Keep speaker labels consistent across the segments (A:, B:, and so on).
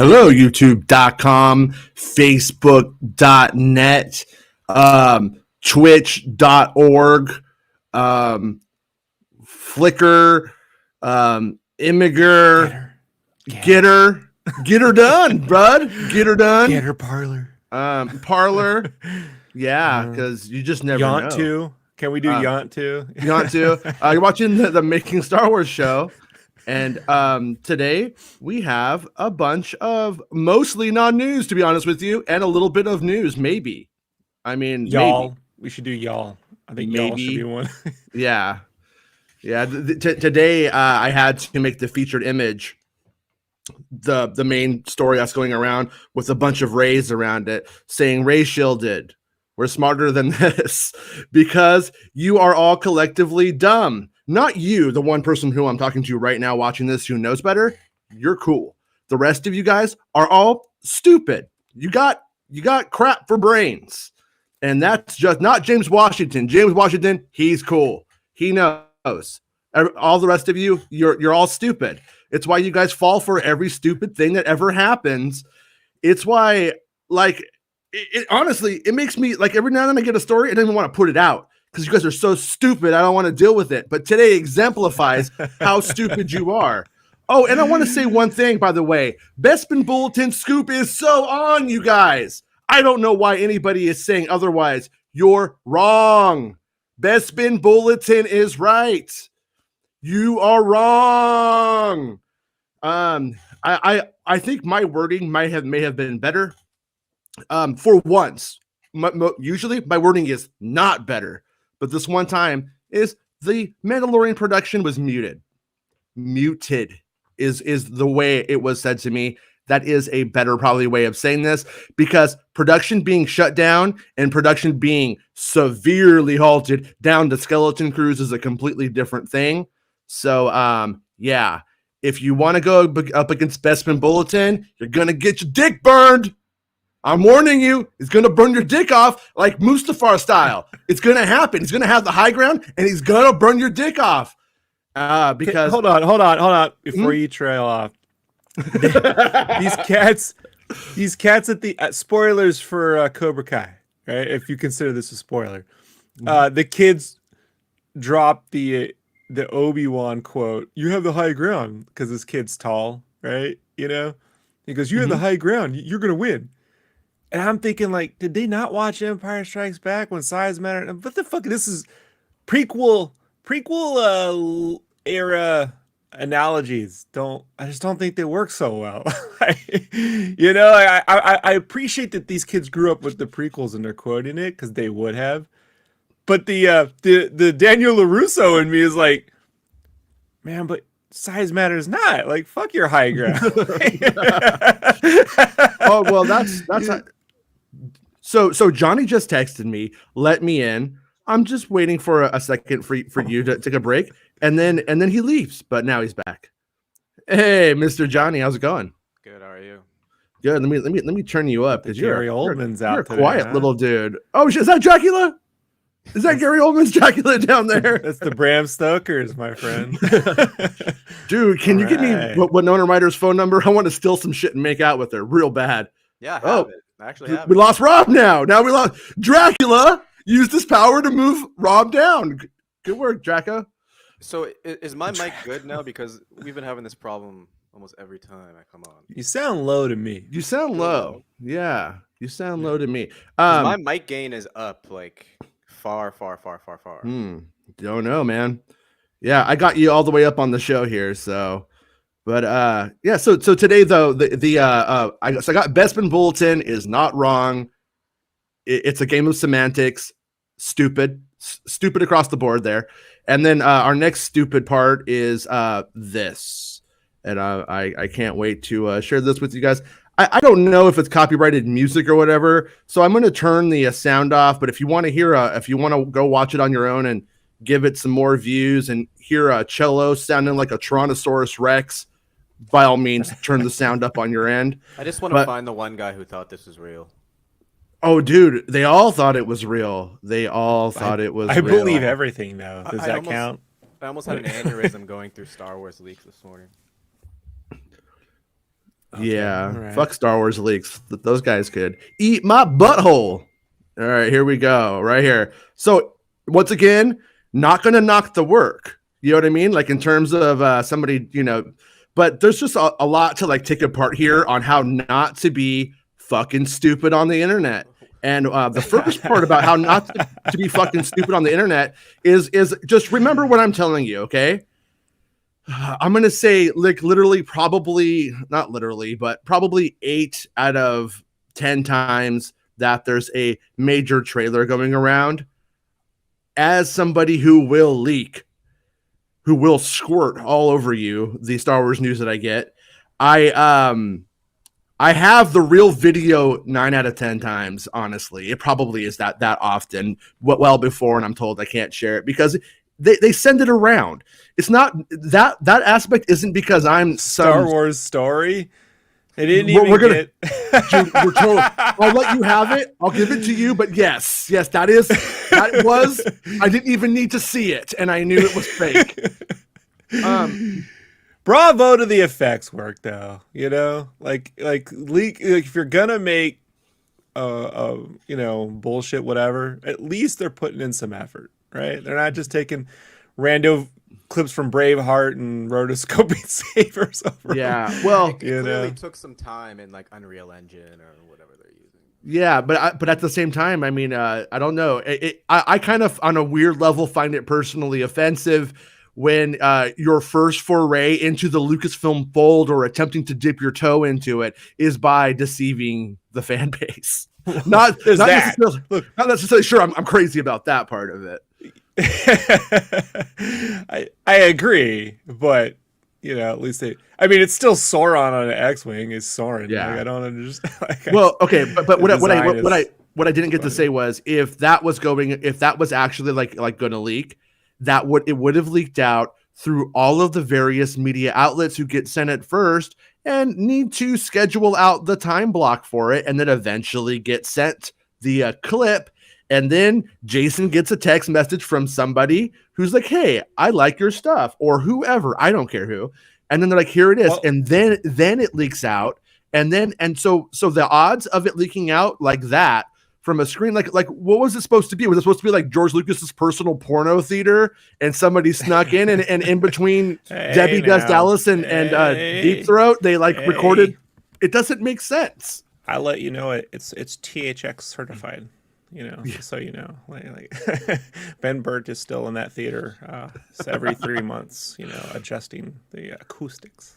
A: Hello, YouTube.com, Facebook.net, Twitch.org, Flickr, Imgur, Get her done, bud. Get her done.
B: Get her Parlor.
A: Parlor. Yeah, because you just never know.
B: Yaunt too. Can we do Yaunt too?
A: Yaunt too. You're watching the Making Star Wars show. And today we have a bunch of mostly non-news, to be honest with you, and a little bit of news, maybe. I mean,
B: y'all.
A: Maybe.
B: We should do y'all. I think
A: Maybe.
B: y'all should be one.
A: Yeah. Today I had to make the featured image, the main story that's going around with a bunch of rays around it saying Ray shielded. We're smarter than this because you are all collectively dumb. Not you, the one person who I'm talking to right now watching this who knows better. You're cool. The rest of you guys are all stupid. You got crap for brains. And that's just not James Washington. James Washington, he's cool. He knows. All the rest of you, you're all stupid. It's why you guys fall for every stupid thing that ever happens. It's why, like, honestly, it makes me, like, every now and then I get a story, I don't even want to put it out because you guys are so stupid. I don't want to deal with it. But today exemplifies how stupid you are. Oh, and I want to say one thing, by the way. Bespin Bulletin Scoop is so on, you guys. I don't know why anybody is saying otherwise. You're wrong. Bespin Bulletin is right. You are wrong. I think my wording may have been better. For once, usually my wording is not better, but this one time is the Mandalorian production was muted. Muted is the way it was said to me. That is a better probably way of saying this because production being shut down and production being severely halted down to skeleton crews is a completely different thing. So, yeah, if you want to go up against Bespin Bulletin, you're going to get your dick burned. I'm warning you, it's going to burn your dick off like Mustafar style. It's going to happen. He's going to have the high ground and he's going to burn your dick off. Because
B: hold on. Before you trail off. these cats at the spoilers for Cobra Kai, right? If you consider this a spoiler, the kids dropped the Obi-Wan quote. You have the high ground because this kid's tall, right? You know, he goes, "You have the high ground. You're gonna win." And I'm thinking, like, did they not watch Empire Strikes Back when size mattered? What the fuck? This is prequel era analogies. I just don't think they work so well. You know, I appreciate that these kids grew up with the prequels and they're quoting it because they would have. But the Daniel LaRusso in me is like, man, but size matters not. Like, fuck your high ground.
A: Oh well, that's not... So Johnny just texted me, let me in. I'm just waiting for a second for you to take a break, and then he leaves. But now he's back. Hey, Mr. Johnny, how's it going?
C: Good. How are you?
A: Good. Let me turn you up because
B: Gary Oldman's out.
A: You're a
B: today,
A: quiet little dude. Oh, is that Dracula? Is that Gary Oldman's Dracula down there?
B: That's the Bram Stoker's, my friend.
A: Dude, can you give me Winona Ryder's phone number? I want to steal some shit and make out with her real bad.
C: Yeah, I have it. I actually have
A: we
C: it.
A: lost Rob now. Now we lost Dracula. Used his power to move Rob down. Good work, Draco.
C: So is my mic good now? Because we've been having this problem almost every time I come on.
B: You sound low to me.
A: You sound low. Yeah, you sound low to me.
C: My mic gain is up like far.
A: Don't know, man. Yeah, I got you all the way up on the show here, so. But yeah, so today though I got Bespin Bulletin is not wrong. It's a game of semantics. Stupid across the board there. And then our next stupid part is this, and I can't wait to share this with you guys. I don't know if it's copyrighted music or whatever, so I'm going to turn the sound off. But if you want to hear if you want to go watch it on your own and give it some more views and hear a cello sounding like a Tyrannosaurus Rex, by all means, turn the sound up on your end.
C: I just want to find the one guy who thought this was real.
A: Oh, dude, they all thought it was real. They all thought it was real.
B: I believe everything, though. Does that count?
C: I almost had an aneurysm going through Star Wars leaks this morning.
A: Yeah,
B: all right.
A: fuck Star Wars leaks. Those guys could eat my butthole. All right, here we go. Right here. So once again, not gonna knock the work. You know what I mean? Like in terms of somebody, but there's just a lot to like take apart here on how not to be fucking stupid on the internet. And the first part about how not to be fucking stupid on the internet is just remember what I'm telling you, okay? I'm gonna say like literally, probably not literally, but probably 8 out of 10 times that there's a major trailer going around. As somebody who will leak, who will squirt all over you, the Star Wars news that I get, I have the real video 9 out of 10 times. Honestly, it probably is that often, well before, and I'm told I can't share it because they send it around. It's not that aspect isn't because I'm
B: Star Wars story. They didn't even
A: Dude, we're told, I'll let you have it. I'll give it to you. But yes, that was. I didn't even need to see it, and I knew it was fake.
B: Bravo to the effects work, though. Like if you're gonna make bullshit, whatever, at least they're putting in some effort, right? They're not just taking rando clips from Braveheart and rotoscoping sabers over.
A: Yeah, well,
C: it clearly took some time in like Unreal Engine or whatever they're using.
A: Yeah, but at the same time, I mean, I don't know. I kind of on a weird level find it personally offensive when your first foray into the Lucasfilm fold or attempting to dip your toe into it is by deceiving the fan base. Not necessarily sure I'm crazy about that part of it.
B: I agree, but at least it's still Sauron on an X-wing is Sauron.
A: Yeah,
B: like, I don't understand.
A: Well, okay, but what I didn't get to say was if that was actually like going to leak, it would have leaked out through all of the various media outlets who get sent it first and need to schedule out the time block for it, and then eventually get sent the clip. And then Jason gets a text message from somebody who's like, "Hey, I like your stuff," or whoever, I don't care who. And then they're like, "Here it is." Well, and then it leaks out. And so the odds of it leaking out like that from a screen, like what was it supposed to be? Was it supposed to be like George Lucas's personal porno theater and somebody snuck in and in between Debbie Does Dallas and Deep Throat, they recorded? It doesn't make sense.
B: I'll let you know it's THX certified. So like Ben Burt is still in that theater every 3 months, adjusting the acoustics.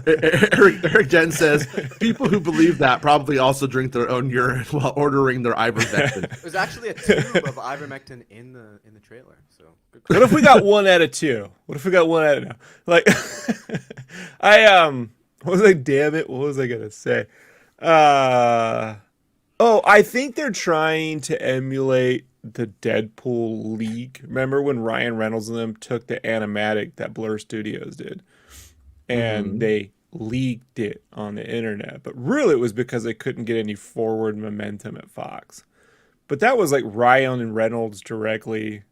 A: Eric Jen says people who believe that probably also drink their own urine while ordering their ivermectin.
C: There's actually a tube of ivermectin in the trailer. So
B: what if we got 1 out of 2? What if we got 1 out of no? Like what was I gonna say? I think they're trying to emulate the Deadpool leak. Remember when Ryan Reynolds and them took the animatic that Blur Studios did, and they leaked it on the internet? But really, it was because they couldn't get any forward momentum at Fox. But that was like Ryan and Reynolds directly.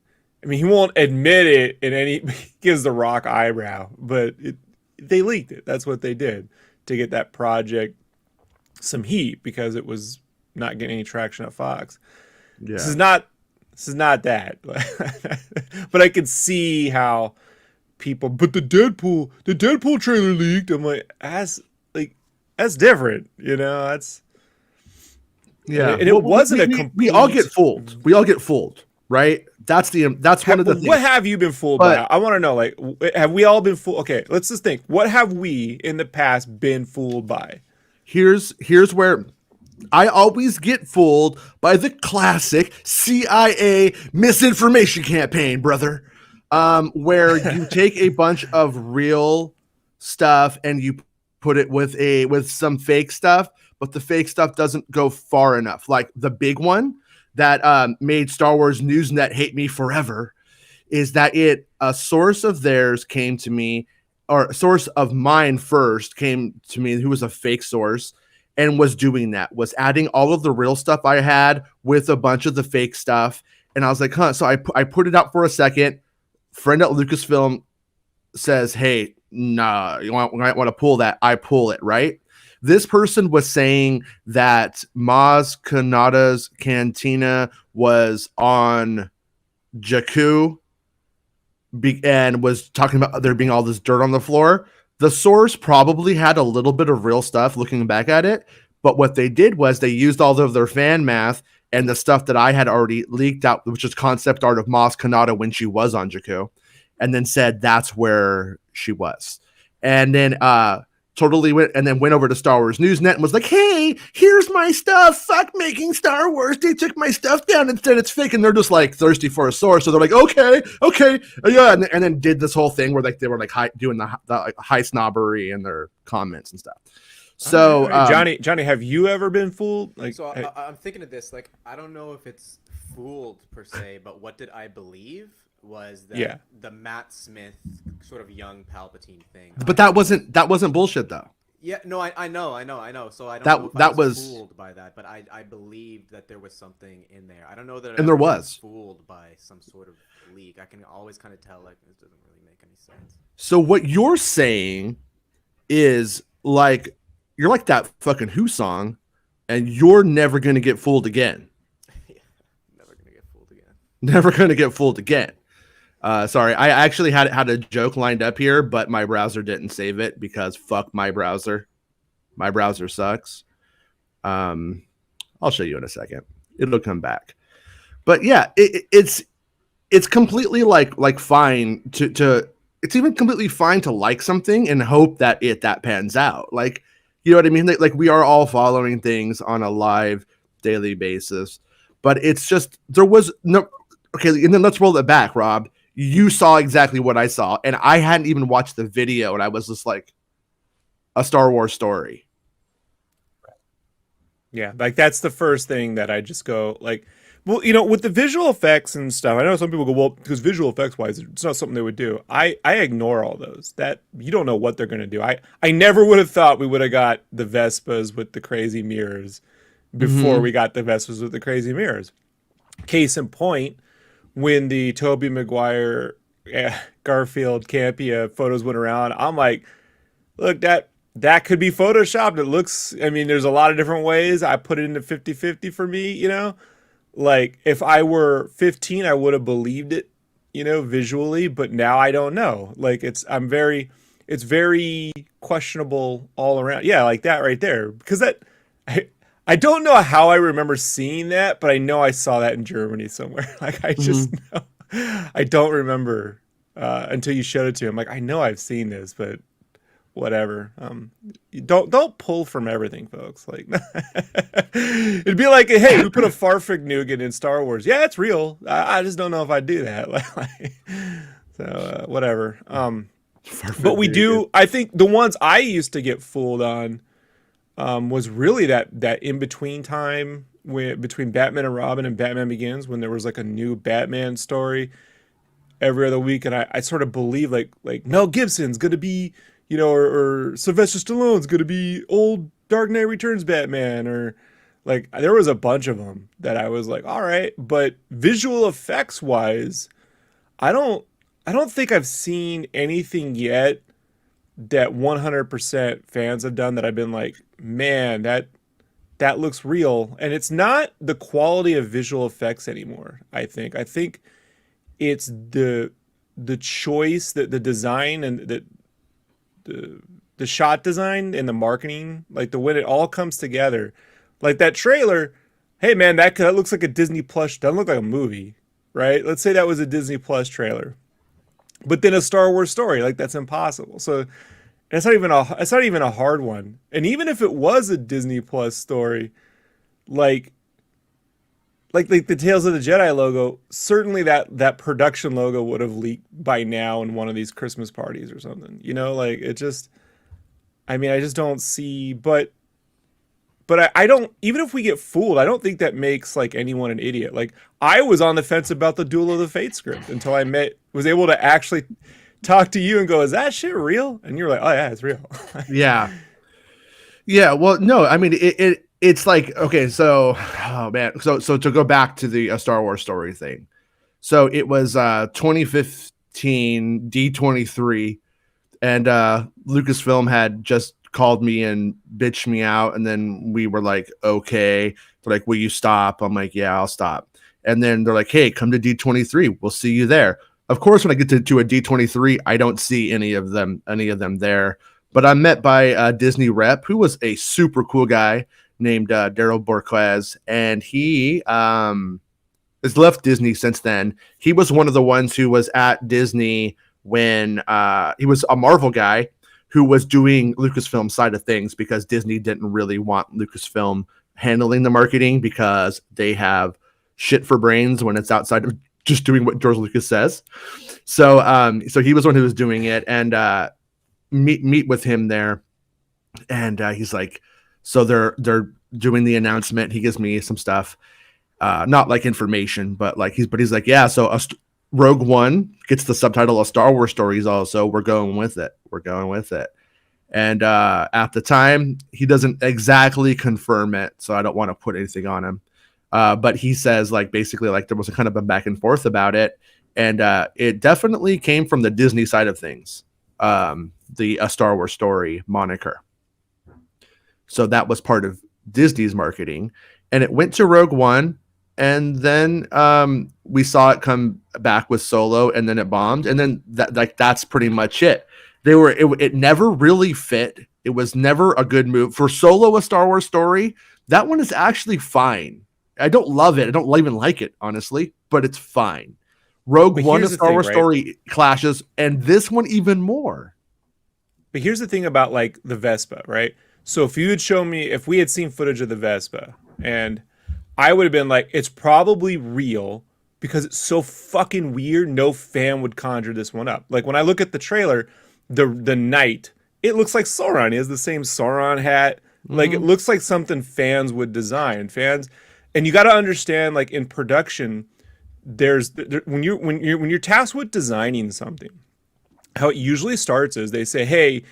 B: I mean, he won't admit it he gives the Rock eyebrow, but they leaked it. That's what they did to get that project some heat because it was not getting any traction at Fox. Yeah. This is not that. But I could see how people, but the Deadpool trailer leaked. I'm like, that's different, that's
A: yeah.
B: And it wasn't a complete.
A: We all get fooled. Right? That's one of the things.
B: What have you been fooled by? I want to know, like, have we all been fooled? Okay, let's just think. What have we in the past been fooled by?
A: Here's where I always get fooled by the classic CIA misinformation campaign, brother. Where you take a bunch of real stuff and you put it with some fake stuff, but the fake stuff doesn't go far enough. Like the big one that made Star Wars Newsnet hate me forever is that a source of theirs came to me, or a source of mine first came to me, who was a fake source, and was doing that, was adding all of the real stuff I had with a bunch of the fake stuff. And I was like, so I put it out for a second. Friend at Lucasfilm says, "Hey, nah, you might want to pull that." I pull it, right? This person was saying that Maz Kanata's cantina was on Jakku and was talking about there being all this dirt on the floor. The source probably had a little bit of real stuff looking back at it, but what they did was they used all of their fan math and the stuff that I had already leaked out, which is concept art of Maz Kanata when she was on Jakku, and then said that's where she was. And then totally went over to Star Wars Newsnet and was like, hey, here's my stuff. Fuck Making Star Wars. They took my stuff down and said it's fake. And they're just like thirsty for a source. So they're like, okay. Yeah. And then did this whole thing where like they were like doing the like, high snobbery in their comments and stuff. So
B: Johnny, have you ever been fooled? Like,
C: so I'm thinking of this. Like, I don't know if it's fooled per se, but what did I believe? Was that the Matt Smith sort of young Palpatine thing.
A: But that wasn't bullshit though.
C: Yeah, no, I know. So I don't know if I was fooled by that, but I believed that there was something in there. I don't know that
A: there was
C: fooled by some sort of leak. I can always kind of tell like this doesn't really make any sense.
A: So what you're saying is like you're like that fucking Who song, and you're never gonna get fooled again.
C: Yeah, never gonna get fooled again.
A: Never gonna get fooled again. Sorry, I actually had a joke lined up here, but my browser didn't save it because fuck my browser. My browser sucks. I'll show you in a second. It'll come back. But yeah, it's completely like fine to it's even completely fine to like something and hope that that pans out. Like, you know what I mean? Like we are all following things on a live daily basis, but it's just there was no okay. And then let's roll it back, Rob. You saw exactly what I saw, and I hadn't even watched the video, and I was just like, a Star Wars story.
B: Yeah, like that's the first thing that I just go like, well, you know, with the visual effects and stuff. I know some people go, well, because visual effects wise, it's not something they would do. I ignore all those. That you don't know what they're going to do. I never would have thought we would have got the Vespas with the crazy mirrors before we got the Vespas with the crazy mirrors. Case in point. When the Tobey Maguire, Garfield, Campia photos went around, I'm like, look, that could be photoshopped. It looks, I mean, there's a lot of different ways. I put it into 50-50 for me, you know? Like, if I were 15, I would have believed it, you know, visually, but now I don't know. Like, it's very questionable all around. Yeah, like that right there. Because I don't know how I remember seeing that, but I know I saw that in Germany somewhere. Like I just know, I don't remember until you showed it to me. I'm like, I know I've seen this, but whatever. Don't pull from everything, folks. Like it'd be like, hey, we put a Farfig nougat in Star Wars. Yeah, it's real. I just don't know if I'd do that. So whatever. But we do. I think the ones I used to get fooled on. Was really that in between time between Batman and Robin and Batman Begins, when there was like a new Batman story every other week, and I sort of believe like Mel Gibson's gonna be, you know, or Sylvester Stallone's gonna be old Dark Knight Returns Batman, or like there was a bunch of them that I was like, all right, but visual effects wise, I don't think I've seen anything yet that 100% fans have done that I've been like, man, that looks real. And it's not the quality of visual effects anymore. I think it's the choice, the design, and the shot design and the marketing, like the when it all comes together. Like that trailer, hey man, that looks like a Disney Plus. Doesn't look like a movie, right? Let's say that was a Disney Plus trailer. But then a Star Wars story, like that's impossible. So it's not even a hard one. And even if it was a Disney Plus story, like the Tales of the Jedi logo, certainly that production logo would have leaked by now in one of these Christmas parties or something. You know, like it just, I mean, I just don't see, but I don't, even if we get fooled, I don't think that makes like anyone an idiot. Like I was on the fence about the Duel of the Fates script until I was able to actually talk to you and go, is that shit real? And you're like, oh yeah, it's real.
A: Yeah. Well, no, I mean, it's like, okay, so, oh man. So to go back to the Star Wars story thing. So it was 2015 D23 and Lucasfilm had just called me and bitched me out, and then we were like, okay. They're like, will you stop? I'm like, yeah, I'll stop. And then they're like, hey, come to D23. We'll see you there. Of course, when I get to a D23, I don't see any of them there. But I'm met by a Disney rep who was a super cool guy named Daryl Borquez, and he has left Disney since then. He was one of the ones who was at Disney when he was a Marvel guy who was doing Lucasfilm side of things, because Disney didn't really want Lucasfilm handling the marketing because they have shit for brains when it's outside of just doing what George Lucas says. So he was one who was doing it, and meet with him there, and he's like, so they're doing the announcement. He gives me some stuff, not like information, but he's like, yeah. So Rogue One gets the subtitle of Star Wars Stories. Also, we're going with it. And at the time, he doesn't exactly confirm it, so I don't want to put anything on him. But he says basically there was a kind of a back and forth about it, and it definitely came from the Disney side of things. The A Star Wars Story moniker. So that was part of Disney's marketing, and it went to Rogue One, and then we saw it come back with Solo, and then it bombed, and then that's pretty much it. It never really fit. It was never a good move for Solo, A Star Wars Story. That one is actually fine. I don't love it. I don't even like it, honestly, but it's fine. Rogue One, A Star Wars Story clashes, and this one even more.
B: But here's the thing about the Vespa, right? So if we had seen footage of the Vespa, and I would have been like, it's probably real because it's so fucking weird. No fan would conjure this one up. When I look at the trailer, the knight, it looks like Sauron. He has the same Sauron hat. It looks like something fans would design. And you got to understand, in production, when you're tasked with designing something, how it usually starts is they say, hey,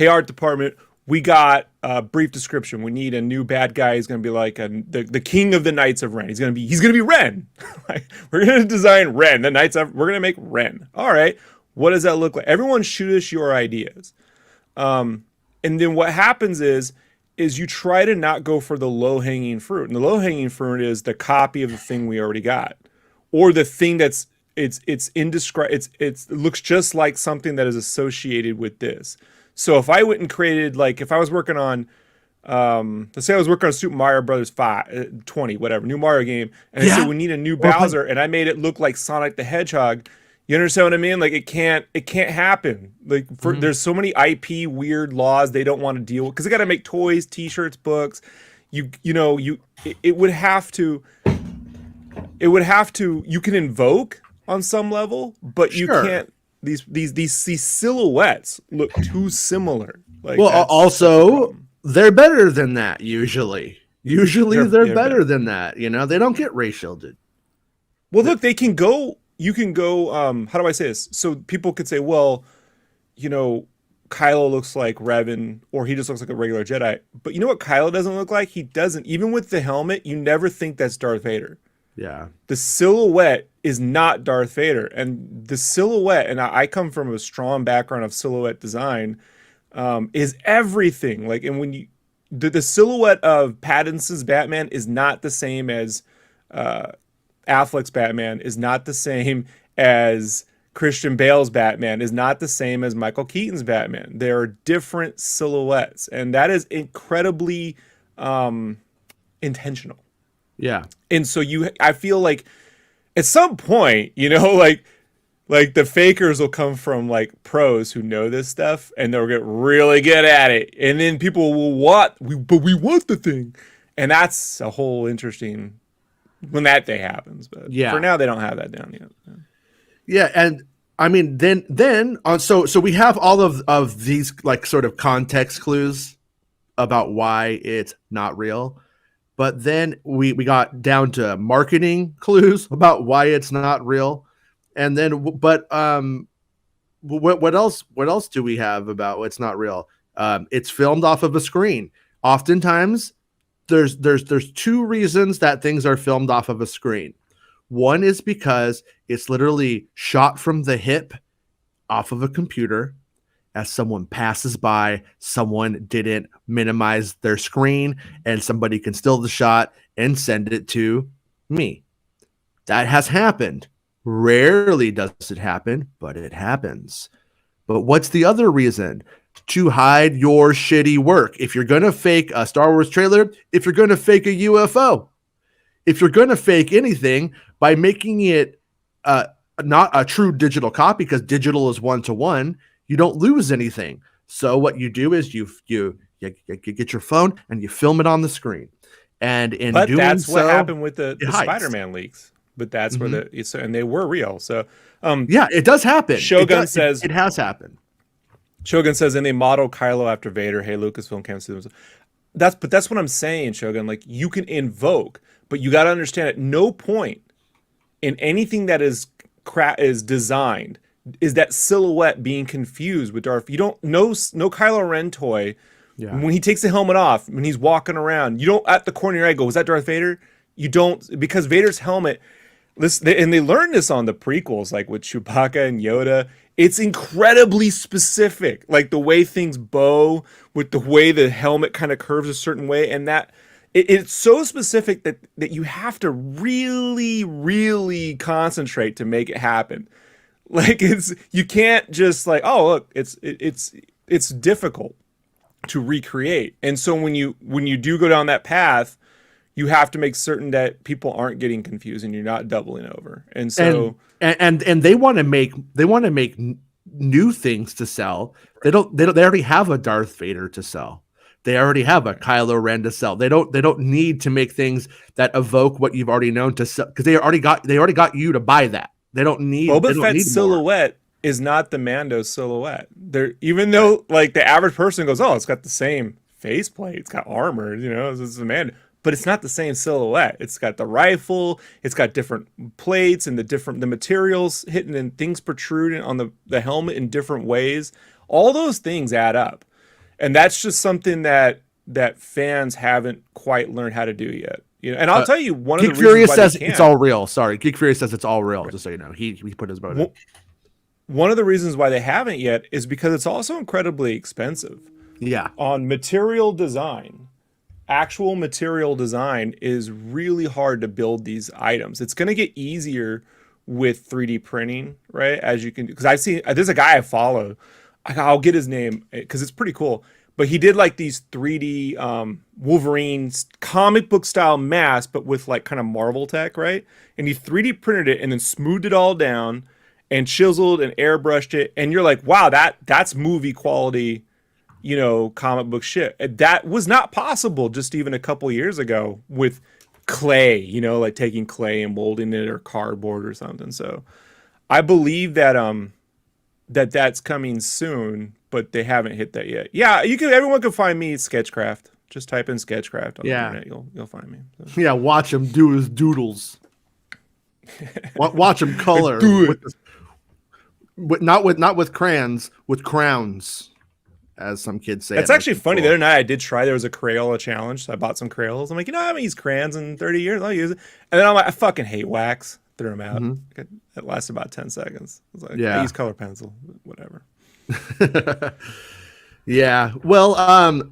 B: art department, we got a brief description. We need a new bad guy. He's going to be the king of the Knights of Ren. He's going to be Ren. We're going to design Ren. We're going to make Ren. All right. What does that look like? Everyone shoot us your ideas. And then what happens is you try to not go for the low-hanging fruit. And the low-hanging fruit is the copy of the thing we already got, or the thing it looks just like something that is associated with this. So if I went and created, if I was working on, let's say I was working on Super Mario Brothers 20, whatever, new Mario game, and I said we need a new Bowser, and I made it look like Sonic the Hedgehog. You understand what I mean? It can't happen. There's so many IP weird laws they don't want to deal with, because they got to make toys, T-shirts, books. It would have to. You can invoke on some level, but you can't. These silhouettes look too similar.
A: Also they're better than that usually. They're better than that. They don't get ray shielded.
B: Well, look, they can go. You can go, how do I say this? So people could say, well, Kylo looks like Revan, or he just looks like a regular Jedi. But you know what Kylo doesn't look like? He doesn't. Even with the helmet, you never think that's Darth Vader.
A: Yeah.
B: The silhouette is not Darth Vader. And the silhouette, and I come from a strong background of silhouette design, is everything. And when the silhouette of Pattinson's Batman is not the same as Affleck's Batman, is not the same as Christian Bale's Batman, is not the same as Michael Keaton's Batman. There are different silhouettes, and that is incredibly intentional.
A: Yeah.
B: And so I feel like at some point, the fakers will come from pros who know this stuff, and they'll get really good at it. And then people will but we want the thing. And that's a whole interesting when that day happens. But for now, they don't have that down yet.
A: Yeah. And I mean, then so we have all of these sort of context clues about why it's not real. But then we got down to marketing clues about why it's not real. And then, what else do we have about what's not real? It's filmed off of a screen. Oftentimes there's two reasons that things are filmed off of a screen. One is because it's literally shot from the hip off of a computer. as someone passes by, someone didn't minimize their screen, and somebody can still the shot and send it to me. That has happened. Rarely does it happen, but it happens. But what's the other reason? To hide your shitty work. If you're going to fake a Star Wars trailer, if you're going to fake a UFO, if you're going to fake anything by making it not a true digital copy, because digital is 1-to-1, you don't lose anything. So what you do is you get your phone and you film it on the screen. And
B: but that's what happened with the Spider-Man leaks. But that's where and they were real. So
A: yeah, it does happen.
B: Shogun says
A: it has happened.
B: Shogun says, and they model Kylo after Vader. Hey, Lucasfilm can't see them. That's what I'm saying, Shogun. Like, you can invoke, but you got to understand at no point in anything that is designed is that silhouette being confused with Darth. You don't no Kylo Ren toy. Yeah. When he takes the helmet off, when he's walking around, you don't at the corner of your eye go, was that Darth Vader? You don't, because Vader's helmet. And they learned this on the prequels, like with Chewbacca and Yoda. It's incredibly specific, like the way things bow, with the way the helmet kind of curves a certain way, and that it's so specific that you have to really, really concentrate to make it happen. Like, you can't just like, oh look, it's difficult to recreate, and so when you do go down that path, you have to make certain that people aren't getting confused and you're not doubling over. And so
A: and they want to make new things to sell. They already have a Darth Vader to sell. They already have a Kylo Ren to sell. They don't need to make things that evoke what you've already known to sell, because they already got you to buy that. They don't need
B: Boba Fett's silhouette is not the Mando silhouette. Even though like the average person goes, oh, it's got the same faceplate, it's got armor, this is the Mando. But it's not the same silhouette. It's got the rifle. It's got different plates and the materials hitting and things protruding on the helmet in different ways. All those things add up. And that's just something that fans haven't quite learned how to do yet. And I'll tell you, one of the reasons
A: Furious says it's all real. Sorry, Geek Furious says it's all real. Right. Just so you know, he put his vote in.
B: One of the reasons why they haven't yet is because it's also incredibly expensive.
A: Yeah.
B: On material design. Actual material design is really hard to build these items. It's going to get easier with 3D printing, right? As you can, because I've seen, there's a guy I follow. I'll get his name because it's pretty cool. But he did like these 3D Wolverine comic book style masks, but with like kind of Marvel tech, right? And he 3D printed it and then smoothed it all down and chiseled and airbrushed it. And you're like, wow, that's movie quality, comic book shit. That was not possible just even a couple years ago with clay, like taking clay and molding it or cardboard or something. So I believe that that's coming soon, but they haven't hit that yet. Yeah, everyone can find me at Sketchcraft. Just type in Sketchcraft on the internet, you'll find me. So.
A: Yeah, watch him do his doodles. Watch him color. Not with crayons, with crowns. As some kids say.
B: It's actually funny. The other night I did try. There was a Crayola challenge. So I bought some Crayolas. I'm like, I haven't used crayons in 30 years. I'll use it. And then I'm like, I fucking hate wax. Threw them out. It lasted about 10 seconds. I was like, I use color pencil. Whatever.
A: Yeah. Well,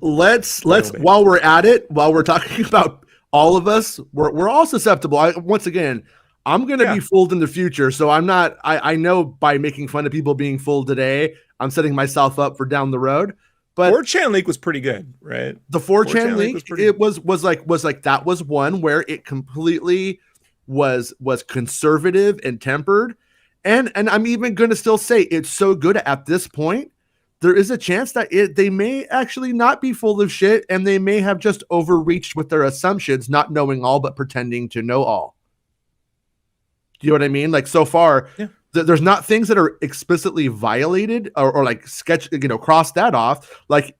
A: let's while we're at it, while we're talking about all of us, we're all susceptible. Once again, I'm going to be fooled in the future. So I'm not, I know by making fun of people being fooled today, I'm setting myself up for down the road. But
B: 4chan leak was pretty good, right?
A: The 4chan leak, it was like that was one where it completely was conservative and tempered. And I'm even going to still say it's so good at this point. There is a chance that they may actually not be full of shit, and they may have just overreached with their assumptions, not knowing all but pretending to know all. Do you know what I mean? Like so far, there's not things that are explicitly violated or like cross that off. Like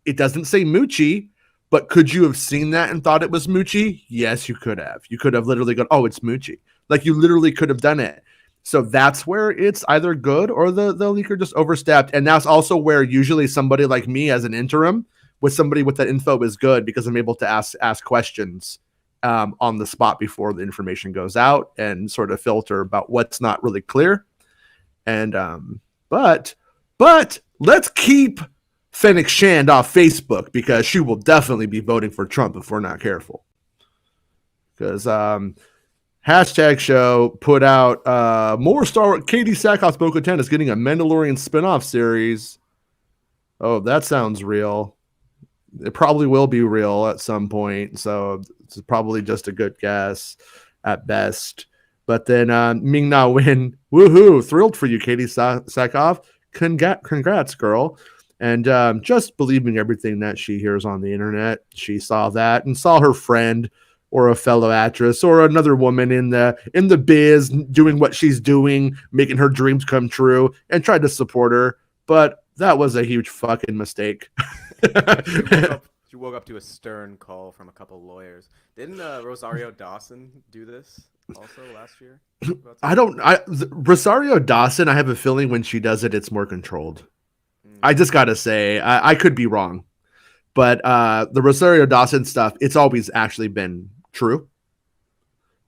A: it doesn't say Moochie, but could you have seen that and thought it was Moochie? Yes, you could have. You could have literally gone, oh, it's Moochie. Like you literally could have done it. So that's where it's either good or the leaker just overstepped. And that's also where usually somebody like me as an interim with somebody with that info is good, because I'm able to ask questions on the spot before the information goes out and sort of filter about what's not really clear. And but let's keep Fennec Shand off Facebook because she will definitely be voting for Trump if we're not careful. Because hashtag show put out more Star Wars. Katie Sackhoff's Bo-Katan is getting a Mandalorian spinoff series. Oh, that sounds real. It probably will be real at some point. So it's probably just a good guess at best. But then Ming Na Wen, woohoo, thrilled for you, Katie Sackhoff. Congrats, girl. And just believing everything that she hears on the internet. She saw that and saw her friend or a fellow actress or another woman in the biz doing what she's doing, making her dreams come true, and tried to support her. But that was a huge fucking mistake.
C: She woke up to a stern call from a couple lawyers. Didn't Rosario Dawson do this also last year?
A: Rosario Dawson, I have a feeling when she does it, it's more controlled. I just got to say, I could be wrong. But the Rosario Dawson stuff, it's always actually been true.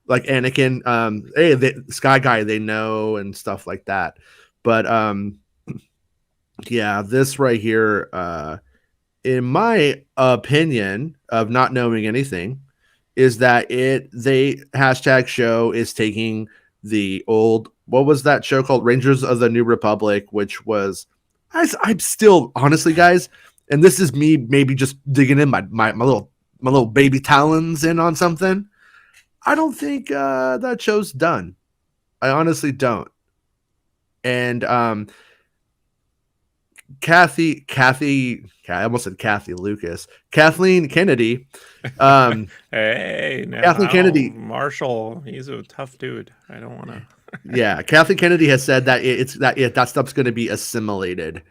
A: Like Anakin, Sky Guy, they know, and stuff like that. But yeah, this right here, in my opinion of not knowing anything, is that they hashtag show is taking the old, what was that show called? Rangers of the New Republic, which was, I'm still, honestly, guys, and this is me maybe just digging in my little baby talons in on something. I don't think that show's done. I honestly don't. And Kathy, I almost said Kathy Lucas, Kathleen Kennedy.
B: Hey, no,
A: Kathleen Kennedy,
B: Marshall, he's a tough dude. I don't want to.
A: Yeah, Kathleen Kennedy has said that that stuff's going to be assimilated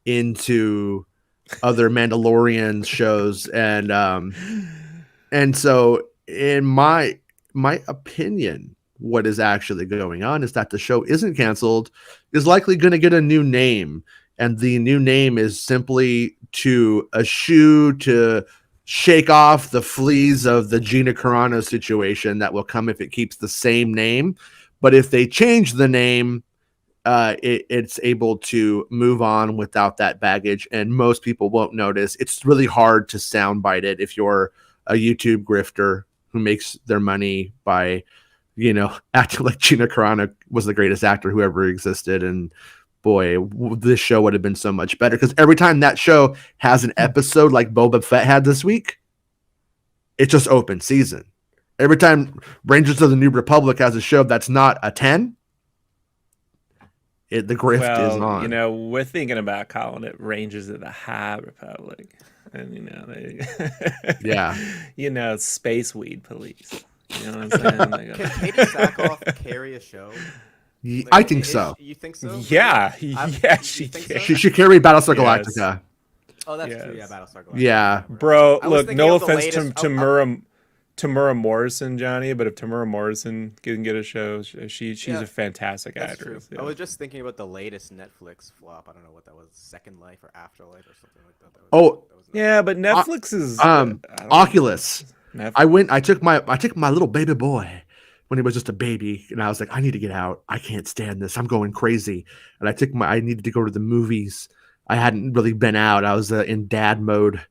A: into other Mandalorian shows, and so in my opinion, what is actually going on is that the show isn't canceled, is likely going to get a new name. And the new name is simply to eschew, to shake off the fleas of the Gina Carano situation that will come if it keeps the same name. But if they change the name, it's able to move on without that baggage. And most people won't notice. It's really hard to soundbite it if you're a YouTube grifter who makes their money by, acting like Gina Carano was the greatest actor who ever existed. And boy, this show would have been so much better, because every time that show has an episode like Boba Fett had this week, it's just open season. Every time Rangers of the New Republic has a show that's not a 10, the grift is on.
B: We're thinking about calling it Rangers of the High Republic. And,
A: yeah.
B: Space Weed Police. You know what I'm saying?
C: Can Katie Sackhoff carry a show?
A: I think so.
C: You think so?
B: Yeah, she can.
A: She should carry Battlestar Galactica.
C: Oh, that's true. Yeah, Battlestar Galactica.
A: Yeah,
B: bro. Look, no offense to Tamura Morrison, Johnny, but if Tamura Morrison can get a show, she's a fantastic actress.
C: Yeah. I was just thinking about the latest Netflix flop. I don't know what that was, Second Life or Afterlife or something like that.
B: But Netflix is
A: Oculus. I took my little baby boy when he was just a baby, and I was like, I need to get out. I can't stand this. I'm going crazy. And I needed to go to the movies. I hadn't really been out. I was in dad mode,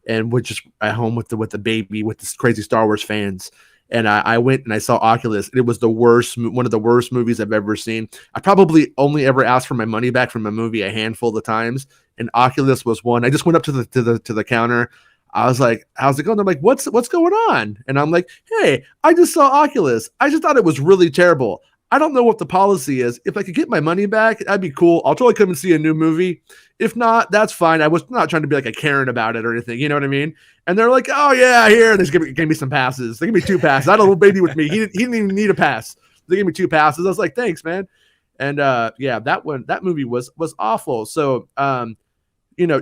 A: and was just at home with the baby, with this crazy Star Wars fans. And I went and I saw Oculus. And it was one of the worst movies I've ever seen. I probably only ever asked for my money back from a movie a handful of times, and Oculus was one. I just went up to the counter. I was like, how's it going? They're like, what's going on? And I'm like, hey, I just saw Oculus. I just thought it was really terrible. I don't know what the policy is. If I could get my money back, that'd be cool. I'll totally come and see a new movie. If not, that's fine. I was not trying to be like a Karen about it or anything. You know what I mean? And they're like, oh yeah, here. They gave me some passes. They gave me 2 passes. I had a little baby with me. He didn't even need a pass. They gave me 2 passes. I was like, thanks, man. And that movie was awful. So,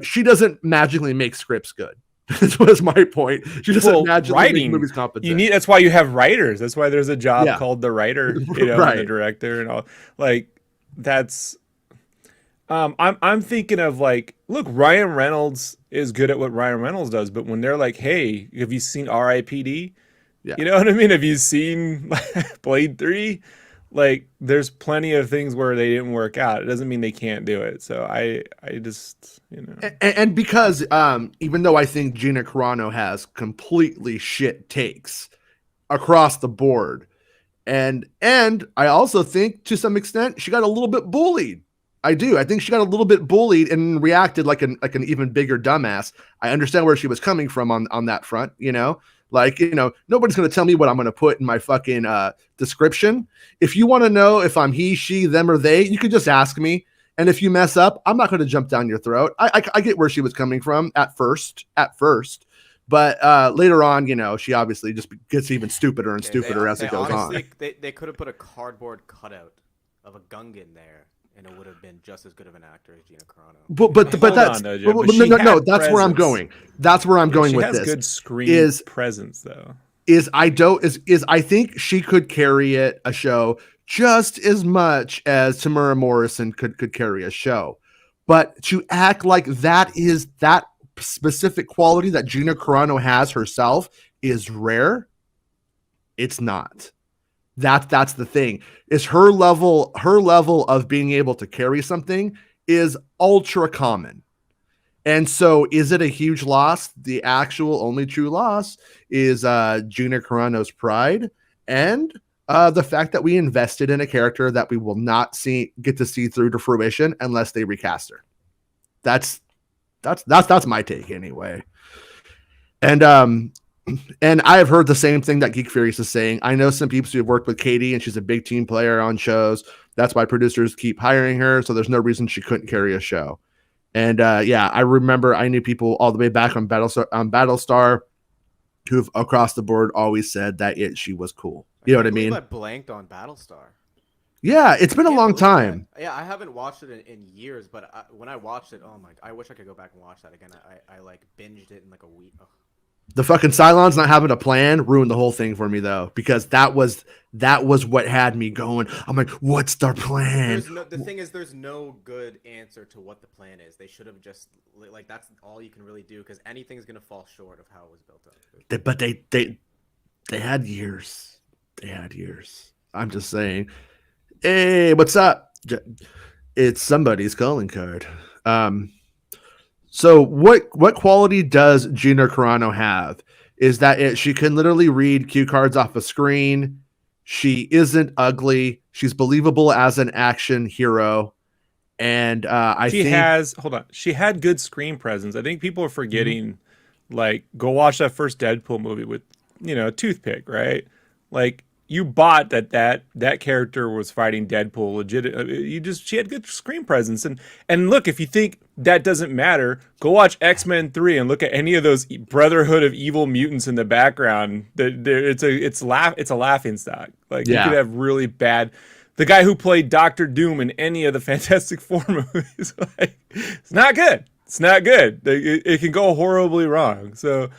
A: she doesn't magically make scripts good. That was my point. She doesn't magically make movies competent.
B: That's why you have writers. That's why there's a job called the writer,
A: right.
B: And the director and all. Like that's. I'm thinking of like, look, Ryan Reynolds is good at what Ryan Reynolds does, but when they're like, hey, have you seen R.I.P.D.?
A: Yeah.
B: You know what I mean? Have you seen Blade 3? like there's plenty of things where they didn't work out. It doesn't mean they can't do it. So I just,
A: And because even though I think Gina Carano has completely shit takes across the board, and I also think to some extent she got a little bit bullied. I do. I think she got a little bit bullied and reacted like an even bigger dumbass. I understand where she was coming from on that front, Like, nobody's going to tell me what I'm going to put in my fucking description. If you want to know if I'm he, she, them, or they, you could just ask me. And if you mess up, I'm not going to jump down your throat. I get where she was coming from at first. But later on, she obviously just gets even stupider and stupider as it goes on.
C: They could have put a cardboard cutout of a Gungan there, and it would have been just as good of an actor as Gina Carano.
B: But
A: no, that's where I'm going. That's where I'm going with this.
B: She has good screen presence, though.
A: I think she could carry a show just as much as Tamara Morrison could carry a show. But to act like that is that specific quality that Gina Carano has herself is rare. It's not. That's the thing. Is her level of being able to carry something is ultra common. And so is it a huge loss? The actual only true loss is Gina Carano's pride and the fact that we invested in a character that we will not get to see through to fruition unless they recast her. That's my take anyway. And I have heard the same thing that Geek Furious is saying. I know some people who have worked with Katie, and she's a big team player on shows. That's why producers keep hiring her. So there's no reason she couldn't carry a show. And I remember I knew people all the way back on Battlestar who've across the board always said that she was cool. You know what I mean?
C: I blanked on Battlestar.
A: Yeah, it's been a long time.
C: Yeah, I haven't watched it in years, but when I watched it, oh my! I wish I could go back and watch that again. I like binged it in like a week. Ugh.
A: The fucking Cylons not having a plan ruined the whole thing for me though, because that was what had me going. I'm like, what's their plan?
C: The thing is, there's no good answer to what the plan is. They should have just that's all you can really do because anything's gonna fall short of how it was built up.
A: But they had years. They had years. I'm just saying. Hey, what's up? It's somebody's calling card. So what quality does Gina Carano have? Is that she can literally read cue cards off a screen. She isn't ugly. She's believable as an action hero. And
B: she had good screen presence. I think people are forgetting, go watch that first Deadpool movie with, Toothpick, right? Like, you bought that character was fighting Deadpool legit. She had good screen presence. And look, if you think that doesn't matter, go watch X-Men 3 and look at any of those Brotherhood of Evil mutants in the background. It's a laughing stock. You could have really bad. The guy who played Doctor Doom in any of the Fantastic Four movies, it's not good. It's not good. It can go horribly wrong. So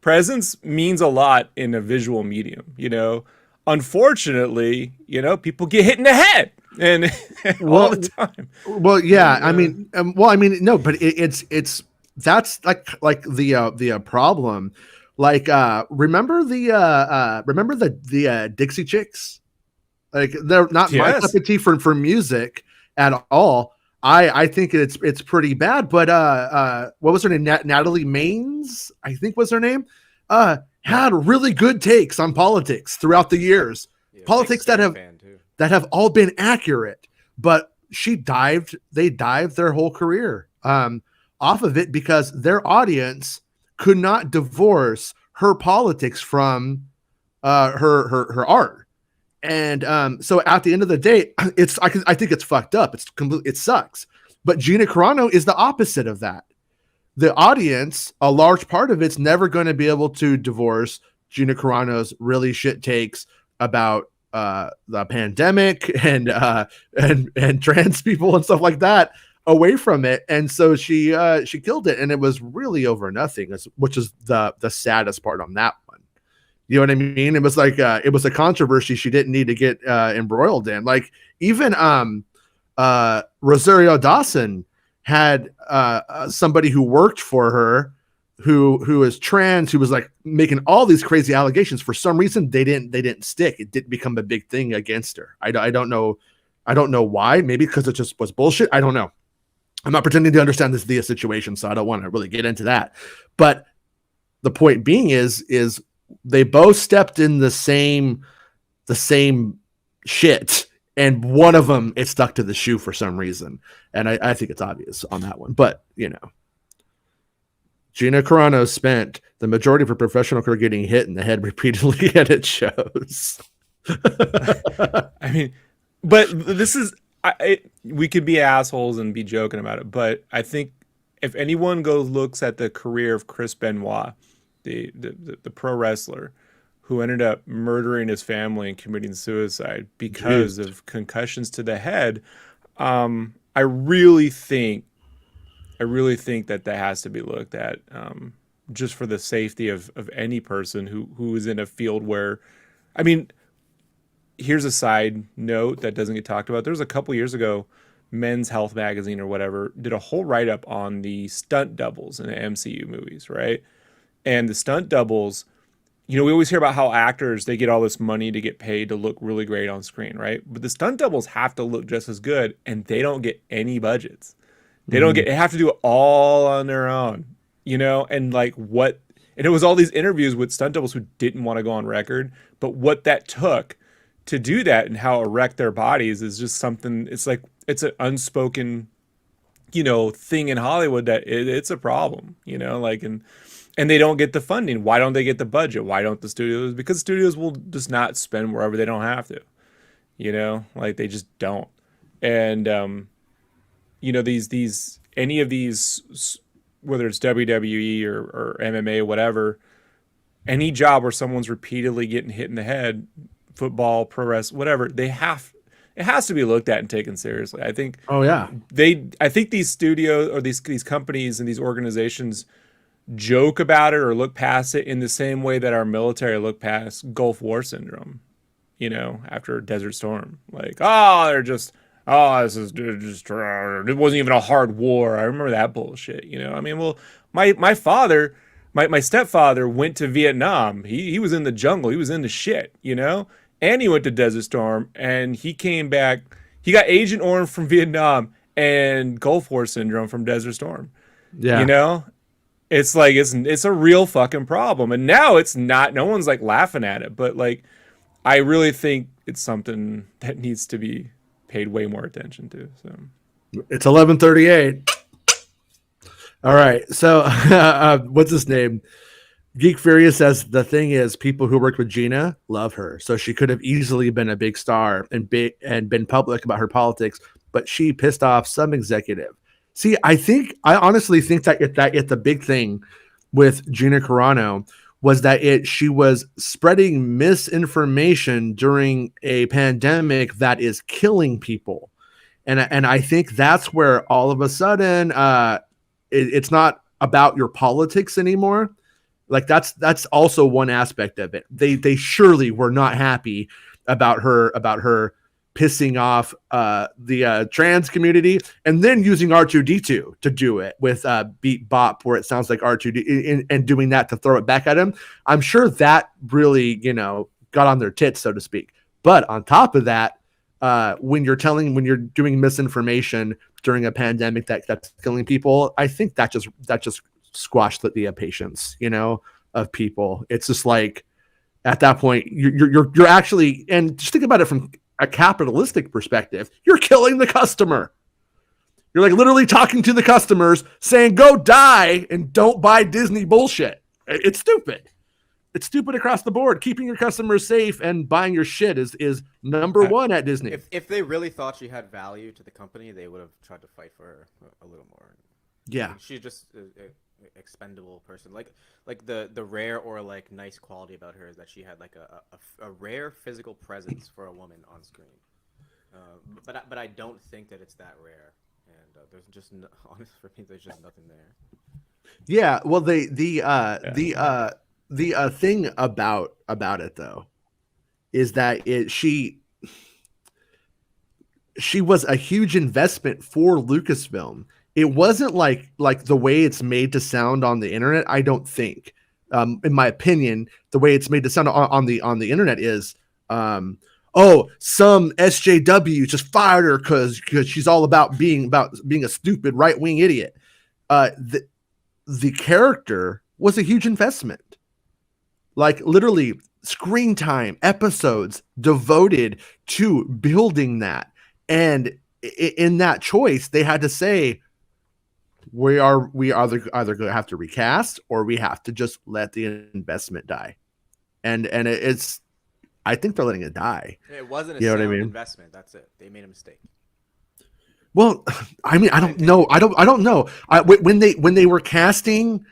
B: presence means a lot in a visual medium, Unfortunately, people get hit in the head and all the time.
A: Well, yeah, no, but it's that's like the problem. Remember the Dixie Chicks? Like they're not my cup of tea for music at all. I think it's pretty bad. But what was her name? Natalie Maines, I think was her name. Had really good takes on politics throughout the years. Yeah, politics that have all been accurate, but they dived their whole career off of it because their audience could not divorce her politics from her art. And so at the end of the day, I think it's fucked up. It sucks. But Gina Carano is the opposite of that. The audience, a large part of it's never going to be able to divorce Gina Carano's really shit takes about the pandemic and trans people and stuff like that away from it. And so she killed it, and it was really over nothing, which is the saddest part on that one. You know what I mean? It was it was a controversy she didn't need to get embroiled in. Like even Rosario Dawson had somebody who worked for her who is trans, who was like making all these crazy allegations. For some reason, they didn't stick. It didn't become a big thing against her. I don't know why. Maybe because it just was bullshit. I don't know. I'm not pretending to understand this Dia situation, so I don't want to really get into that. But the point being is they both stepped in the same shit, and one of them it stuck to the shoe for some reason, and I think it's obvious on that one. But Gina Carano spent the majority of her professional career getting hit in the head repeatedly, and it shows.
B: I mean, but this is we could be assholes and be joking about it, but I think if anyone looks at the career of Chris Benoit, the pro wrestler who ended up murdering his family and committing suicide because of concussions to the head, I really think that has to be looked at, just for the safety of any person who is in a field where, I mean, here's a side note that doesn't get talked about. There was a couple years ago, Men's Health magazine or whatever did a whole write-up on the stunt doubles in the MCU movies, right? And the stunt doubles, we always hear about how actors, they get all this money to get paid to look really great on screen, right? But the stunt doubles have to look just as good, and they don't get any budgets. They have to do it all on their own, and and it was all these interviews with stunt doubles who didn't want to go on record, but what that took to do that and how erect their bodies is just something. It's like, it's an unspoken, thing in Hollywood that it's a problem, and they don't get the funding. Why don't they get the budget? Why don't the studios? Because studios will just not spend wherever they don't have to, they just don't. And, these any of these, whether it's WWE or MMA or whatever, any job where someone's repeatedly getting hit in the head, football, pro wrestling, whatever, it has to be looked at and taken seriously. I think.
A: Oh yeah.
B: I think these studios or these companies and these organizations joke about it or look past it in the same way that our military look past Gulf War syndrome, after Desert Storm. Like, this is just, it wasn't even a hard war. I remember that bullshit, I mean, well, my father, my stepfather went to Vietnam. He was in the jungle. He was in the shit, and he went to Desert Storm, and he came back. He got Agent Orange from Vietnam and Gulf War syndrome from Desert Storm. Yeah. It's like, it's a real fucking problem. And now it's not, no one's like laughing at it, but like, I really think it's something that needs to be paid way more attention to. So
A: it's 11:38. All right. So what's his name? Geek Furious says the thing is, people who worked with Gina love her. So she could have easily been a big star and been public about her politics, but she pissed off some executive. See, I honestly think that the big thing with Gina Carano was that she was spreading misinformation during a pandemic that is killing people. And I think that's where all of a sudden it's not about your politics anymore. Like that's also one aspect of it. They surely were not happy about her pissing off the trans community, and then using R2D2 to do it with Beat Bop, where it sounds like R2D, and doing that to throw it back at him. I'm sure that really, got on their tits, so to speak. But on top of that, when you're doing misinformation during a pandemic that's killing people, I think that just squashed the patience, of people. It's just like, at that point, you're actually, and just think about it from a capitalistic perspective, you're killing the customer. You're like literally talking to the customers saying, go die and don't buy Disney bullshit. It's stupid. It's stupid across the board. Keeping your customers safe and buying your shit is number one at Disney.
C: If they really thought she had value to the company, they would have tried to fight for her a little more.
A: Yeah.
C: She's just an expendable person. Like the rare or like nice quality about her is that she had like a rare physical presence for a woman on screen. But I don't think that it's that rare. And there's just honestly, for me, there's just nothing there.
A: Yeah. Well, the thing about it though is that she was a huge investment for Lucasfilm, it wasn't like the way it's made to sound on the internet. I don't think, in my opinion, the way it's made to sound on the internet is, oh, some SJW just fired her because she's all about being a stupid right wing idiot. The character was a huge investment. Like literally screen time, episodes devoted to building that. And in that choice, they had to say, we either going to have to recast, or we have to just let the investment die. And it's, I think they're letting it die.
C: It wasn't a
A: You know
C: sound
A: what I mean?
C: investment. That's it. They made a mistake.
A: Well, I mean, I don't know. I don't know. When they were casting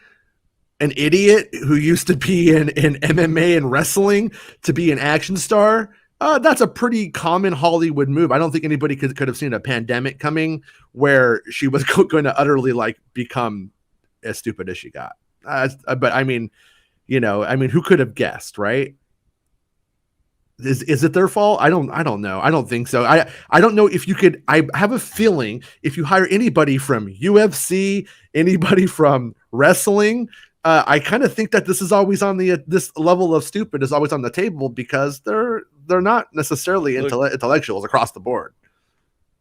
A: an idiot who used to be in MMA and wrestling to be an action star, that's a pretty common Hollywood move. I don't think anybody could have seen a pandemic coming where she was going to utterly like become as stupid as she got. But I mean, who could have guessed, right? Is it their fault? I don't know. I don't think so. I don't know if you could. I have a feeling if you hire anybody from UFC, anybody from wrestling, I kind of think that this is always on this level of stupid is always on the table because they're not necessarily intellectuals across the board.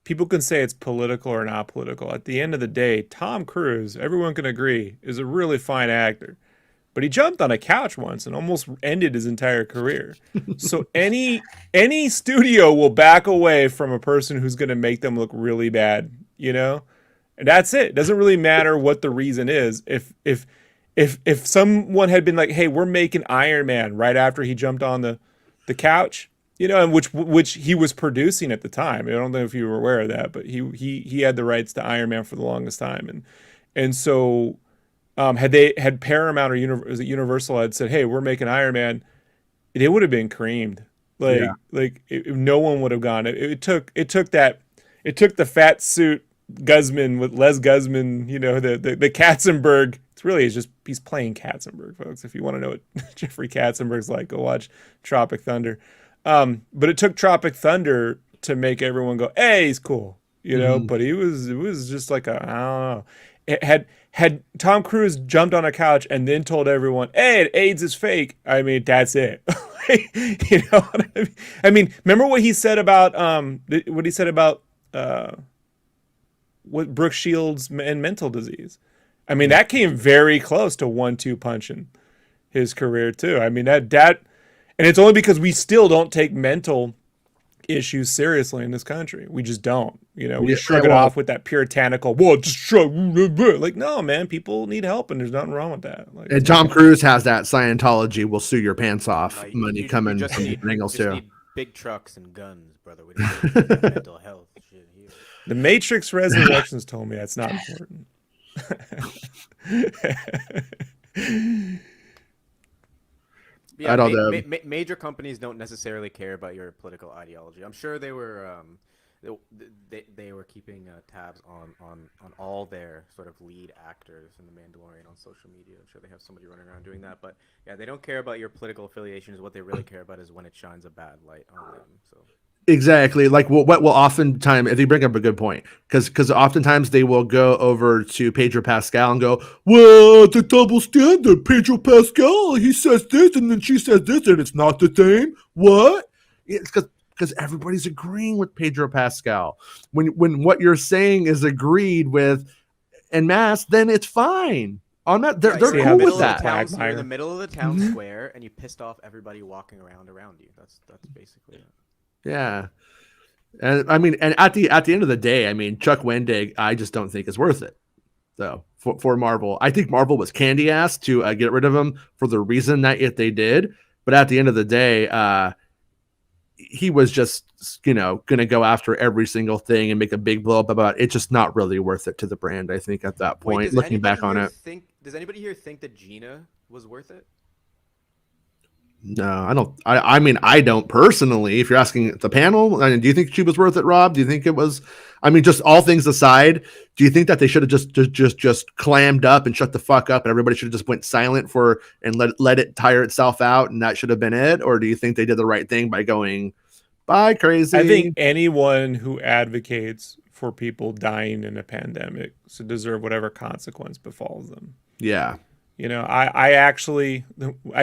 B: People can say it's political or not political. At the end of the day, Tom Cruise, everyone can agree, is a really fine actor. But he jumped on a couch once and almost ended his entire career. So any studio will back away from a person who's going to make them look really bad, And that's it. It doesn't really matter what the reason is. If someone had been like, "Hey, we're making Iron Man," right after he jumped on the couch, and which he was producing at the time. I don't know if you were aware of that, but he had the rights to Iron Man for the longest time, and so. Had Paramount or Universal had said, "Hey, we're making Iron Man," it would have been creamed. No one would have gone. It took the fat suit Guzman with Les Guzman, the Katzenberg. He's playing Katzenberg, folks. If you want to know what Jeffrey Katzenberg's like, go watch Tropic Thunder. But it took Tropic Thunder to make everyone go, "Hey, he's cool," But it was just like I don't know. It had Tom Cruise jumped on a couch and then told everyone, "Hey, AIDS is fake," I mean, that's it. You know what I mean? I mean, remember what he said about what Brooke Shields and mental disease. I mean, that came very close to 1-2 punching his career too. I mean, that and it's only because we still don't take mental issues seriously in this country. We just don't. We shrug it off with that puritanical, just shrug. Like, no, man, people need help, and there's nothing wrong with that. Like,
A: and Tom Cruise has that Scientology will sue your pants off money coming from angles too.
C: Need big trucks and guns, brother. We don't need mental health shit here.
B: The Matrix Resurrections told me that's not important.
C: Yeah,
A: I don't know.
C: Major companies don't necessarily care about your political ideology. I'm sure they were they were keeping tabs on all their sort of lead actors in The Mandalorian on social media. I'm sure they have somebody running around doing that. But yeah, they don't care about your political affiliations. What they really care about is when it shines a bad light on them. So.
A: Exactly. Like what will oftentimes, if you bring up a good point, because oftentimes they will go over to Pedro Pascal and go, "Well, the double standard, Pedro Pascal, he says this and then she says this and it's not the same." What? It's because everybody's agreeing with Pedro Pascal. When what you're saying is agreed with en masse, then it's fine. On that, they're cool with that.
C: You're in the middle of the town square and you pissed off everybody walking around you. That's basically it.
A: Yeah, and I mean, and at the end of the day, I mean, Chuck Wendig, I just don't think is worth it. So for Marvel, I think Marvel was candy ass to get rid of him for the reason that they did. But at the end of the day, he was just going to go after every single thing and make a big blow up about it. It's just not really worth it to the brand. I think at that point, looking back on it,
C: does anybody here think that Gina was worth it?
A: No, I don't. I mean, I don't personally. If you're asking the panel, I mean, do you think she was worth it, Rob? Do you think it was? I mean, just all things aside, do you think that they should have just clammed up and shut the fuck up, and everybody should have just went silent and let it tire itself out, and that should have been it? Or do you think they did the right thing by going, "Bye, crazy"?
B: I think anyone who advocates for people dying in a pandemic to deserve whatever consequence befalls them.
A: Yeah.
B: You know, I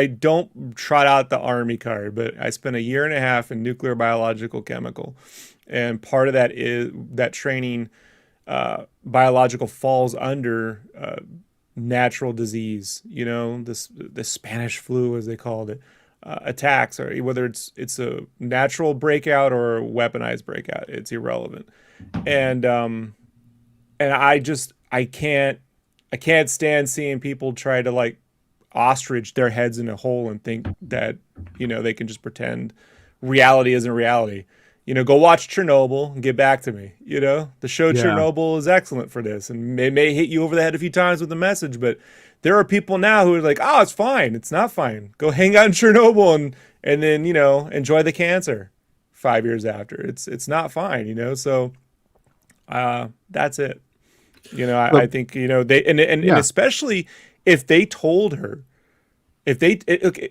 B: don't trot out the Army card, but I spent a year and a half in nuclear, biological, chemical. And part of that is that training, biological falls under natural disease, you know, the Spanish flu, as they called it, attacks, or whether it's a natural breakout or a weaponized breakout, it's irrelevant. And I can't stand seeing people try to like ostrich their heads in a hole and think that, you know, they can just pretend reality isn't reality. You know, go watch Chernobyl and get back to me. You know, the show Chernobyl is excellent for this, and it may hit you over the head a few times with the message, but there are people now who are like, oh, it's fine. It's not fine. Go hang out in Chernobyl and then, you know, enjoy the cancer 5 years after. It's not fine, you know? So that's it. You know, I think, you know, and especially if they told her, they definitely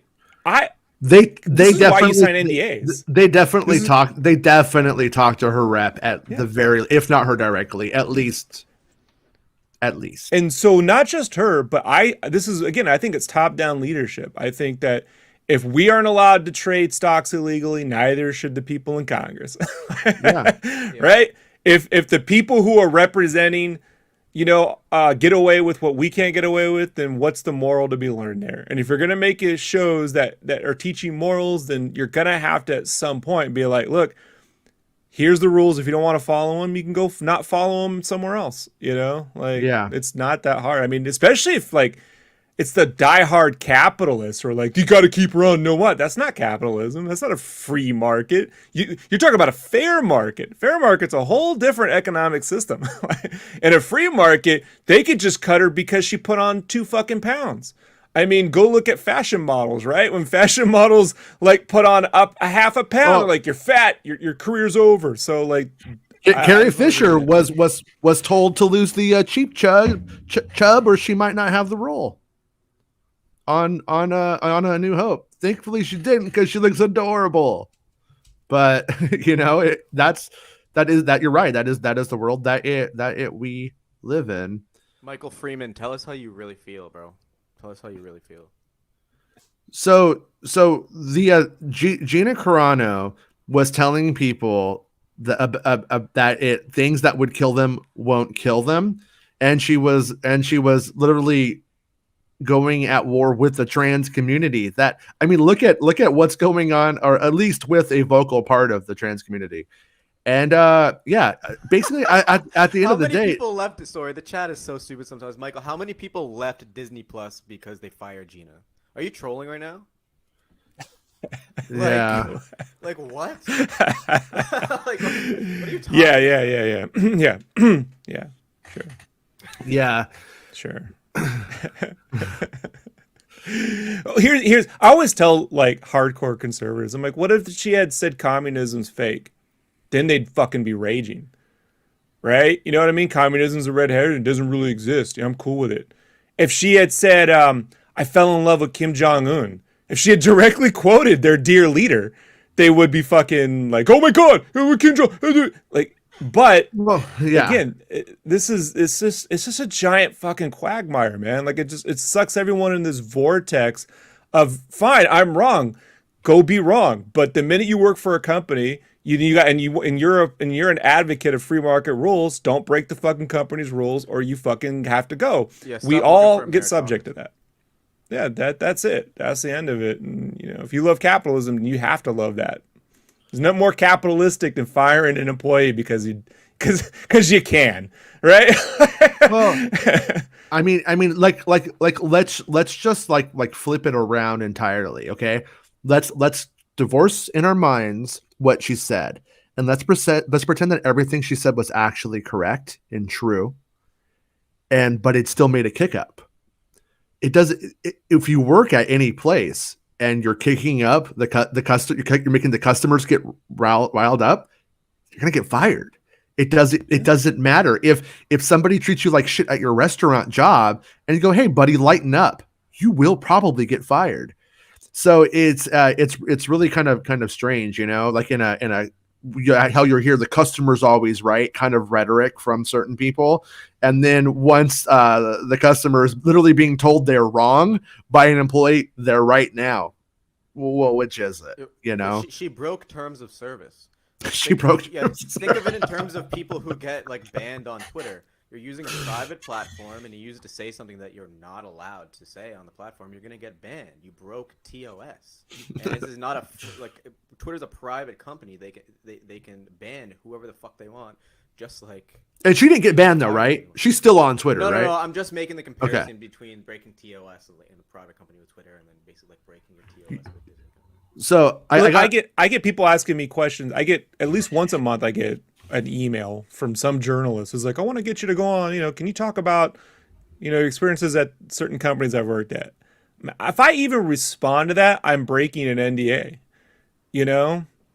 B: sign NDAs.
A: They definitely talked to her rep at the very, if not her directly, at least.
B: And so not just her, but this is, again, I think it's top-down leadership. I think that if we aren't allowed to trade stocks illegally, neither should the people in Congress. Right? If the people who are representing, you know, get away with what we can't get away with, then what's the moral to be learned there? And if you're going to make it shows that are teaching morals, then you're going to have to at some point be like, look, here's the rules. If you don't want to follow them, you can go not follow them somewhere else, you know? Like, it's not that hard. I mean, especially if like it's the diehard capitalists who are like, you got to keep running. No, what? That's not capitalism. That's not a free market. You're talking about a fair market. Fair market's a whole different economic system. In a free market, they could just cut her because she put on 2 fucking pounds. I mean, go look at fashion models, right? When fashion models like put on up a half a pound, like you're fat, your career's over. So like,
A: Carrie Fisher was told to lose the cheap chub, or she might not have the role on A New Hope. Thankfully, she didn't because she looks adorable. But you know, you're right. That is the world that we live in.
C: Michael Freeman, tell us how you really feel, bro. Tell us how you really feel.
A: So the Gina Carano was telling people that things that would kill them won't kill them, and she was literally going at war with the trans community. That, I mean, look at what's going on, or at least with a vocal part of the trans community. And basically, at the end of the day,
C: how many people left? Sorry, the chat is so stupid sometimes. Michael, how many people left Disney Plus because they fired Gina? Are you trolling right now?
A: Yeah.
C: Like what? Like, what are you talking?
B: Yeah. Yeah. Sure.
A: Yeah.
B: Sure. Here's I always tell like hardcore conservatives, I'm like, what if she had said communism's fake? Then they'd fucking be raging, right? You know what I mean? Communism's a red herring. It doesn't really exist. Yeah, I'm cool with it. If she had said, I fell in love with Kim Jong-un, if she had directly quoted their dear leader, they would be fucking like, oh my God, Kim Jong-un. Like, but again, it's just a giant fucking quagmire, man. Like it sucks everyone in this vortex of, fine, I'm wrong. Go be wrong. But the minute you work for a company, you're an advocate of free market rules, don't break the fucking company's rules or you fucking have to go. Yeah, we all get subject to that. Yeah, that's it. That's the end of it. And you know, if you love capitalism, you have to love that. There's nothing more capitalistic than firing an employee because you can, right?
A: Well, I mean, like let's just like flip it around entirely, okay? Let's divorce in our minds what she said, and let's pretend that everything she said was actually correct and true, but it still made a kick up. It doesn't. If you work at any place and you're kicking up you're making the customers get riled up, you're gonna get fired. It doesn't matter if somebody treats you like shit at your restaurant job and you go, hey buddy, lighten up, you will probably get fired. So it's really kind of strange, you know, like in a how you'll hear the customer's always right kind of rhetoric from certain people. And then once the customer is literally being told they're wrong by an employee, they're right now. Well, which is it? You know,
C: she broke terms of service.
A: she broke.
C: Yeah, think of it in terms of people who get like banned on Twitter. You're using a private platform and you use it to say something that you're not allowed to say on the platform. You're gonna get banned. You broke TOS, and this is not a like Twitter's a private company. They can ban whoever the fuck they want, just like.
A: And she didn't get banned though, right? She's still on Twitter, right?
C: No. I'm just making the comparison between breaking TOS in a private company with Twitter and then basically like breaking your TOS with Disney.
A: So
B: I get people asking me questions. I get at least once a month. I get an email from some journalist who's like, "I want to get you to go on. Can you talk about, experiences at certain companies I've worked at?" If I even respond to that, I'm breaking an NDA.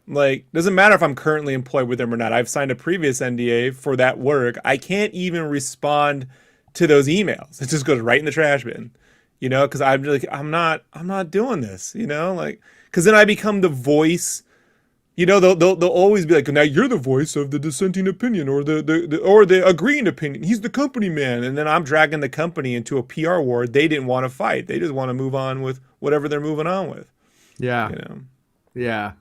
B: Like, doesn't matter if I'm currently employed with them or not. I've signed a previous NDA for that work. I can't even respond to those emails. It just goes right in the trash bin. Because I'm like, I'm not doing this. Like. Because then I become the voice, they'll always be like, now you're the voice of the dissenting opinion or the agreeing opinion. He's the company man. And then I'm dragging the company into a PR war they didn't want to fight. They just want to move on with whatever they're moving on with.
A: Yeah. Yeah.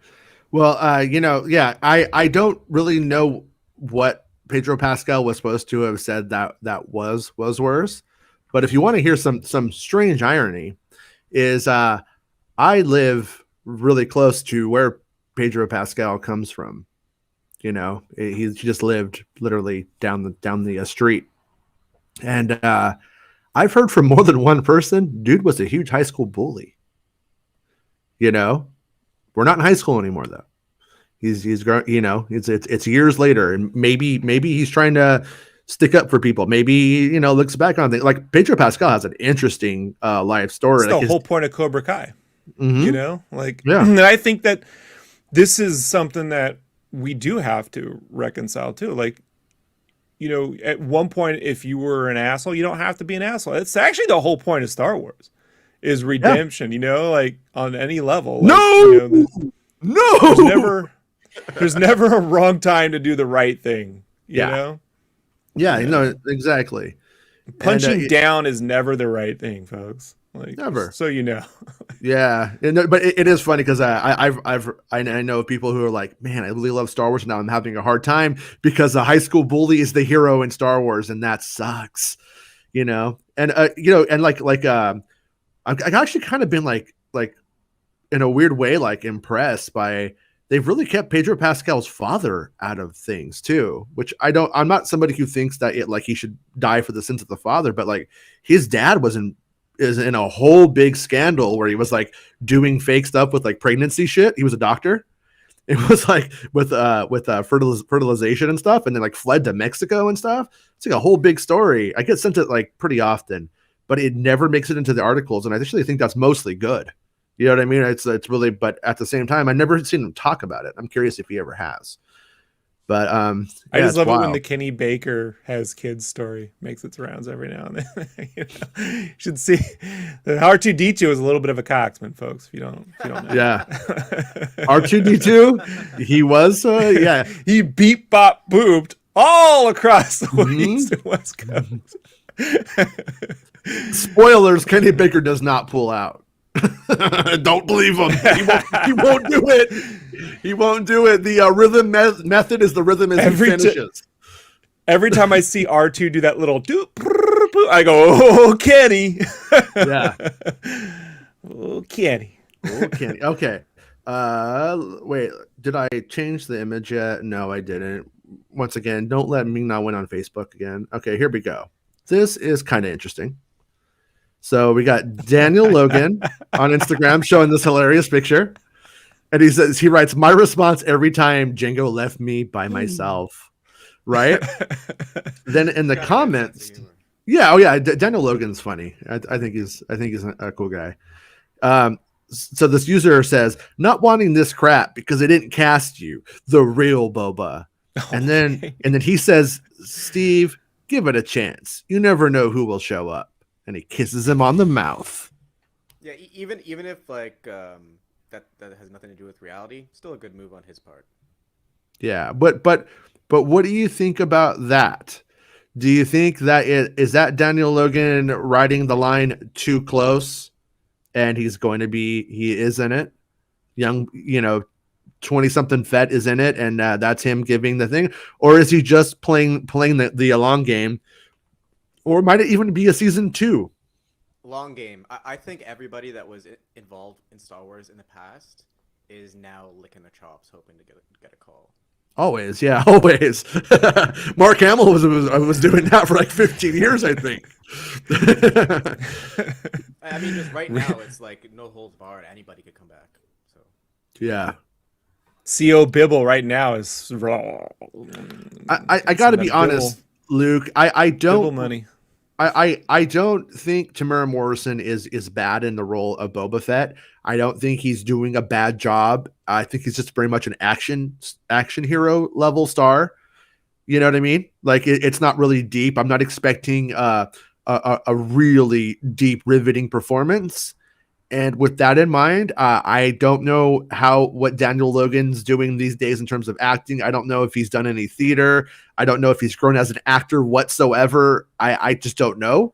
A: Well, I don't really know what Pedro Pascal was supposed to have said that was worse. But if you want to hear some strange irony is I live really close to where Pedro Pascal comes from. He just lived literally down the street. And I've heard from more than one person, dude was a huge high school bully. We're not in high school anymore though. He's grown, it's years later, and maybe he's trying to stick up for people. Maybe, looks back on things. Like Pedro Pascal has an interesting life story.
B: That's
A: like
B: the whole point of Cobra Kai.
A: Mm-hmm.
B: And I think that this is something that we do have to reconcile too. Like, at one point, if you were an asshole, you don't have to be an asshole. It's actually the whole point of Star Wars is redemption, like on any level. Like,
A: no,
B: there's never a wrong time to do the right thing. You know?
A: Yeah, exactly.
B: Punching down is never the right thing, folks. Like,
A: never.
B: So
A: Yeah, but it is funny because I know people who are like, man, I really love Star Wars. Now I'm having a hard time because a high school bully is the hero in Star Wars, and that sucks. And I've actually kind of been like in a weird way, like impressed by. They've really kept Pedro Pascal's father out of things too, which I'm not somebody who thinks that he should die for the sins of the father, but like his dad is in a whole big scandal where he was like doing fake stuff with like pregnancy shit. He was a doctor. It was like with fertilization and stuff, and then like fled to Mexico and stuff. It's like a whole big story. I get sent it like pretty often, but it never makes it into the articles, and I actually think that's mostly good. You know what I mean? It's really, but at the same time, I've never seen him talk about it. I'm curious if he ever has. But
B: I just love it when the Kenny Baker has kids story makes its rounds every now and then. You should see that R2D2 is a little bit of a coxman, folks. If you don't know.
A: Yeah. R2D2, he was
B: he beep bop booped all across the East and West Coast.
A: Spoilers, Kenny Baker does not pull out. Don't believe him. He won't do it. He won't do it. The rhythm method is the rhythm as he finishes.
B: Every time I see R2 do that little doop, I go, "Oh, Kenny."
A: Yeah.
B: Oh, Kenny.
A: Oh, Kenny. Okay. Wait. Did I change the image yet? No, I didn't. Once again, don't let me not win on Facebook again. Okay, here we go. This is kind of interesting. So we got Daniel Logan on Instagram showing this hilarious picture. And he writes, my response every time Django left me by myself. Right? Then in the comments. Yeah. Oh yeah. Daniel Logan's funny. I think he's a cool guy. So this user says, not wanting this crap because they didn't cast you, the real Boba. And then he says, Steve, give it a chance. You never know who will show up. And he kisses him on the mouth.
C: Yeah, even if like that has nothing to do with reality, still a good move on his part.
A: Yeah, but what do you think about that? Do you think that is that Daniel Logan riding the line too close, and he is in it? Young, 20 something Fett is in it, and that's him giving the thing, or is he just playing the long game, or might it even be a season 2?
C: Long game. I think everybody that was involved in Star Wars in the past is now licking their chops, hoping to get a call.
A: Always, yeah, always. Mark Hamill was doing that for like 15 years, I think.
C: I mean, just right now, it's like no holds barred. Anybody could come back. So
A: Yeah.
B: CO Bibble right now is
A: I got to be honest, Luke. I
B: Bibble
A: don't
B: money.
A: I don't think Tamara Morrison is bad in the role of Boba Fett. I don't think he's doing a bad job. I think he's just very much an action hero level star. You know what I mean? Like it's not really deep. I'm not expecting a really deep, riveting performance. And with that in mind, I don't know what Daniel Logan's doing these days in terms of acting. I don't know if he's done any theater. I don't know if he's grown as an actor whatsoever. I just don't know.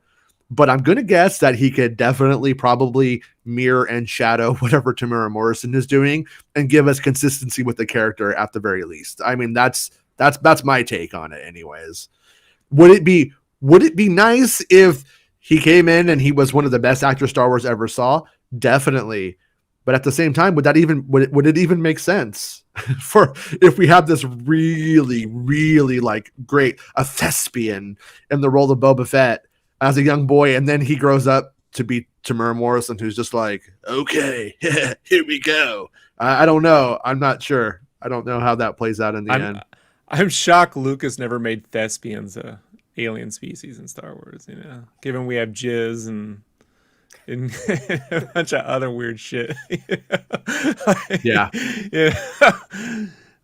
A: But I'm going to guess that he could definitely probably mirror and shadow whatever Tamara Morrison is doing and give us consistency with the character at the very least. I mean, that's my take on it anyways. Would it be nice if he came in and he was one of the best actors Star Wars ever saw? Definitely. But at the same time, would it even make sense for if we have this really, really like great a thespian in the role of Boba Fett as a young boy, and then he grows up to be Tamara Morrison, who's just like, okay, here we go. I don't know. I'm not sure. I don't know how that plays out in the end.
B: I'm shocked Lucas never made thespians a alien species in Star Wars, given we have jizz and a bunch of other weird shit.
A: Yeah.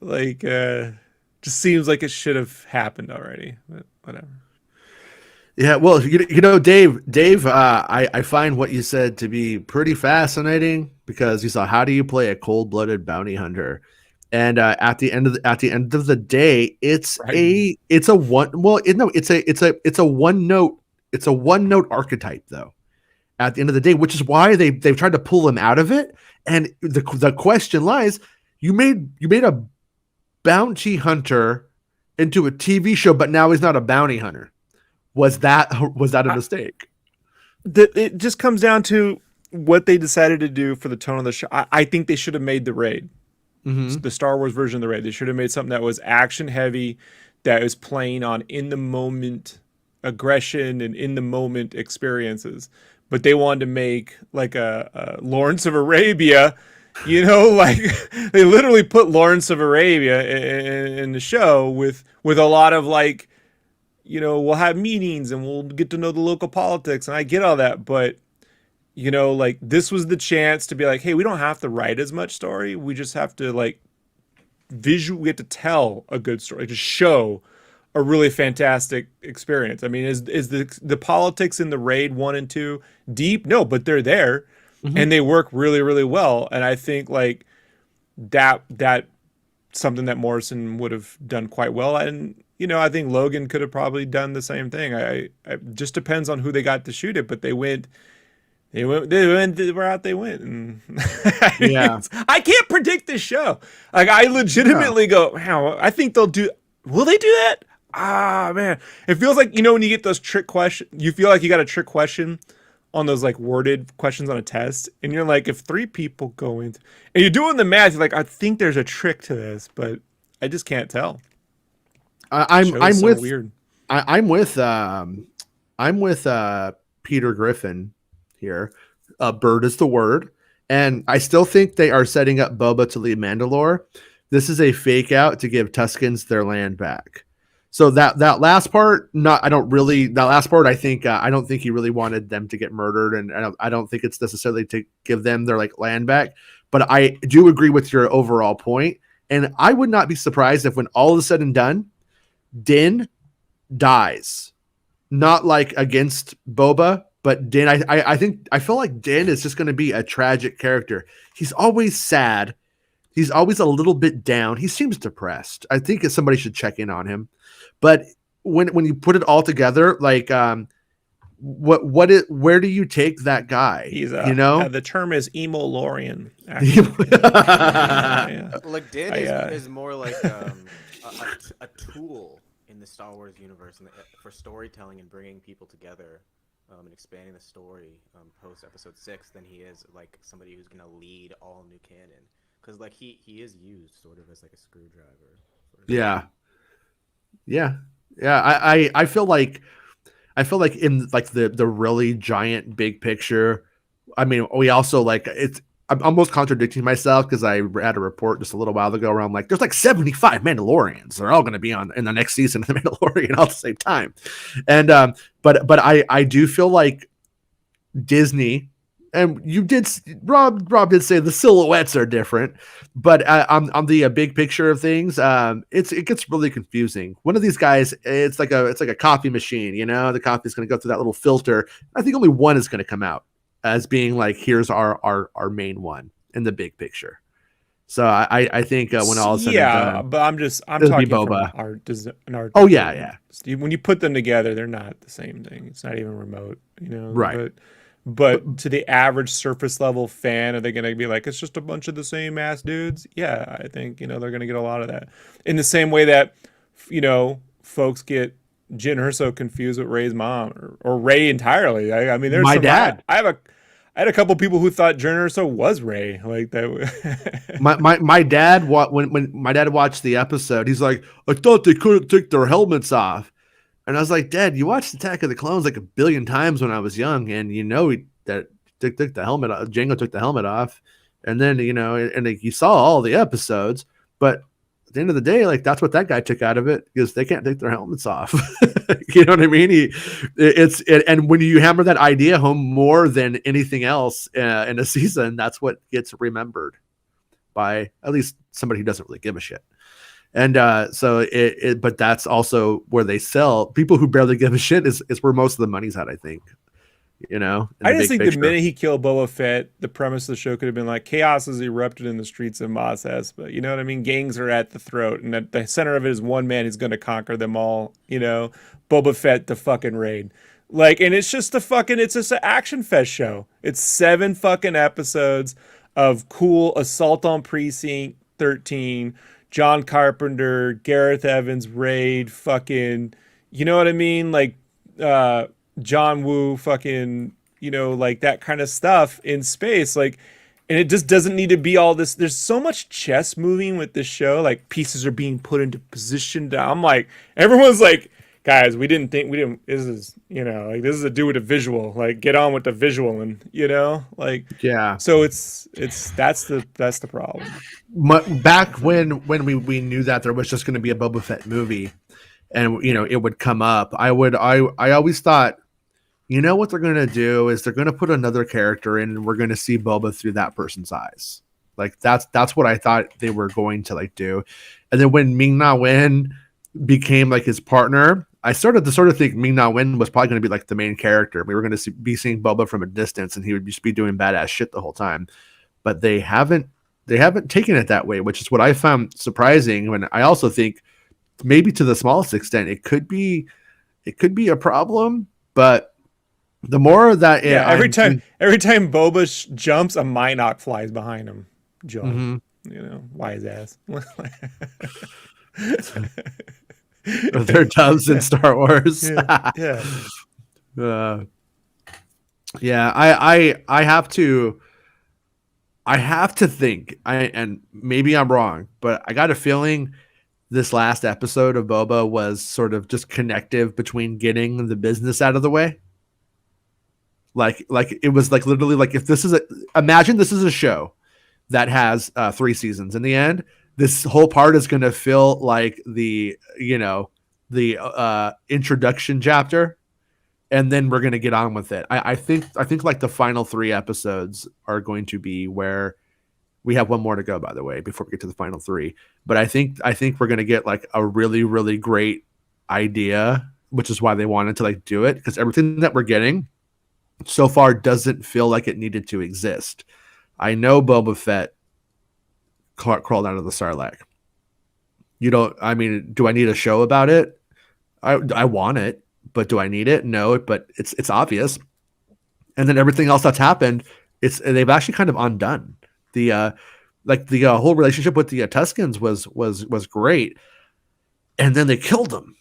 B: Like just seems like it should have happened already, but whatever.
A: Yeah, well, Dave, I find what you said to be pretty fascinating because you saw how do you play a cold-blooded bounty hunter, and at the end of the day, it's a one note archetype though. At the end of the day, which is why they've tried to pull him out of it, and the question lies: you made a bounty hunter into a TV show, but now he's not a bounty hunter. Was that a mistake?
B: It just comes down to what they decided to do for the tone of the show. I think they should have made the raid, the Star Wars version of the raid. They should have made something that was action heavy, that was playing on in the moment aggression and in the moment experiences. But they wanted to make like a Lawrence of Arabia, like they literally put Lawrence of Arabia in the show with a lot of like, we'll have meetings and we'll get to know the local politics. And I get all that. But, like this was the chance to be like, hey, we don't have to write as much story. We just have to like we have to tell a good story, to show a really fantastic experience. I mean, is the politics in the raid 1 and 2 deep? No, but they're there and they work really, really well. And I think like that something that Morrison would have done quite well. And, I think Logan could have probably done the same thing. I just depends on who they got to shoot it, but they went the route they went. And
A: Yeah.
B: I can't predict this show. Like I legitimately go, wow, I think will they do that? Ah, man. It feels like, when you get those trick questions, you feel like you got a trick question on those like worded questions on a test. And you're like, if 3 people go into, and you're doing the math, you're like, I think there's a trick to this, but I just can't tell.
A: I'm with
B: weird.
A: I'm with Peter Griffin here. Bird is the word. And I still think they are setting up Boba to leave Mandalore. This is a fake out to give Tuskens their land back. So that last part, I think I don't think he really wanted them to get murdered, and I don't think it's necessarily to give them their like land back. But I do agree with your overall point, and I would not be surprised if when all is said and done, Din dies, not like against Boba, but Din. I feel like Din is just going to be a tragic character. He's always sad. he's always a little bit down. He seems depressed. I think somebody should check in on him. But when you put it all together, like where do you take that guy?
B: He's
A: the
B: term is emo-lorian.
C: Like Din is more like a tool in the Star Wars universe for storytelling and bringing people together and expanding the story post Episode 6 than he is like somebody who's gonna lead all new canon, because like he is used sort of as like a screwdriver.
A: I feel like in like the really giant big picture, I mean, we also like I'm almost contradicting myself because I had a report just a little while ago where I'm like, there's like 75 Mandalorians. They're all going to be in the next season of the Mandalorian all at the same time. And but I do feel like Disney, and Rob did say the silhouettes are different, but on the big picture of things, it gets really confusing. One of these guys, it's like a coffee machine, the coffee is going to go through that little filter. I think only one is going to come out as being like, here's our main one in the big picture. So I think when all is said and done,
B: but I'm talking
A: Boba.
B: From art.
A: Oh yeah.
B: When you put them together, they're not the same thing. It's not even remote,
A: Right.
B: But to the average surface level fan, are they going to be like, it's just a bunch of the same ass dudes? Yeah, I think, they're going to get a lot of that. In the same way that, folks get Jyn Erso confused with Rey's mom or Rey entirely. I mean, there's
A: my dad.
B: I had a couple people who thought Jyn Erso was Rey, like that.
A: my dad, when my dad watched the episode, he's like, I thought they couldn't take their helmets off. And I was like, Dad, you watched Attack of the Clones like a billion times when I was young, and that took the helmet off. Jango took the helmet off, and then and like, you saw all the episodes, but at the end of the day, like that's what that guy took out of it, because they can't take their helmets off. You know what I mean? And when you hammer that idea home more than anything else in a season, that's what gets remembered by at least somebody who doesn't really give a shit. And but that's also where they sell. People who barely give a shit is where most of the money's at, I think.
B: I just think the minute he killed Boba Fett, the premise of the show could have been like, chaos has erupted in the streets of Mos Espa. You know what I mean? Gangs are at the throat, and at the center of it is one man who's going to conquer them all. Boba Fett, the fucking raid. Like, and it's just it's just an action fest show. It's 7 fucking episodes of cool Assault on Precinct 13. John Carpenter, Gareth Evans, raid, fucking, you know what I mean? Like, John Woo, fucking, like that kind of stuff in space. Like, and it just doesn't need to be all this. There's so much chess moving with this show. Like, pieces are being put into position. I'm like, everyone's like, guys, this is, this is a do with a visual. Like, get on with the visual, and, like,
A: yeah.
B: So that's the problem.
A: Back when we knew that there was just going to be a Boba Fett movie, and it would come up, I always thought, what they're going to do is they're going to put another character in, and we're going to see Boba through that person's eyes. Like that's what I thought they were going to like do. And then when Ming-Na Wen became like his partner, I started to sort of think Ming-Na Wen was probably going to be like the main character. We were going to be seeing Boba from a distance, and he would just be doing badass shit the whole time. But they haven't taken it that way, which is what I found surprising. When I also think maybe to the smallest extent it could be a problem. But the more that
B: every time Boba jumps, a Minoc flies behind him. John, why his ass?
A: They're dubs in Star Wars.
B: Yeah.
A: I have to think, and maybe I'm wrong, but I got a feeling this last episode of Boba was sort of just connective between getting the business out of the way. Like it was like literally like, if imagine this is a show that has 3 seasons. In the end, this whole part is going to feel like the introduction chapter, and then we're going to get on with it. I think like the final 3 episodes are going to be where we have one more to go, by the way, before we get to the final 3. But I think we're going to get like a really, really great idea, which is why they wanted to like do it, because everything that we're getting so far doesn't feel like it needed to exist. I know Boba Fett crawled out of the Sarlacc. You don't. I mean, do I need a show about it? I want it, but do I need it? No, but it's obvious. And then everything else that's happened, they've actually kind of undone the whole relationship with the Tuscans was great, and then they killed them.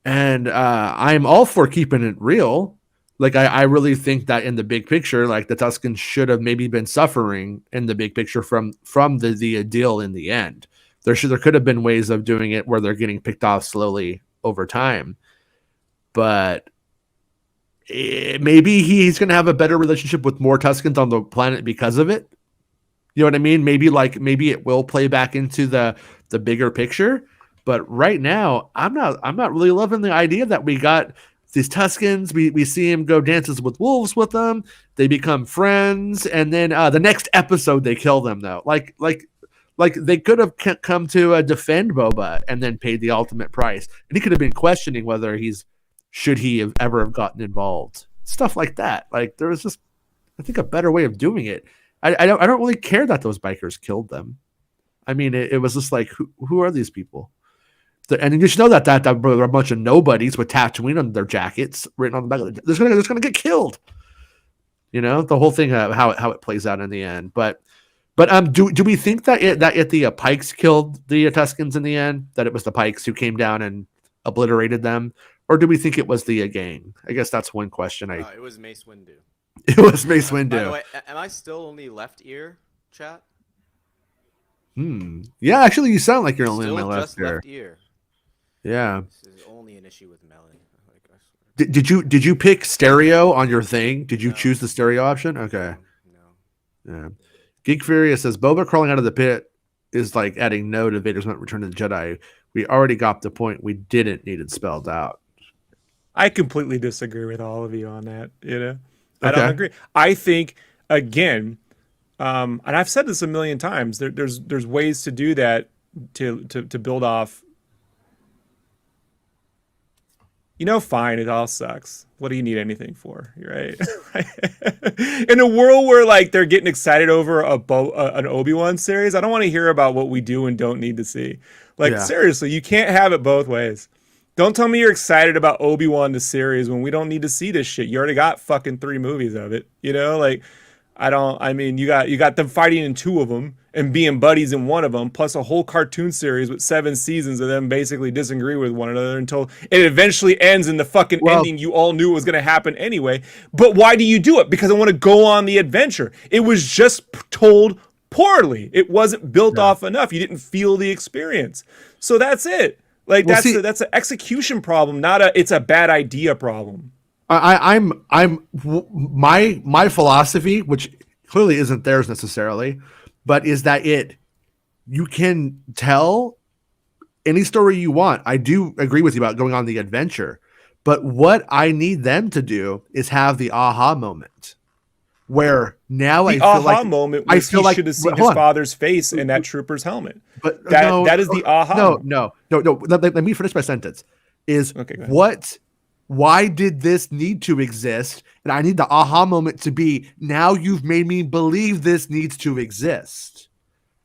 A: And I'm all for keeping it real. Like I really think that in the big picture, like the Tuscans should have maybe been suffering in the big picture from the deal in the end. There could have been ways of doing it where they're getting picked off slowly over time, but maybe he's going to have a better relationship with more Tuscans on the planet because of it. You know what I mean? Maybe it will play back into the bigger picture. But right now, I'm not really loving the idea that we got these Tuscans. We see him go dances with wolves with them. They become friends, and then the next episode they kill them though. Like they could have come to defend Boba and then paid the ultimate price, and he could have been questioning whether should he have ever gotten involved. Stuff like that. Like there was just, I think, a better way of doing it. I don't really care that those bikers killed them. I mean, it was just like, who are these people? And you should know that there are a bunch of nobodies with Tatooine on their jackets written on the back. They're gonna get killed. You know, the whole thing how it plays out in the end. But do we think that the Pikes killed the Tuscans in the end? That it was the Pikes who came down and obliterated them, or do we think it was the gang? I guess that's one question.
C: It was Mace Windu.
A: It was Mace Windu.
C: By the way, am I still only left ear, chat?
A: Yeah, actually, you sound like you're only in my left
C: ear.
A: Yeah.
C: This is only an issue with Melon.
A: Did you pick stereo on your thing? Did you choose the stereo option? Okay.
C: No.
A: Yeah. Geek Furious says Boba crawling out of the pit is like adding no to Vader's not Return of the Jedi. We already got the point. We didn't need it spelled out.
B: I completely disagree with all of you on that. You know, I don't agree. I think again, and I've said this a million times. There's ways to do that to build off. You know, fine, it all sucks. What do you need anything for? You're right. In a world where like they're getting excited over an Obi-Wan series, I don't want to hear about what we do and don't need to see. Like seriously, you can't have it both ways. Don't tell me you're excited about Obi-Wan the series when we don't need to see this shit. You already got fucking 3 movies of it. You know, like you got them fighting in 2 of them and being buddies in 1 of them, plus a whole cartoon series with 7 seasons of them basically disagree with one another until it eventually ends in the fucking ending you all knew was going to happen anyway. But why do you do it? Because I want to go on the adventure. It was just told poorly. It wasn't built off enough. You didn't feel the experience. So that's it. Like that's an execution problem, not it's a bad idea problem.
A: My philosophy, which clearly isn't theirs necessarily, but is that you can tell any story you want. I do agree with you about going on the adventure, but what I need them to do is have the aha moment where now
B: the aha moment was he should have seen his father's face in that trooper's helmet. But that is the aha.
A: No. Let me finish my sentence. Why did this need to exist? And I need the aha moment to be, now you've made me believe this needs to exist.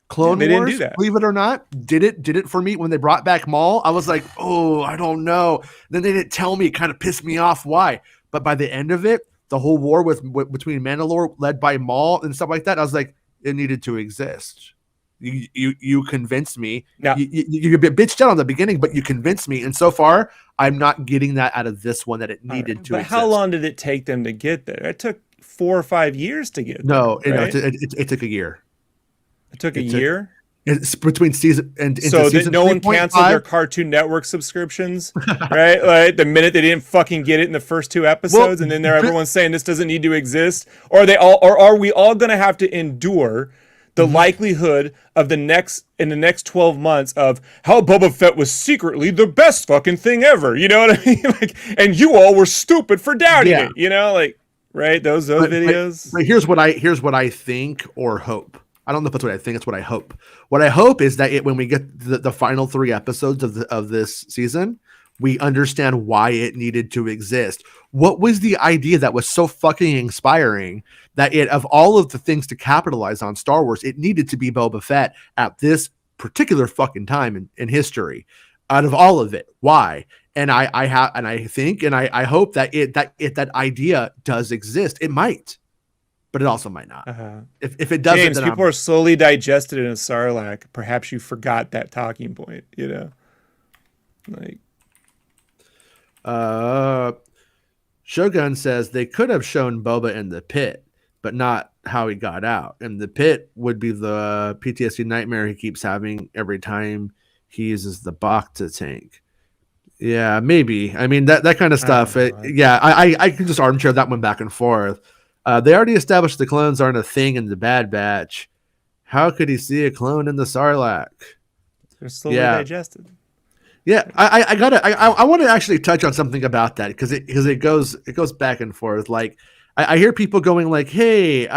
A: Clone Wars, believe it or not, did it for me when they brought back Maul. I was like, oh, I don't know. Then they didn't tell me. It kind of pissed me off. Why? But by the end of it, the whole war between Mandalore led by Maul and stuff like that, I was like, it needed to exist. You convinced me.
B: Now,
A: you bitched out on the beginning, but you convinced me. And so far, I'm not getting that out of this one that it needed to exist.
B: But how long did it take them to get there? It took 4 or 5 years to get there.
A: No, right? It took a year.
B: It took a year?
A: It's between season and
B: so that no one canceled their Cartoon Network subscriptions, right? Like the minute they didn't fucking get it in the first 2 episodes, and then everyone's saying this doesn't need to exist, or are we all going to have to endure the likelihood of in the next 12 months of how Boba Fett was secretly the best fucking thing ever? You know what I mean? Like, and you all were stupid for doubting it. You know, like right? Those videos.
A: But here's what I think or hope. I don't know if that's what I think. It's what I hope. What I hope is that when we get the final 3 episodes of this season, We understand why it needed to exist. What was the idea that was so fucking inspiring that it, of all of the things to capitalize on Star Wars, it needed to be Boba Fett at this particular fucking time in history? Out of all of it, why? And I think and I hope that that idea does exist. It might, but it also might not. If it doesn't,
B: James,
A: then
B: people are slowly digested in a Sarlacc. Perhaps you forgot that talking point. Like.
A: Shogun says they could have shown Boba in the pit, but not how he got out. And the pit would be the PTSD nightmare he keeps having every time he uses the Bacta tank. Yeah, maybe. I mean, that kind of stuff. I can just armchair that one back and forth. They already established the clones aren't a thing in the Bad Batch. How could he see a clone in the Sarlacc?
B: They're slowly digested.
A: Yeah, I want to actually touch on something about that because it goes back and forth. Like I hear people going like, "Hey,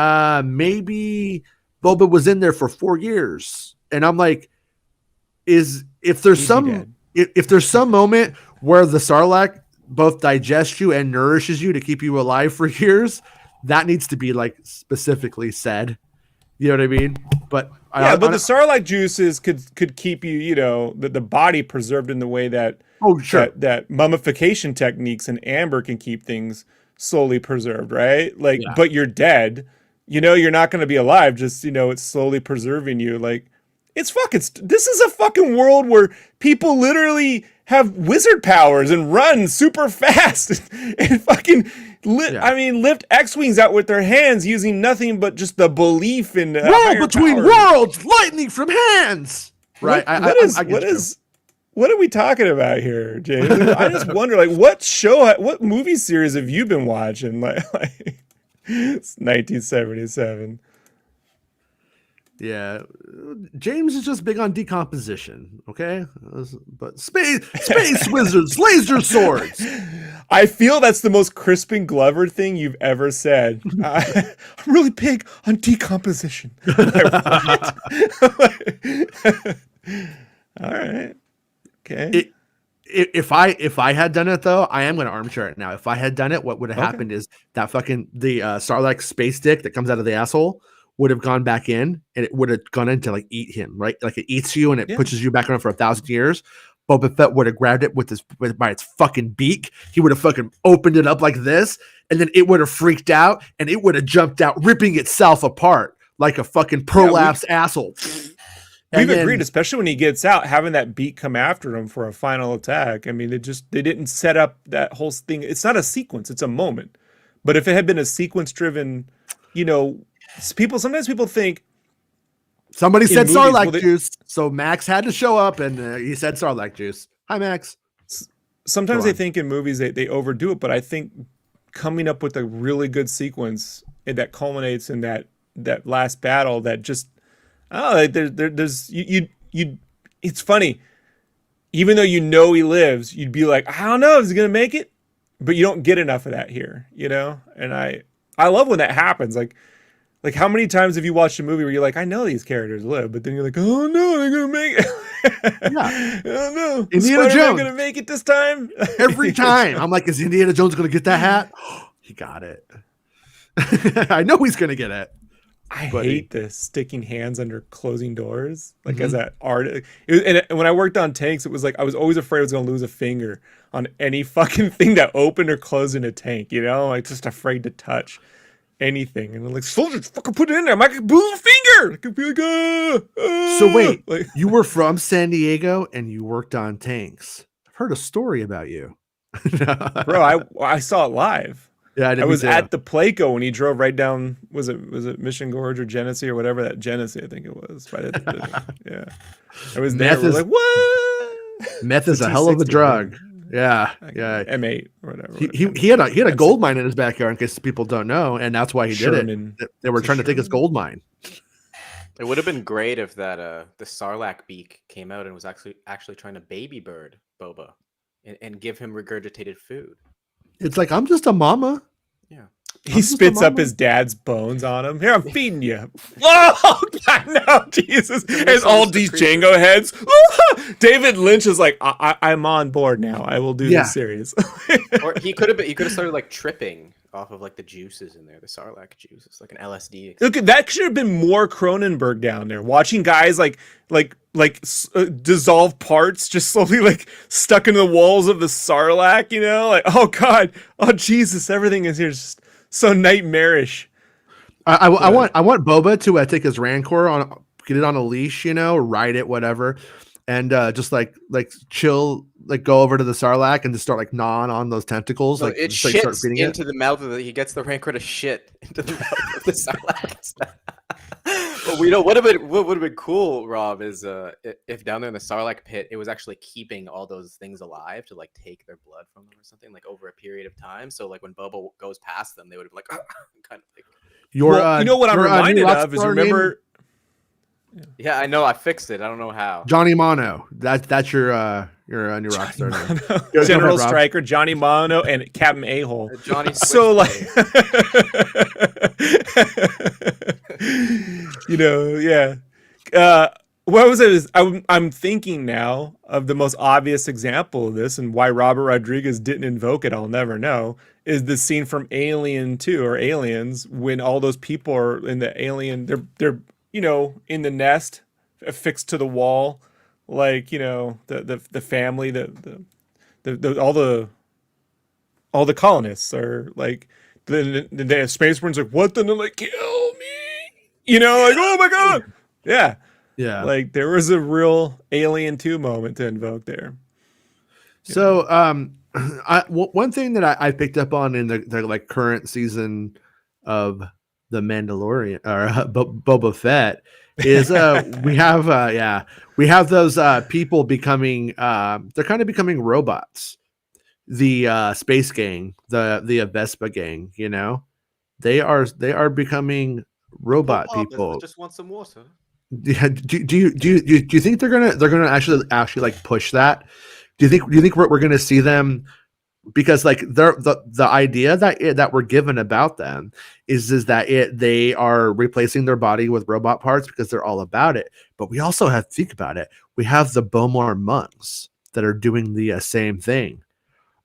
A: maybe Boba was in there for 4 years," and I'm like, if there's some moment where the Sarlacc both digests you and nourishes you to keep you alive for years, that needs to be like specifically said. You know what I mean? But
B: the Sarlacc juices could keep you, the body preserved in the way that that mummification techniques and amber can keep things slowly preserved, right? Like, but you're dead. You're not going to be alive. Just it's slowly preserving you. Like, it's fucking. This is a fucking world where people literally have wizard powers and run super fast and fucking. Lift X-wings out with their hands using nothing but just the belief in
A: roll between worlds, lightning from hands. Right?
B: What are we talking about here, James? I just wonder, like, what movie series have you been watching? Like it's 1977.
A: Yeah, James is just big on decomposition. Okay, but space wizards, laser swords.
B: I feel that's the most Crispin Glover thing you've ever said. I'm really big on decomposition. All right. Okay.
A: If I had done it though, I am going to armchair it now. If I had done it, what would have happened is that fucking the Sarlacc space dick that comes out of the asshole would have gone back in and it would have gone in to like eat him, right? Like it eats you and it pushes you back on for 1,000 years. Boba Fett would have grabbed it by its fucking beak. He would have fucking opened it up like this, and then it would have freaked out and it would have jumped out, ripping itself apart like a fucking prolapsed asshole.
B: We've agreed, especially when he gets out, having that beak come after him for a final attack. I mean, they didn't set up that whole thing. It's not a sequence; it's a moment. But if it had been a sequence-driven, sometimes people think.
A: Somebody said Sarlacc juice, so Max had to show up, and he said Sarlacc juice. Hi, Max.
B: Sometimes they think in movies they overdo it, but I think coming up with a really good sequence that culminates in that last battle that just there's you it's funny. Even though he lives, you'd be like, I don't know, is he gonna make it? But you don't get enough of that here, And I love when that happens, Like, how many times have you watched a movie where you're like, I know these characters live, but then you're like, oh no, they're gonna make it. Oh no,
A: Indiana Jones
B: gonna make it this time.
A: Every time, I'm like, is Indiana Jones gonna get that hat? He got it. I know he's gonna get it.
B: I hate this sticking hands under closing doors, like as that art. And when I worked on tanks, it was like I was always afraid I was gonna lose a finger on any fucking thing that opened or closed in a tank. Like just afraid to touch anything, and I'm like, soldiers, fucking put it in there. I might lose a finger. I could be like,
A: So wait, you were from San Diego and you worked on tanks. I've heard a story about you,
B: bro. I saw it live.
A: Yeah,
B: I was at the Placo when he drove right down. Was it Mission Gorge or Genesee or whatever that Genesee I think it was. Yeah, I was there. Like, what?
A: Meth is a hell of a drug. Yeah.
B: M8 or whatever.
A: He had a gold mine in his backyard, in case people don't know, and that's why he did it. They were trying to take his gold mine.
C: It would have been great if that the Sarlacc beak came out and was actually trying to baby bird Boba and give him regurgitated food.
A: It's like, I'm just a mama.
C: Yeah.
B: He spits up his dad's bones on him. Here, I'm feeding you. Oh God, no, Jesus! And all these Django heads. David Lynch is like, I'm on board now. I will do this series.
C: Or he could have started like tripping off of like the juices in there, the Sarlacc juices, like an LSD.
B: Look, that should have been more Cronenberg down there. Watching guys dissolve parts, just slowly like stuck into the walls of the Sarlacc. You know, like, oh God, oh Jesus, everything is here just so nightmarish.
A: I want Boba to take his Rancor get it on a leash, you know, ride it, whatever, and just like chill, like go over to the Sarlacc and just start like gnawing on those tentacles.
C: So
A: like
C: it
A: just,
C: shits start into the mouth of the. He gets the Rancor to shit into the mouth of the Sarlacc. But we know what would have been cool, Rob, is if down there in the Sarlacc pit, it was actually keeping all those things alive to like take their blood from them or something, like over a period of time. So like when Boba goes past them, they would have like kind of like.
B: You know what I'm reminded of is remember.
C: Yeah, I know. I fixed it. I don't know how.
A: Johnny Mono. That's your new rock star name.
B: General Stryker, Johnny Mono, and Captain A-Hole.
C: Johnny.
B: So like, you know, yeah. What was it? I'm thinking now of the most obvious example of this, and why Robert Rodriguez didn't invoke it, I'll never know. Is the scene from Alien 2 or Aliens when all those people are in the alien? They're you know, in the nest, affixed to the wall, like, you know, the family, all the colonists are like, the Space Marine's like, what? Then they're like, kill me, you know, like, oh my God, yeah, like there was a real Alien 2 moment to invoke there.
A: So, one thing that I picked up on in the like current season of The Mandalorian or Boba Fett is we have those people becoming they're kind of becoming robots. The space gang, the Vespa gang, you know, they are becoming robot people.
C: I just want some water.
A: Yeah, do you think they're gonna actually like push that? Do you think we're gonna see them? Because like the idea that we're given about them is that they are replacing their body with robot parts because they're all about it. But we also have to think about it. We have the Bomar monks that are doing the same thing.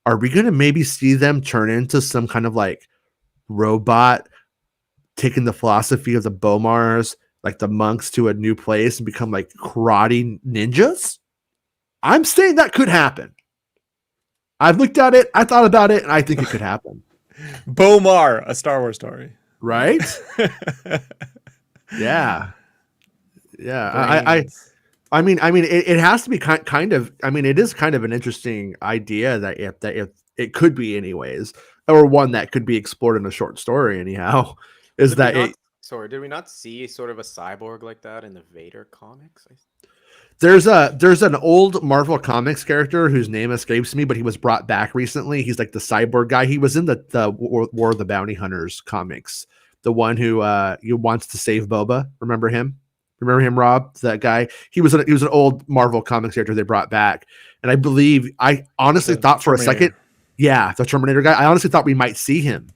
A: Are we going to maybe see them turn into some kind of like robot, taking the philosophy of the Bomars, like the monks, to a new place and become like karate ninjas? I'm saying that could happen. I've looked at it, I thought about it, and I think it could happen.
B: Bomar, a Star Wars story,
A: right? Yeah. I mean, it has to be kind of. I mean, it is kind of an interesting idea that if it could be, anyways, or one that could be explored in a short story. Anyhow, is
C: did we not see sort of a cyborg like that in the Vader comics?
A: There's an old Marvel Comics character whose name escapes me, but he was brought back recently. He's like the cyborg guy. He was in the War of the Bounty Hunters comics. The one who wants to save Boba. Remember him? Remember him, Rob? That guy. He was an old Marvel Comics character they brought back, and I honestly thought for a second, the Terminator guy. I honestly thought we might see him,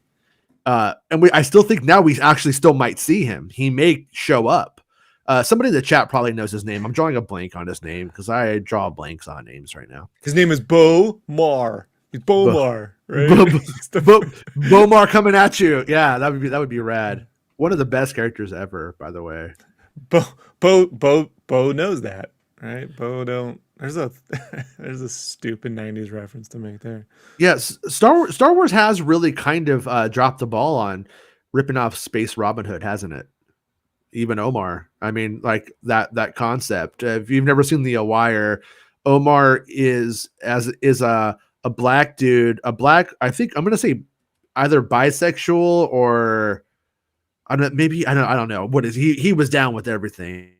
A: and I still think now we actually still might see him. He may show up. Somebody in the chat probably knows his name. I'm drawing a blank on his name because I draw blanks on names right now.
B: His name is Bomar. He's Bomar, right?
A: Bomar coming at you. Yeah, that would be rad. One of the best characters ever, by the way.
B: Bo knows that, right? Bo don't. There's a stupid 90s reference to make there.
A: Yes, Star Wars has really kind of dropped the ball on ripping off Space Robin Hood, hasn't it? Even Omar. I mean, like that concept. If you've never seen The Wire, Omar is a black dude, I think I'm gonna say either bisexual or I don't know. What is he was down with everything.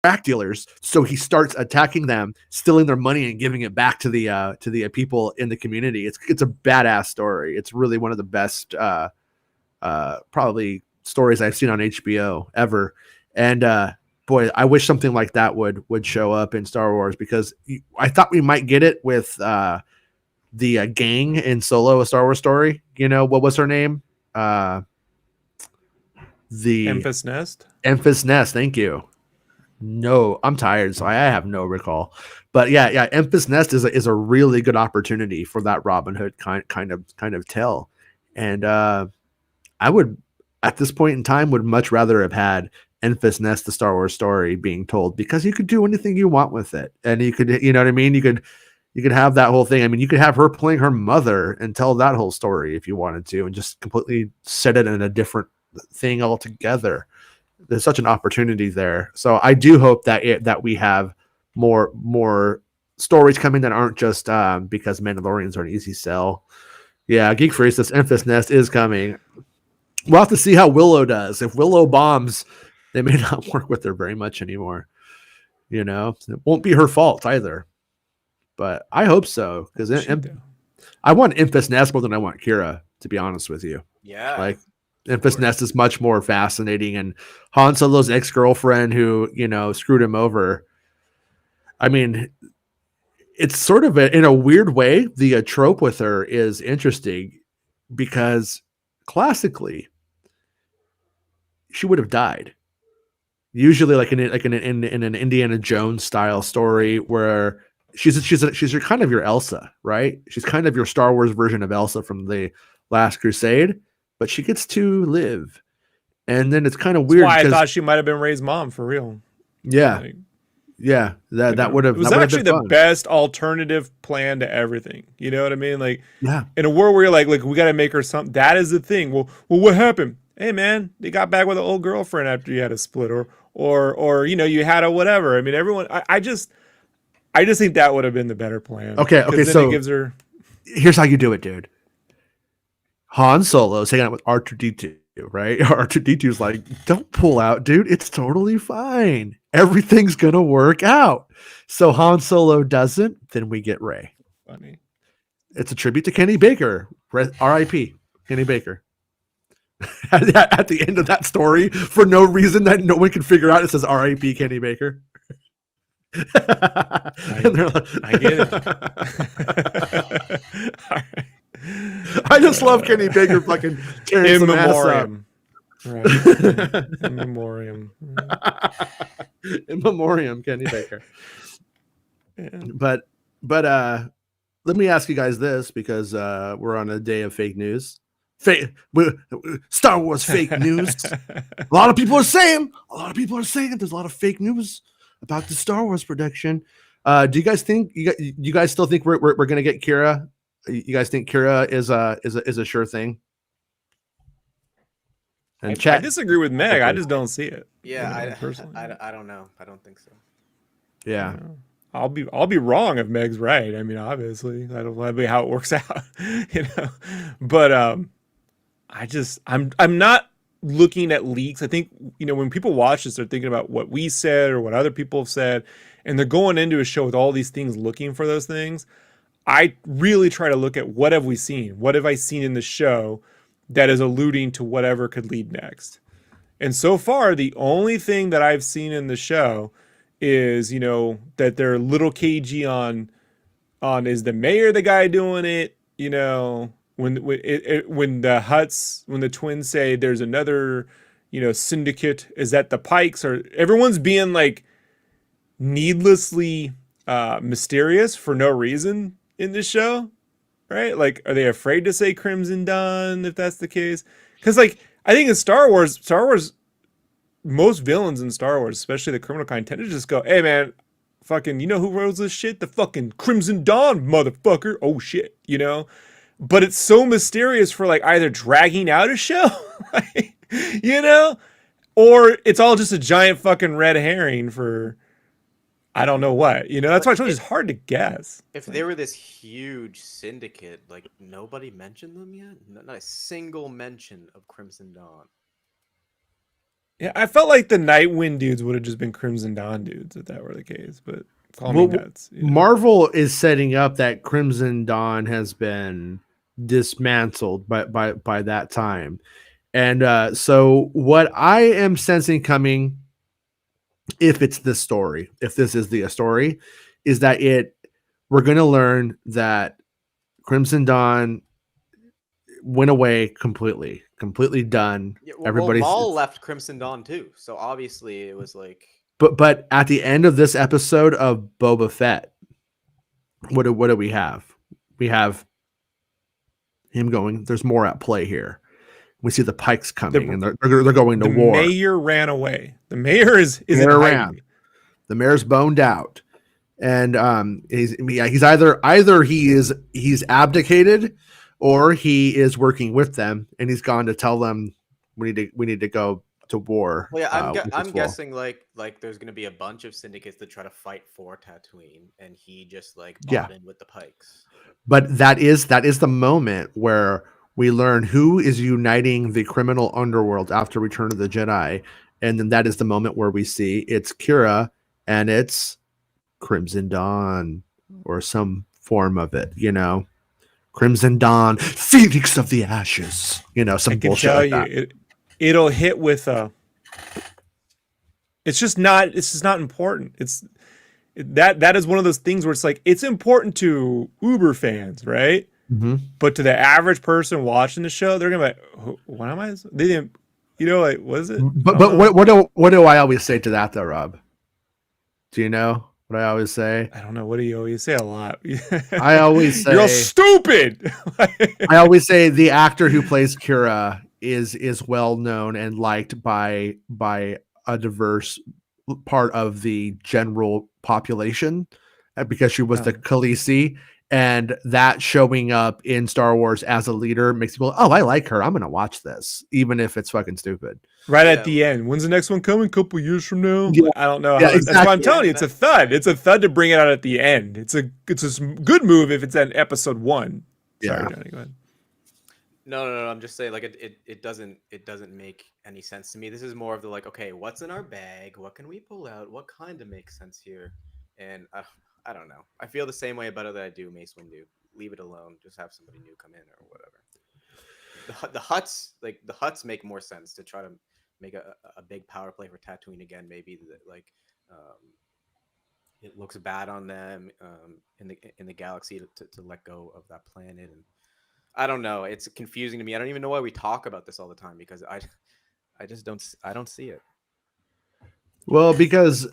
A: Crack dealers, so he starts attacking them, stealing their money and giving it back to the people in the community. It's a badass story. It's really one of the best probably stories I've seen on HBO ever. And boy, I wish something like that would show up in Star Wars, because I thought we might get it with the gang in Solo, A Star Wars Story. You know, what was her name? The
B: Emphas Nest.
A: Emphas Nest. Thank you. No, I'm tired, so I have no recall. But yeah, Emphas Nest is a really good opportunity for that Robin Hood kind of tale. And I would, at this point in time, would much rather have had Enfys Nest, the Star Wars Story, being told, because you could do anything you want with it, and you could, you know what I mean. You could have that whole thing. I mean, you could have her playing her mother and tell that whole story if you wanted to, and just completely set it in a different thing altogether. There's such an opportunity there. So I do hope that we have more stories coming that aren't just because Mandalorians are an easy sell. Yeah, Geek Freeze, this Enfys Nest is coming. We'll have to see how Willow does. If Willow bombs, they may not work with her very much anymore. You know, it won't be her fault either. But I hope so, because I want Enfys Nest more than I want Kira, to be honest with you.
C: Yeah.
A: Like, Enfys Nest is much more fascinating, and Han Solo's ex-girlfriend who, you know, screwed him over. I mean, it's sort of in a weird way, the trope with her is interesting because classically she would have died. Usually, like in an Indiana Jones style story, where she's your kind of your Elsa, right? She's kind of your Star Wars version of Elsa from the Last Crusade, but she gets to live, and then it's kind of weird.
B: That's why I thought she might have been Rey's mom for real.
A: Yeah,
B: like,
A: yeah, that would have.
B: It was actually the best alternative plan to everything. You know what I mean? Like,
A: yeah,
B: in a world where you're like we got to make her something. That is the thing. Well, what happened? Hey man, they got back with an old girlfriend after you had a split, or you know, you had a whatever. I mean, everyone. I just think that would have been the better plan.
A: Okay. So
B: it gives her.
A: Here's how you do it, dude. Han Solo's hanging out with R2D2, right? R2D2's like, don't pull out, dude. It's totally fine. Everything's gonna work out. So Han Solo doesn't, then we get Rey.
B: Funny.
A: It's a tribute to Kenny Baker. R.I.P. Kenny Baker. At the end of that story, for no reason that no one can figure out, it says R.I.P. Kenny Baker.
B: I get it. All right.
A: I just love Kenny Baker fucking tearing some ass up.
B: Right. In memoriam.
A: In memoriam, Kenny Baker.
B: Yeah.
A: But let me ask you guys this, because we're on a day of fake news. Star Wars fake news. A lot of people are saying there's a lot of fake news about the Star Wars production. Do you guys think you guys still think we're gonna get Kira? You guys think Kira is a sure thing? And
B: I disagree with Meg. I just don't see it.
C: Yeah, personally, I don't know. I don't think so.
A: Yeah.
B: I'll be wrong if Meg's right. I mean, obviously, that'll be how it works out, you know. But I'm not looking at leaks. I think, you know, when people watch this, they're thinking about what we said or what other people have said, and they're going into a show with all these things, looking for those things. I really try to look at what have we seen? What have I seen in the show that is alluding to whatever could lead next? And so far, the only thing that I've seen in the show is, you know, that they're a little cagey on is the mayor the guy doing it? You know, when the twins say there's another, you know, syndicate, is that the Pikes? Or everyone's being like needlessly mysterious for no reason in this show, right? Like, are they afraid to say Crimson Dawn if that's the case? Because, like, I think in Star Wars, most villains in Star Wars, especially the criminal kind, tend to just go, hey man, fucking, you know who rules this shit? The fucking Crimson Dawn, motherfucker. Oh shit, you know? But it's so mysterious for, like, either dragging out a show, like, you know, or it's all just a giant fucking red herring for I don't know what, you know. That's why it's always hard to guess.
C: If they were this huge syndicate, like, nobody mentioned them yet? Not a single mention of Crimson Dawn.
B: Yeah, I felt like the Nightwind dudes would have just been Crimson Dawn dudes if that were the case, but call me nuts. You know?
A: Marvel is setting up that Crimson Dawn has been dismantled by that time. And so what I am sensing coming, if it's this story, if this is the story, is that we're going to learn that Crimson Dawn went away completely done.
C: Yeah, well,
A: Everybody's
C: Maul left Crimson Dawn too, so obviously it was like.
A: but at the end of this episode of Boba Fett, what do we have? We have him going. There's more at play here. We see the Pikes coming, and they're going to war.
B: The mayor ran away. The mayor is in hiding.
A: The mayor's boned out, and he's either he's abdicated, or he is working with them, and he's gone to tell them we need to go to war.
C: Well, yeah, I'm guessing like there's gonna be a bunch of syndicates that try to fight for Tatooine, and he just like bought in with the Pikes.
A: But that is the moment where we learn who is uniting the criminal underworld after Return of the Jedi, and then that is the moment where we see it's Kira and it's Crimson Dawn or some form of it, Crimson Dawn, Phoenix of the Ashes, some bullshit like that.
B: It'll hit with it's just not important. That is one of those things where it's like it's important to Uber fans, right?
A: Mm-hmm.
B: But to the average person watching the show, they're gonna be like, "What am I?" They didn't, like, what is it?
A: But what do I always say to that though, Rob? Do you know what I always say?
B: I don't know. What do you always say? A lot.
A: I always say
B: you're all stupid.
A: I always say the actor who plays Kira is well known and liked by a diverse part of the general population because she was the Khaleesi, and that showing up in Star Wars as a leader makes people, I like her. I'm going to watch this, even if it's fucking stupid.
B: Right at the end. When's the next one coming? A couple years from now?
A: Yeah.
B: I don't know.
A: Exactly.
B: That's why I'm telling you. It's a thud. It's a thud to bring it out at the end. It's a good move if it's at episode 1. Sorry, Johnny, go ahead.
C: No. I'm just saying, like it doesn't make any sense to me. This is more of the like, okay, what's in our bag? What can we pull out? What kind of makes sense here? And I don't know. I feel the same way about it that I do Mace Windu. Leave it alone. Just have somebody new come in or whatever. The huts make more sense to try to make a big power play for Tatooine again. Maybe it looks bad on them in the galaxy to let go of that planet, and I don't know. It's confusing to me. I don't even know why we talk about this all the time because I just don't see it.
A: Well, because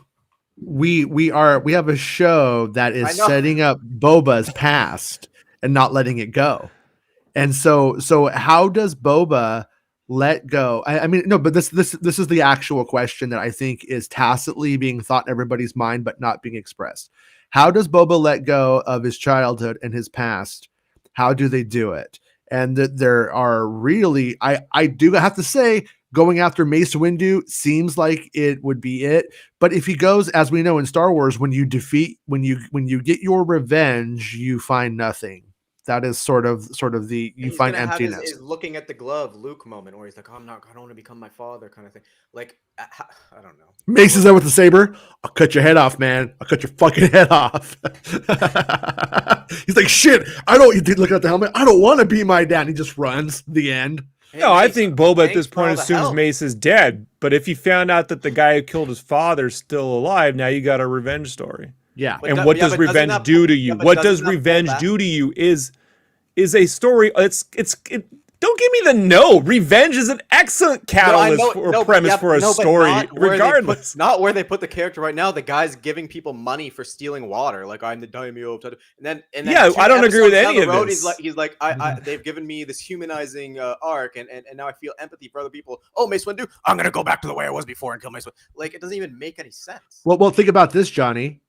A: we have a show that is setting up Boba's past and not letting it go. And so how does Boba let go? I mean, no, but this is the actual question that I think is tacitly being thought in everybody's mind, but not being expressed. How does Boba let go of his childhood and his past? How do they do it? And that there are really, I do have to say, going after Mace Windu seems like it would be it. But if he goes, as we know in Star Wars, when you get your revenge, you find nothing. That is sort of you find emptiness.
C: His looking at the glove Luke moment where he's like, I don't want to become my father kind of thing. Like, I don't know.
A: Mace is there with the saber. I'll cut your head off, man. I'll cut your fucking head off. He's like, shit. You look at the helmet. I don't want to be my dad. He just runs. The end.
B: No, I think Boba at this point assumes Mace is dead. But if he found out that the guy who killed his father is still alive, now you got a revenge story.
A: Yeah.
B: And what does revenge do to you? What does revenge do to you is a story. Don't give me the no. Revenge is an excellent catalyst premise for a story, regardless.
C: Not where they put the character right now. The guy's giving people money for stealing water. Like, I'm the daimyo of Tatooine. And then
B: yeah, I don't agree with any of this.
C: He's like, they've given me this humanizing arc, and now I feel empathy for other people. Oh, Mace Windu, I'm gonna go back to the way I was before and kill Mace Windu. Like, it doesn't even make any sense.
A: Well, think about this, Johnny.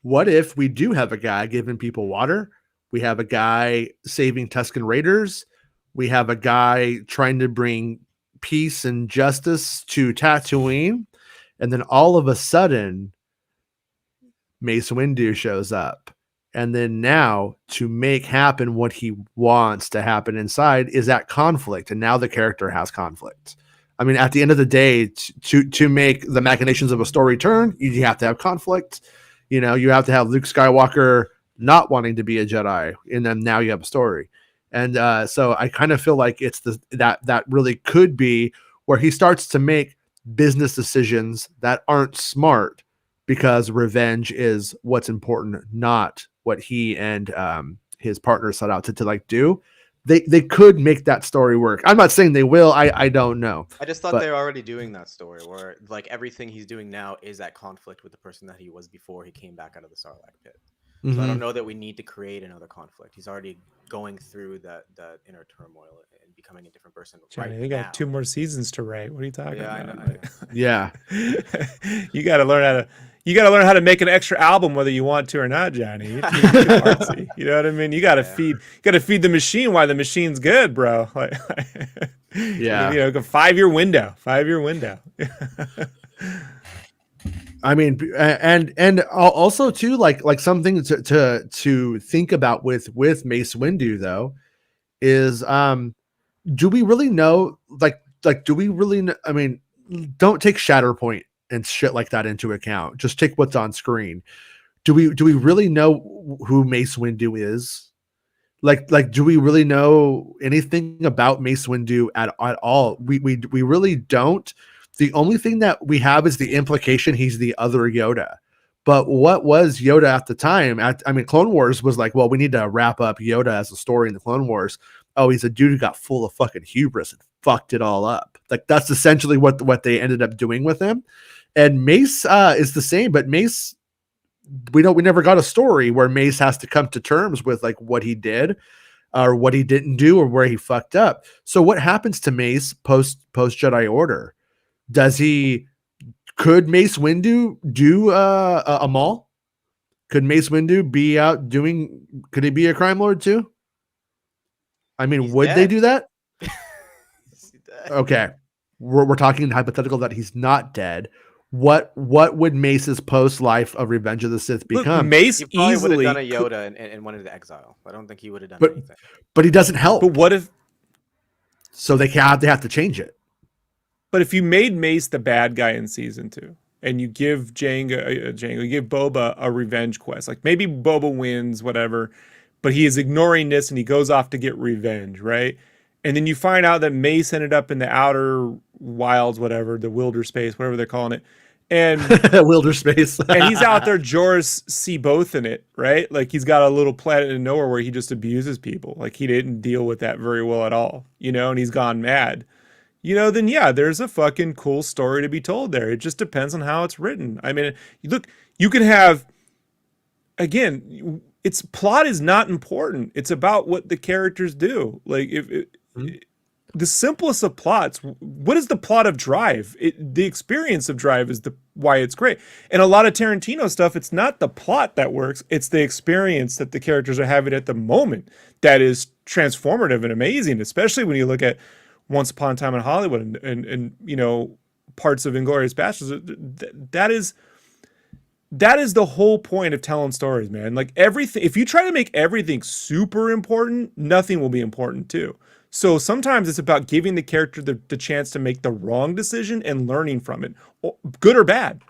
A: What if we do have a guy giving people water? We have a guy saving Tusken Raiders. We have a guy trying to bring peace and justice to Tatooine. And then all of a sudden, Mace Windu shows up. And then now to make happen what he wants to happen inside is that conflict. And now the character has conflict. I mean, at the end of the day, to make the machinations of a story turn, you have to have conflict. You have to have Luke Skywalker not wanting to be a Jedi. And then now you have a story. And so I kind of feel like it's that really could be where he starts to make business decisions that aren't smart because revenge is what's important, not what he and his partner set out to like do, they could make that story work. I'm not saying they will. I don't know.
C: I just thought
A: But-
C: they were already doing that story where like everything he's doing now is at conflict with the person that he was before he came back out of the Sarlacc pit. So I don't know that we need to create another conflict. He's already going through that inner turmoil and becoming a different person.
B: Johnny,
C: right
B: they
C: now.
B: got 2 more seasons to write. What are you talking
C: Yeah,
B: about?
C: I know.
A: Yeah.
B: You got to learn how to make an extra album whether you want to or not, Johnny. You're too artsy. You know what I mean? You got to feed the machine while the machine's good, bro. Like,
A: Yeah.
B: you know, a 5-year window.
A: I mean, and also too, like something to think about with Mace Windu though, is do we really know like do we really know, I mean, don't take Shatterpoint and shit like that into account. Just take what's on screen. Do we really know who Mace Windu is? Like do we really know anything about Mace Windu at all? We really don't. The only thing that we have is the implication he's the other Yoda. But what was Yoda at the time? I mean, Clone Wars was like, well, we need to wrap up Yoda as a story in the Clone Wars. Oh, he's a dude who got full of fucking hubris and fucked it all up. Like that's essentially what they ended up doing with him. And Mace is the same, but Mace, we never got a story where Mace has to come to terms with like what he did or what he didn't do or where he fucked up. So what happens to Mace post Jedi Order? Could Mace Windu do a Maul? Could Mace Windu be out doing, could he be a crime lord too? I mean,
C: He's
A: would
C: dead.
A: they do that?
C: He's dead.
A: Okay. We're talking hypothetical that he's not dead. What would Mace's post life of Revenge of the Sith
B: Look,
A: become?
B: Mace
C: He probably would have
B: easily
C: done a Yoda and went into exile. I don't think he would have done
A: But-
C: anything.
A: But he doesn't help.
B: But what if
A: So they have to change it.
B: But if you made Mace the bad guy in season 2, and you give you give Boba a revenge quest, like maybe Boba wins, whatever, but he is ignoring this and he goes off to get revenge, right? And then you find out that Mace ended up in the outer wilds, whatever, the wilder space, whatever they're calling it, and
A: Wilder space.
B: and he's out there Joris see both in it, right? Like he's got a little planet in nowhere where he just abuses people. Like he didn't deal with that very well at all, you know, and he's gone mad. You know, then yeah, there's a fucking cool story to be told there. It just depends on how it's written. I mean, look, you can have, again, its plot is not important. It's about what the characters do. Like the simplest of plots, what is the plot of Drive? The experience of Drive is why it's great. And a lot of Tarantino stuff, it's not the plot that works. It's the experience that the characters are having at the moment that is transformative and amazing, especially when you look at Once Upon a Time in Hollywood and you know, parts of Inglourious Basterds. That is the whole point of telling stories, man. Like everything, if you try to make everything super important, nothing will be important too. So sometimes it's about giving the character the chance to make the wrong decision and learning from it, good or bad.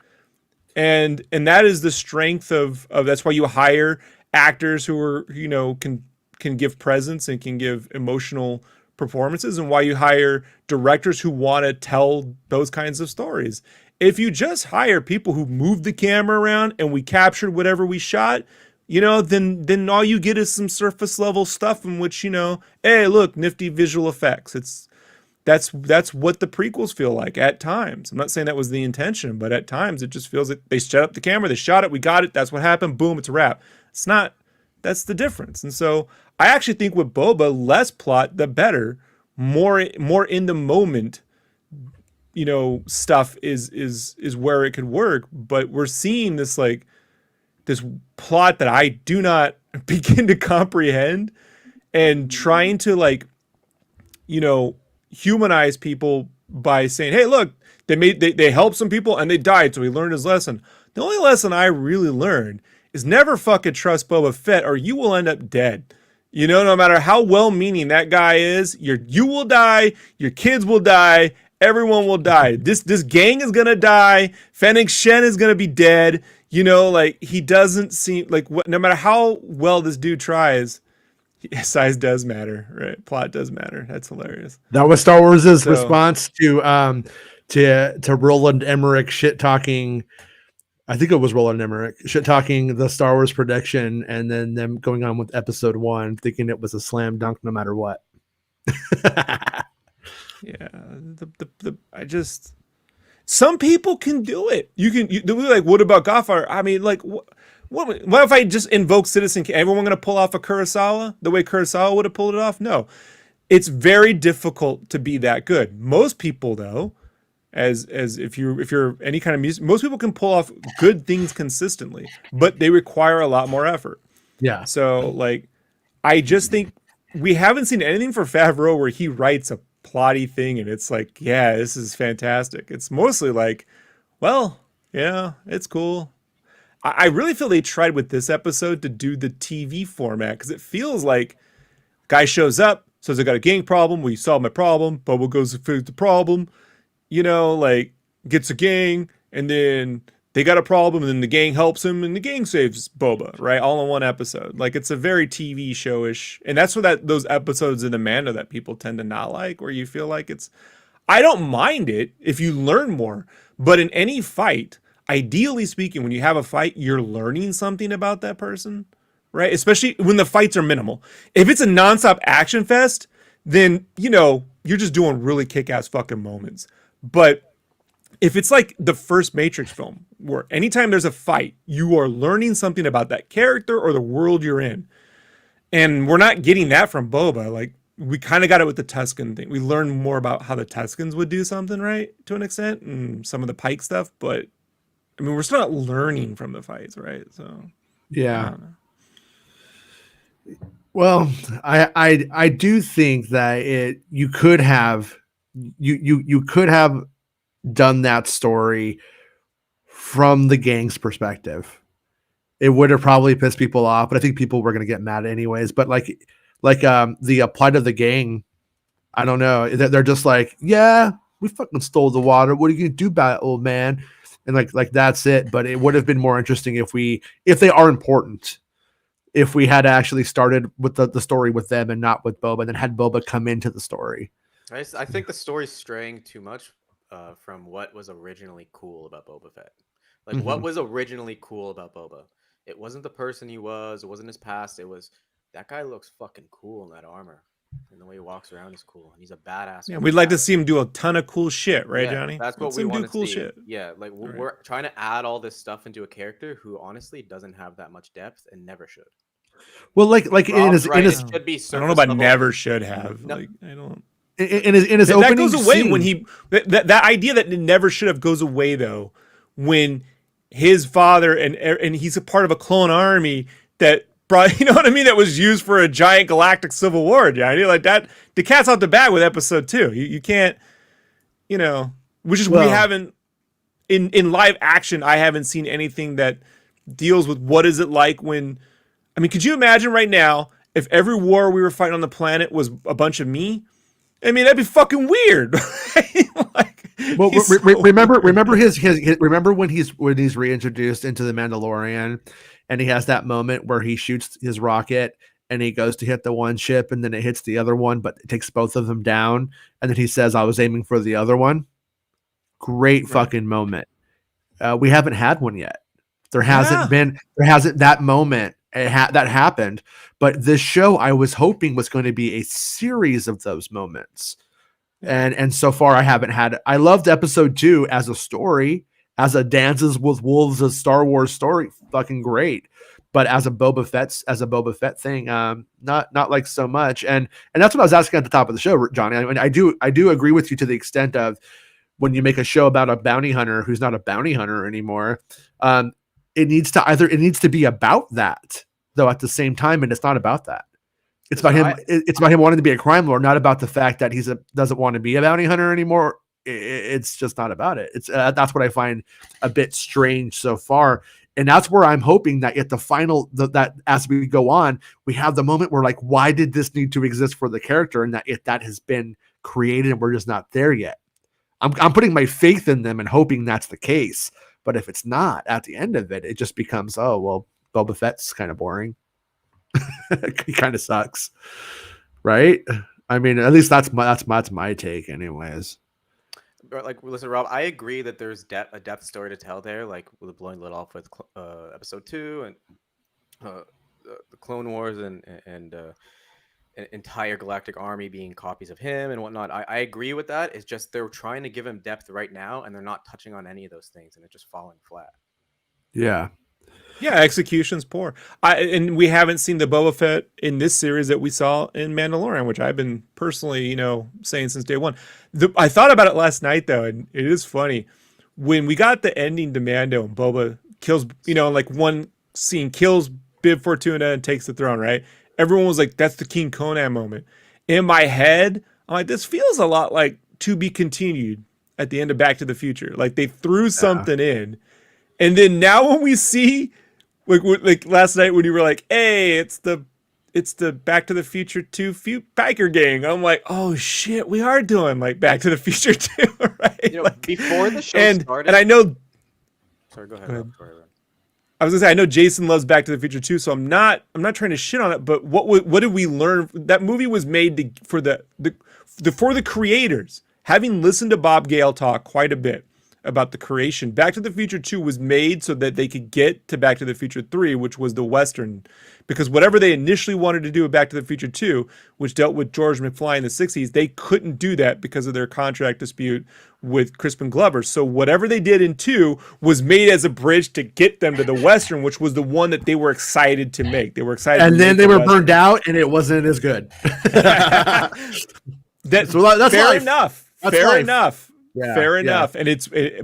B: And that is the strength of that's why you hire actors who are, you know, can give presence and can give emotional performances, and why you hire directors who want to tell those kinds of stories. If you just hire people who move the camera around and we captured whatever we shot, you know, then all you get is some surface level stuff in which, you know, hey, look, nifty visual effects. That's what the prequels feel like at times. I'm not saying that was the intention, but at times it just feels like they set up the camera, they shot it, we got it, that's what happened, boom, it's a wrap. It's not. That's the difference. And so I actually think with Boba, less plot, the better. More in the moment, you know, stuff is where it could work. But we're seeing this like this plot that I do not begin to comprehend, and trying to like, you know, humanize people by saying, hey, look, they helped some people and they died, so he learned his lesson. The only lesson I really learned is never fucking trust Boba Fett or you will end up dead. You know, no matter how well-meaning that guy is, you will die, your kids will die, everyone will die. This gang is gonna die. Fennec Shen is gonna be dead. You know, like he doesn't seem like no matter how well this dude tries, size does matter, right? Plot does matter. That's hilarious.
A: That was Star Wars' response to Roland Emmerich shit talking I think it was Roland Emmerich shit talking the Star Wars production, and then them going on with episode 1, thinking it was a slam dunk no matter what.
B: Yeah, I just some people can do it. They'll be like, what about Godfather? I mean, like, what if I just invoke Citizen Kane? Everyone going to pull off a Kurosawa the way Kurosawa would have pulled it off? No, it's very difficult to be that good. Most people, though, as if you're any kind of music, most people can pull off good things consistently, but they require a lot more effort.
A: Yeah.
B: So, like, I just think we haven't seen anything for Favreau where he writes a plotty thing and it's like, yeah, this is fantastic. It's mostly like, well, yeah, it's cool. I really feel they tried with this episode to do the TV format because it feels like guy shows up, says I got a gang problem. Well, you solve my problem. Bubba goes to fix the problem. You know, like gets a gang, and then they got a problem, and then the gang helps him, and the gang saves Boba, right? All in one episode. Like it's a very TV showish, and that's what those episodes in Amanda that people tend to not like, where you feel like it's. I don't mind it if you learn more, but in any fight, ideally speaking, when you have a fight, you're learning something about that person, right? Especially when the fights are minimal. If it's a nonstop action fest, then you're just doing really kick-ass fucking moments. But if it's like the first Matrix film, where anytime there's a fight, you are learning something about that character or the world you're in. And we're not getting that from Boba. Like, we kind of got it with the Tusken thing. We learned more about how the Tuskens would do something, right? To an extent, and some of the Pike stuff. But, I mean, we're still not learning from the fights, right? So,
A: yeah. Well, I do think that you could have done that story from the gang's perspective. It would have probably pissed people off, but I think people were going to get mad anyways. But like the plight of the gang, I don't know. They're just like, yeah, we fucking stole the water. What are you going to do about it, old man? And like that's it. But it would have been more interesting if they are important, if we had actually started with the story with them and not with Boba, and then had Boba come into the story.
C: I think the story's straying too much from what was originally cool about Boba Fett. Like, what was originally cool about Boba? It wasn't the person he was. It wasn't his past. It was, that guy looks fucking cool in that armor. And the way he walks around is cool. And he's a badass.
B: Yeah, we'd like to see him do a ton of cool shit, right,
C: yeah,
B: Johnny?
C: That's what we want to
B: cool
C: see.
B: Shit.
C: Yeah, like we're trying to add all this stuff into a character who honestly doesn't have that much depth and never should.
A: Well, like in his
C: it should be
B: I don't know about never should have.
C: No.
B: Like, I don't.
A: In his
B: that
A: opening
B: goes away
A: scene,
B: when he that idea that it never should have goes away though when his father and he's a part of a clone army that brought, you know what I mean, that was used for a giant galactic civil war, Johnny. Like that, the cat's out the bag with episode 2. You can't, which is we haven't in live action. I haven't seen anything that deals with what is it like when. I mean, could you imagine right now if every war we were fighting on the planet was a bunch of me? I mean, that'd be fucking weird.
A: Well, remember his remember when he's reintroduced into the Mandalorian, and he has that moment where he shoots his rocket and he goes to hit the one ship and then it hits the other one, but it takes both of them down, and then he says, "I was aiming for the other one." Great fucking moment. We haven't had one yet. There hasn't that moment. That happened, but this show I was hoping was going to be a series of those moments, and so far I haven't had it. I loved episode 2 as a story, as a Dances with Wolves, a Star Wars story, fucking great. But as a Boba Fett thing, not like so much. And that's what I was asking at the top of the show, Johnny. I mean, I do agree with you to the extent of when you make a show about a bounty hunter who's not a bounty hunter anymore. It needs to be about that, though, at the same time, and it's not about that. It's about him. It's about him wanting to be a crime lord, not about the fact that he doesn't want to be a bounty hunter anymore. It's just not about it. It's that's what I find a bit strange so far, and that's where I'm hoping that at the final, that as we go on, we have the moment where, like, why did this need to exist for the character, and that has been created, and we're just not there yet. I'm putting my faith in them and hoping that's the case. But if it's not, at the end of it, it just becomes, oh, well, Boba Fett's kind of boring. He kind of sucks, right? I mean, at least that's my take, anyways.
C: like listen, Rob, I agree that there's a depth story to tell there, like with blowing the lid off with episode 2 and the Clone Wars and an entire galactic army being copies of him and whatnot. I agree with that. It's just they're trying to give him depth right now, and they're not touching on any of those things, and it's just falling flat.
A: Yeah.
B: Yeah, execution's poor. And we haven't seen the Boba Fett in this series that we saw in Mandalorian, which I've been personally, saying since day one. I thought about it last night though, and it is funny when we got the ending to Mando and Boba kills, like one scene kills Bib Fortuna and takes the throne, right? Everyone was like, "That's the King Conan moment." In my head, I'm like, this feels a lot like To Be Continued at the end of Back to the Future. Like they threw something in, and then now when we see. Like last night when you were like, "Hey, it's the Back to the Future 2 biker gang," I'm like, "Oh shit, we are doing like Back to the Future 2, right?" Like,
C: before the show started,
B: and I know.
C: Sorry, go ahead. Sorry,
B: I was gonna say I know Jason loves Back to the Future 2, so I'm not trying to shit on it. But what did we learn? That movie was made for the creators. Having listened to Bob Gale talk quite a bit about the creation, Back to the Future 2 was made so that they could get to Back to the Future 3, which was the Western. Because whatever they initially wanted to do with Back to the Future 2, which dealt with George McFly in the 60s, they couldn't do that because of their contract dispute with Crispin Glover. So whatever they did in 2 was made as a bridge to get them to the Western, which was the one that they were excited to make. They were excited
A: and
B: to
A: then
B: make
A: they were
B: Western.
A: burned out and it wasn't as good.
B: That's
A: fair
B: life. Enough.
A: That's
B: fair
A: life.
B: enough.
A: Yeah,
B: Fair enough, and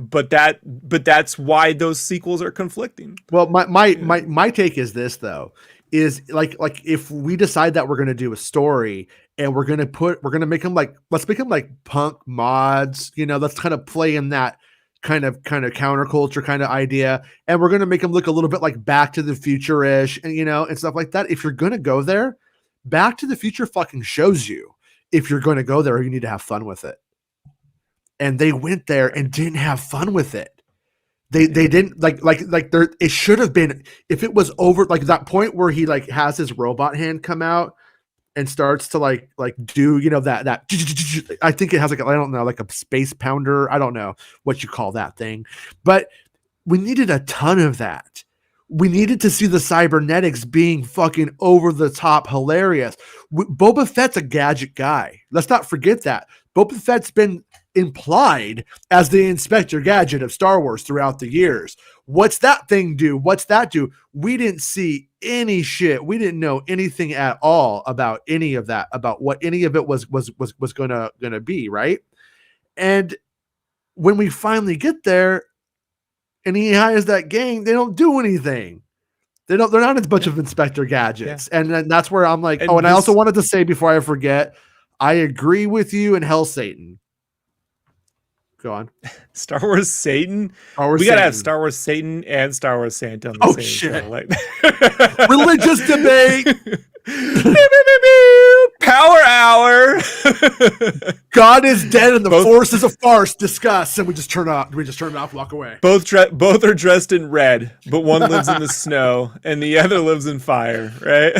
B: but that's why those sequels are conflicting.
A: Well, my take is this though, is like if we decide that we're gonna do a story and we're gonna make them let's make them like punk mods, let's kind of play in that kind of counterculture kind of idea, and we're gonna make them look a little bit like Back to the Future-ish, and and stuff like that. If you're gonna go there, Back to the Future fucking shows you if you're going to go there, you need to have fun with it. And they went there and didn't have fun with it. They didn't like there. It should have been, if it was over, like that point where he like has his robot hand come out and starts to like do that I think it has like I don't know, like a space pounder. I don't know what you call that thing, but we needed a ton of that. We needed to see the cybernetics being fucking over the top hilarious. Boba Fett's a gadget guy. Let's not forget that. Boba Fett's been implied as the Inspector Gadget of Star Wars throughout the years. What's that thing do? What's that do? We didn't see any shit. We didn't know anything at all about any of that, about what any of it was gonna be, right? And when we finally get there and he hires that gang, they don't do anything. They're not a bunch of Inspector Gadgets. Yeah. And then that's where I'm like, and I also wanted to say before I forget, I agree with you and Hell Satan. Go on.
B: Star Wars Satan?
A: We
B: got to have Star Wars Satan and Star Wars Santa on the same
A: shit.
B: show. Like
A: religious debate.
B: Power hour.
A: God is dead and the Force is a farce. Discuss. And we just turn it off, walk away.
B: Both are dressed in red, but one lives in the snow and the other lives in fire, right?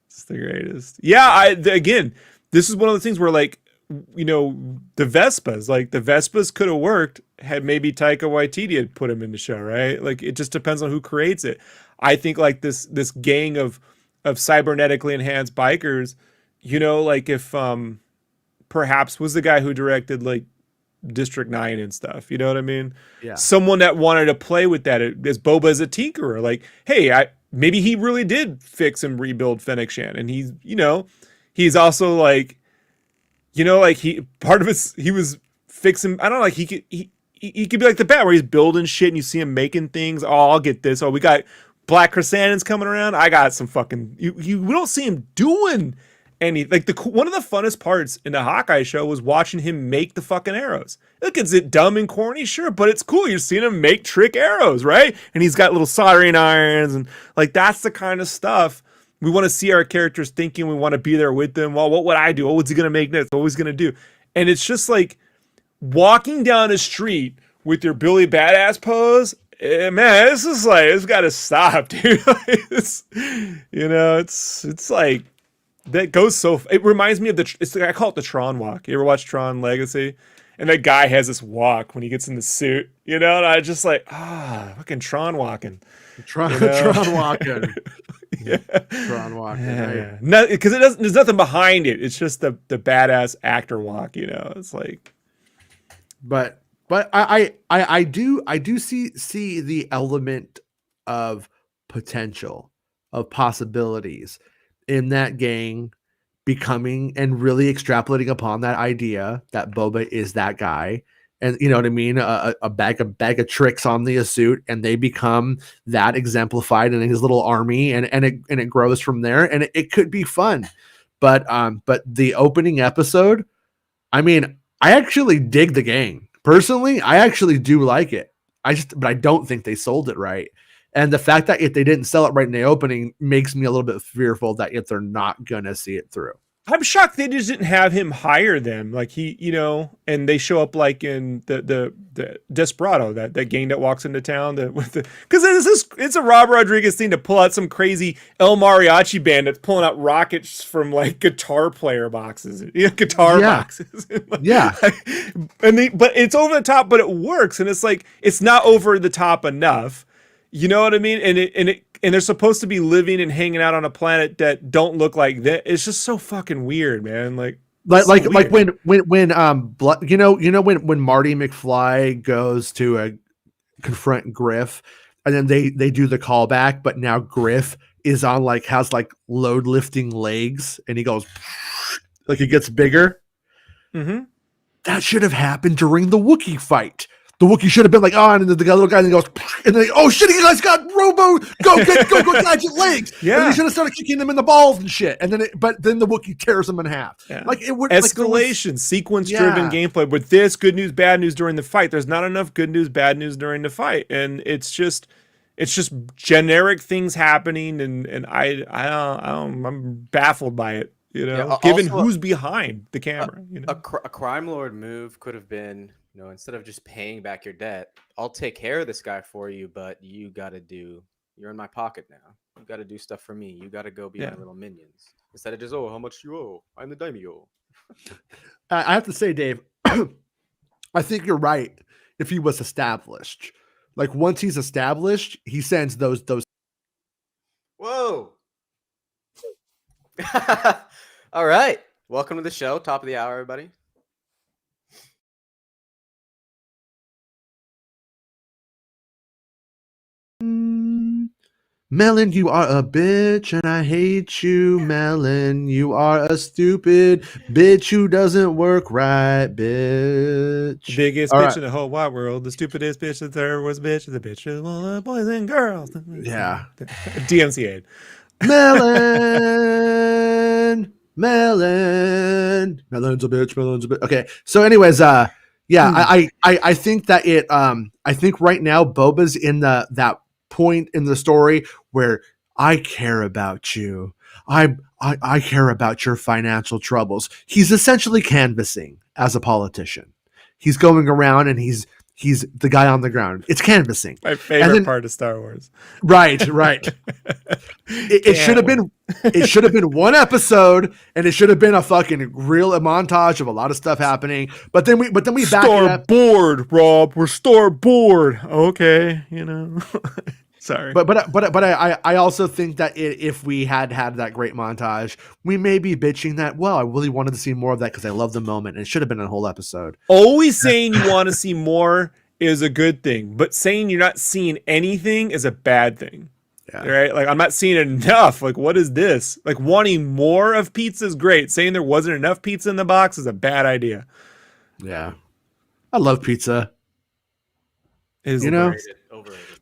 B: It's the greatest. Yeah, again, this is one of the things where like, the Vespas could have worked had maybe Taika Waititi had put him in the show, right? Like it just depends on who creates it. I think like this gang of cybernetically enhanced bikers, like if perhaps was the guy who directed like District 9 and stuff, you know what I mean?
A: Yeah. Someone
B: that wanted to play with that as Boba as a tinkerer, like, hey, maybe he really did fix and rebuild Fennec Shan, and he's also like, like he was fixing. I don't know, like he could be like the Bat where he's building shit and you see him making things. Oh, I'll get this. Oh, we got Black Chrysanthemums coming around. I got some fucking. We don't see him doing any like one of the funnest parts in the Hawkeye show was watching him make the fucking arrows. Look, is it dumb and corny? Sure, but it's cool. You're seeing him make trick arrows, right? And he's got little soldering irons and like that's the kind of stuff we want to see our characters thinking. We want to be there with them. Well, what would I do? What was he gonna make next? What was he gonna do? And it's just like walking down a street with your Billy Badass pose. Man, this is like it's got to stop, dude. It's like. that goes so. It reminds me of I call it the Tron walk. You ever watch Tron Legacy? And that guy has this walk when he gets in the suit, and I just like, fucking Tron walking.
A: Tron walking.
B: Yeah.
A: Tron walking.
B: Yeah. No, because there's nothing behind it. It's just the badass actor walk, It's like,
A: but I do see the element of potential, of possibilities in that gang becoming and really extrapolating upon that idea that Boba is that guy. And you know what I mean? A bag of tricks on the suit, and they become that exemplified in his little army, and it grows from there, and it could be fun. But the opening episode, I mean, I actually dig the gang. Personally, I actually do like it. But I don't think they sold it right. And the fact that if they didn't sell it right in the opening makes me a little bit fearful that if they're not gonna see it through.
B: I'm shocked they just didn't have him hire them. Like and they show up like in the Desperado, that gang that walks into town because it's a Rob Rodriguez thing to pull out some crazy El Mariachi band that's pulling out rockets from like guitar player boxes, boxes.
A: Yeah.
B: But it's over the top, but it works. And it's like, it's not over the top enough. You know what I mean? And they're supposed to be living and hanging out on a planet that don't look like that. It's just so fucking weird, man. Like when when Marty McFly goes to confront Griff, and then they do the callback, but now Griff is has load lifting legs, and he goes like it gets bigger. Mm-hmm.
A: That should have happened during the Wookiee fight. The Wookiee should have been like, and then the little guy, and he goes, and then, oh shit, you guys got Robo, go gadget legs.
B: Yeah.
A: And he should have started kicking them in the balls and shit. And then, but then the Wookiee tears them in half.
B: Yeah.
A: Like it would
B: escalation, sequence-driven gameplay. With this, good news, bad news during the fight. There's not enough good news, bad news during the fight, and it's just generic things happening, and I'm baffled by it. Given also, who's behind the camera.
C: A crime lord move could have been, instead of just paying back your debt, I'll take care of this guy for you, but you're in my pocket now. You got to do stuff for me. You got to go be my little minions. Instead of just, how much you owe? I'm the daimyo.
A: I have to say, Dave, I think you're right. If he was established, like once he's established, he sends those.
C: Whoa. All right. Welcome to the show. Top of the hour, everybody.
A: Melon, you are a bitch, and I hate you. Melon, you are a stupid bitch who doesn't work right, bitch.
B: Biggest bitch in the whole wide world. The stupidest bitch, the third worst bitch, the bitch of all the boys and girls.
A: Yeah.
B: DMCA.
A: Melon's a bitch. Okay. So anyways, I think that I think right now Boba's in that point in the story where I care about you. I care about your financial troubles. He's essentially canvassing as a politician. He's going around and he's the guy on the ground. It's canvassing.
B: My favorite part of Star Wars.
A: Right. It should have been one episode, and it should have been a fucking real montage of a lot of stuff happening. But then we back it up.
B: Bored, Rob. We're store bored. Okay, Sorry.
A: But I also think that if we had that great montage, we may be bitching that, well, I really wanted to see more of that because I love the moment, and it should have been a whole episode.
B: Always saying you want to see more is a good thing, but saying you're not seeing anything is a bad thing. Yeah. Right? Like, I'm not seeing enough. Like, what is this? Like, wanting more of pizza is great. Saying there wasn't enough pizza in the box is a bad idea.
A: Yeah. I love pizza.
B: It is
C: overrated.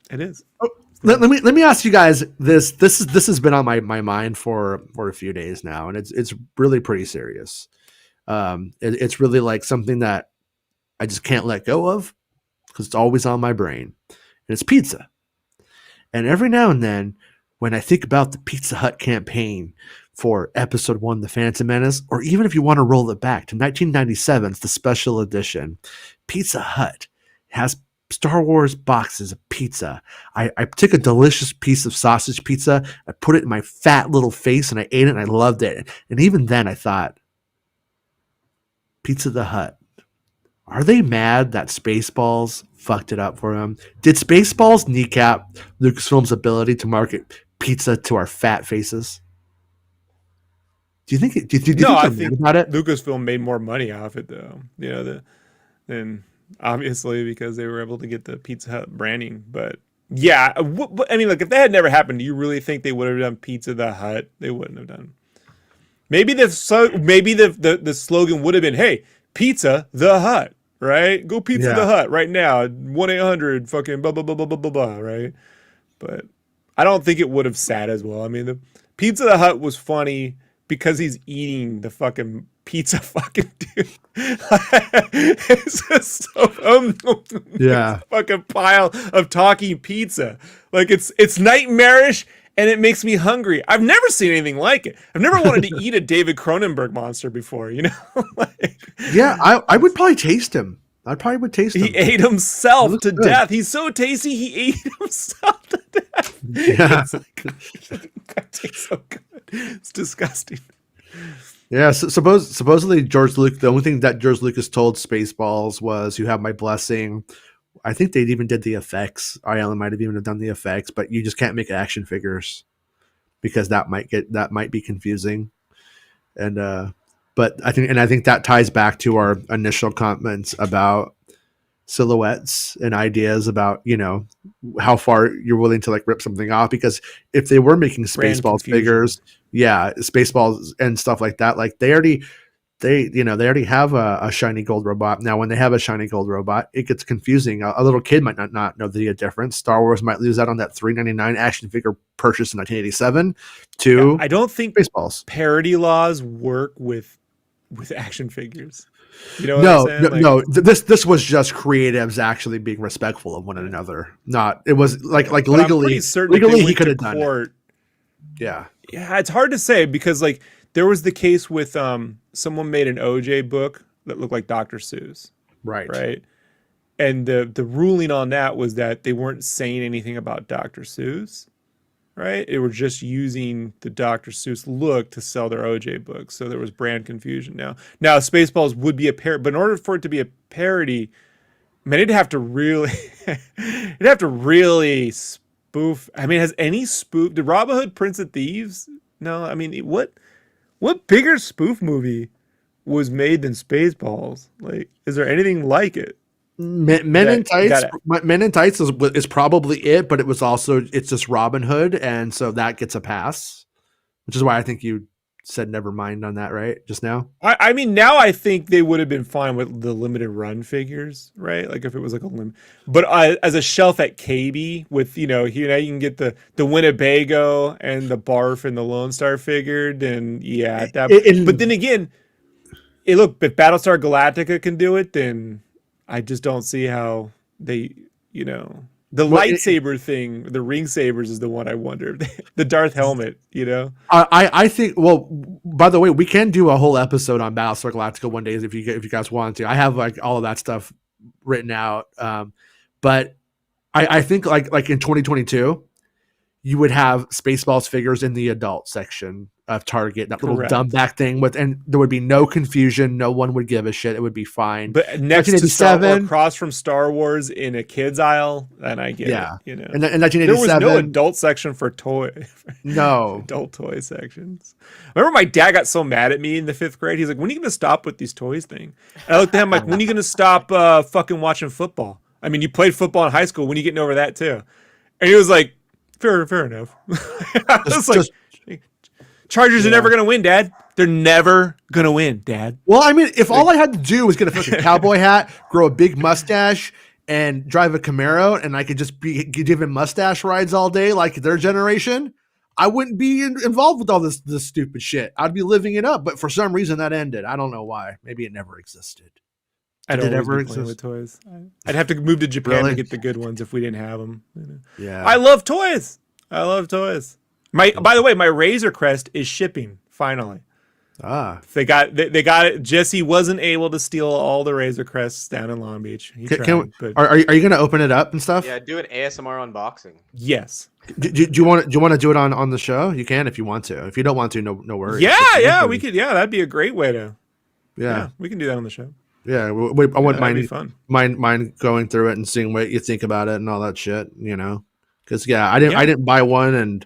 B: It is.
A: Oh. Let me ask you guys this. This has been on my mind for a few days now, and it's really pretty serious. It's really like something that I just can't let go of because it's always on my brain, and it's pizza. And every now and then, when I think about the Pizza Hut campaign for Episode 1, The Phantom Menace, or even if you want to roll it back to 1997's The Special Edition, Pizza Hut has Star Wars boxes of pizza. I took a delicious piece of sausage pizza, I put it in my fat little face, and I ate it, and I loved it. And even then, I thought, Pizza the Hut, are they mad that Spaceballs fucked it up for them? Did Spaceballs kneecap Lucasfilm's ability to market pizza to our fat faces? Do you think? Do you think
B: No, I
A: they're
B: think
A: mad about it?
B: Lucasfilm made more money off it though. Than obviously because they were able to get the Pizza Hut branding. But yeah, I mean, look, if that had never happened, do you really think they would have done Pizza the Hut? They wouldn't have done. Maybe the slogan would have been, "Hey, Pizza the Hut." Right? Go Pizza the Hut right now. 1-800 fucking blah blah blah blah blah blah blah. Right? But I don't think it would have sat as well. I mean, the Pizza the Hut was funny because he's eating the fucking pizza fucking dude. It's just so
A: Yeah.
B: fucking pile of talking pizza. Like it's nightmarish and it makes me hungry. I've never seen anything like it. I've never wanted to eat a David Cronenberg monster before, you know? Like,
A: Yeah, I would probably taste him. I probably would taste him.
B: he ate himself to
A: good.
B: death. He's so tasty, he ate himself to death.
A: Yeah.
B: It's like, that tastes so good. It's disgusting.
A: Yeah, so supposedly the only thing that George Lucas told Spaceballs was, "You have my blessing." I think they even did the effects. Island might have even done the effects, but you just can't make action figures because that might be confusing. And but I think that ties back to our initial comments about silhouettes and ideas about, how far you're willing to like rip something off, because if they were making
B: Brand
A: Spaceballs
B: confusion.
A: figures, Spaceballs and stuff like that, like they already have a shiny gold robot. Now when they have a shiny gold robot, it gets confusing. A little kid might not know the difference. Star Wars might lose out on that $3.99 action figure purchase in 1987 to
B: I don't think
A: Spaceballs.
B: parody laws work with action figures. You know what I'm saying?
A: No. This was just creatives actually being respectful of one another. Not it was like
B: but I'm
A: legally.
B: pretty certain if they
A: Legally, he
B: went
A: could
B: to
A: have done it.
B: court.
A: Yeah.
B: Yeah, it's hard to say because like there was the case with someone made an OJ book that looked like Dr. Seuss, right? And the ruling on that was that they weren't saying anything about Dr. Seuss, right? They were just using the Dr. Seuss look to sell their OJ books. So there was brand confusion now. Now Spaceballs would be a parody, but in order for it to be a parody, man, it'd have to really spoof. I mean, has any spoof? Did Robin Hood Prince of Thieves? No, I mean, what bigger spoof movie was made than Spaceballs? Like, is there anything like it?
A: Men in Tights is probably it, but it's just Robin Hood, and so that gets a pass, which is why I think you said never mind on that, right? Just now.
B: I mean, now I think they would have been fine with the limited run figures, right? Like if it was like a limit, but as a shelf at KB with you can get the Winnebago and the Barf and the Lone Star figured, and yeah, but then again, look, if Battlestar Galactica can do it, then I just don't see how they, lightsaber thing, the ring sabers is the one I wonder. The Darth helmet,
A: I think. Well, by the way, we can do a whole episode on Battlestar Galactica one day if you guys want to. I have like all of that stuff written out. But I think like in 2022, you would have Spaceballs figures in the adult section of Target, that little dumb back thing and there would be no confusion. No one would give a shit. It would be fine.
B: But next to Star Wars, across from Star Wars in a kid's aisle, then I get it.
A: And in 1987,
B: there was no adult section for
A: no
B: adult toy sections. I remember my dad got so mad at me in the 5th grade. He's like, "When are you going to stop with these toys thing?" And I looked at him like, "When are you going to stop fucking watching football? I mean, you played football in high school. When are you getting over that too?" And he was like, Fair enough. I was like, Chargers are never going to win, Dad. They're never going to win, Dad.
A: Well, I mean, if all I had to do was get a fucking cowboy hat, grow a big mustache, and drive a Camaro, and I could just be giving mustache rides all day like their generation, I wouldn't be involved with all this stupid shit. I'd be living it up. But for some reason, that ended. I don't know why. Maybe it never existed.
B: I'd always be playing with toys. I'd have to move to Japan to get the good ones if we didn't have them.
A: Yeah,
B: I love toys. By the way, my Razor Crest is shipping finally. They got it. Jesse wasn't able to steal all the Razor Crests down in Long Beach. He tried, but
A: are you going to open it up and stuff?
C: Yeah, do an ASMR unboxing.
B: yes.
A: Do you want to do it on the show? You can if you want to. If you don't want to, no worries.
B: Yeah, we could. Yeah, that'd be a great way to.
A: Yeah,
B: we can do that on the show.
A: Yeah, I wouldn't mind going through it and seeing what you think about it and all that shit. Because I didn't buy one, and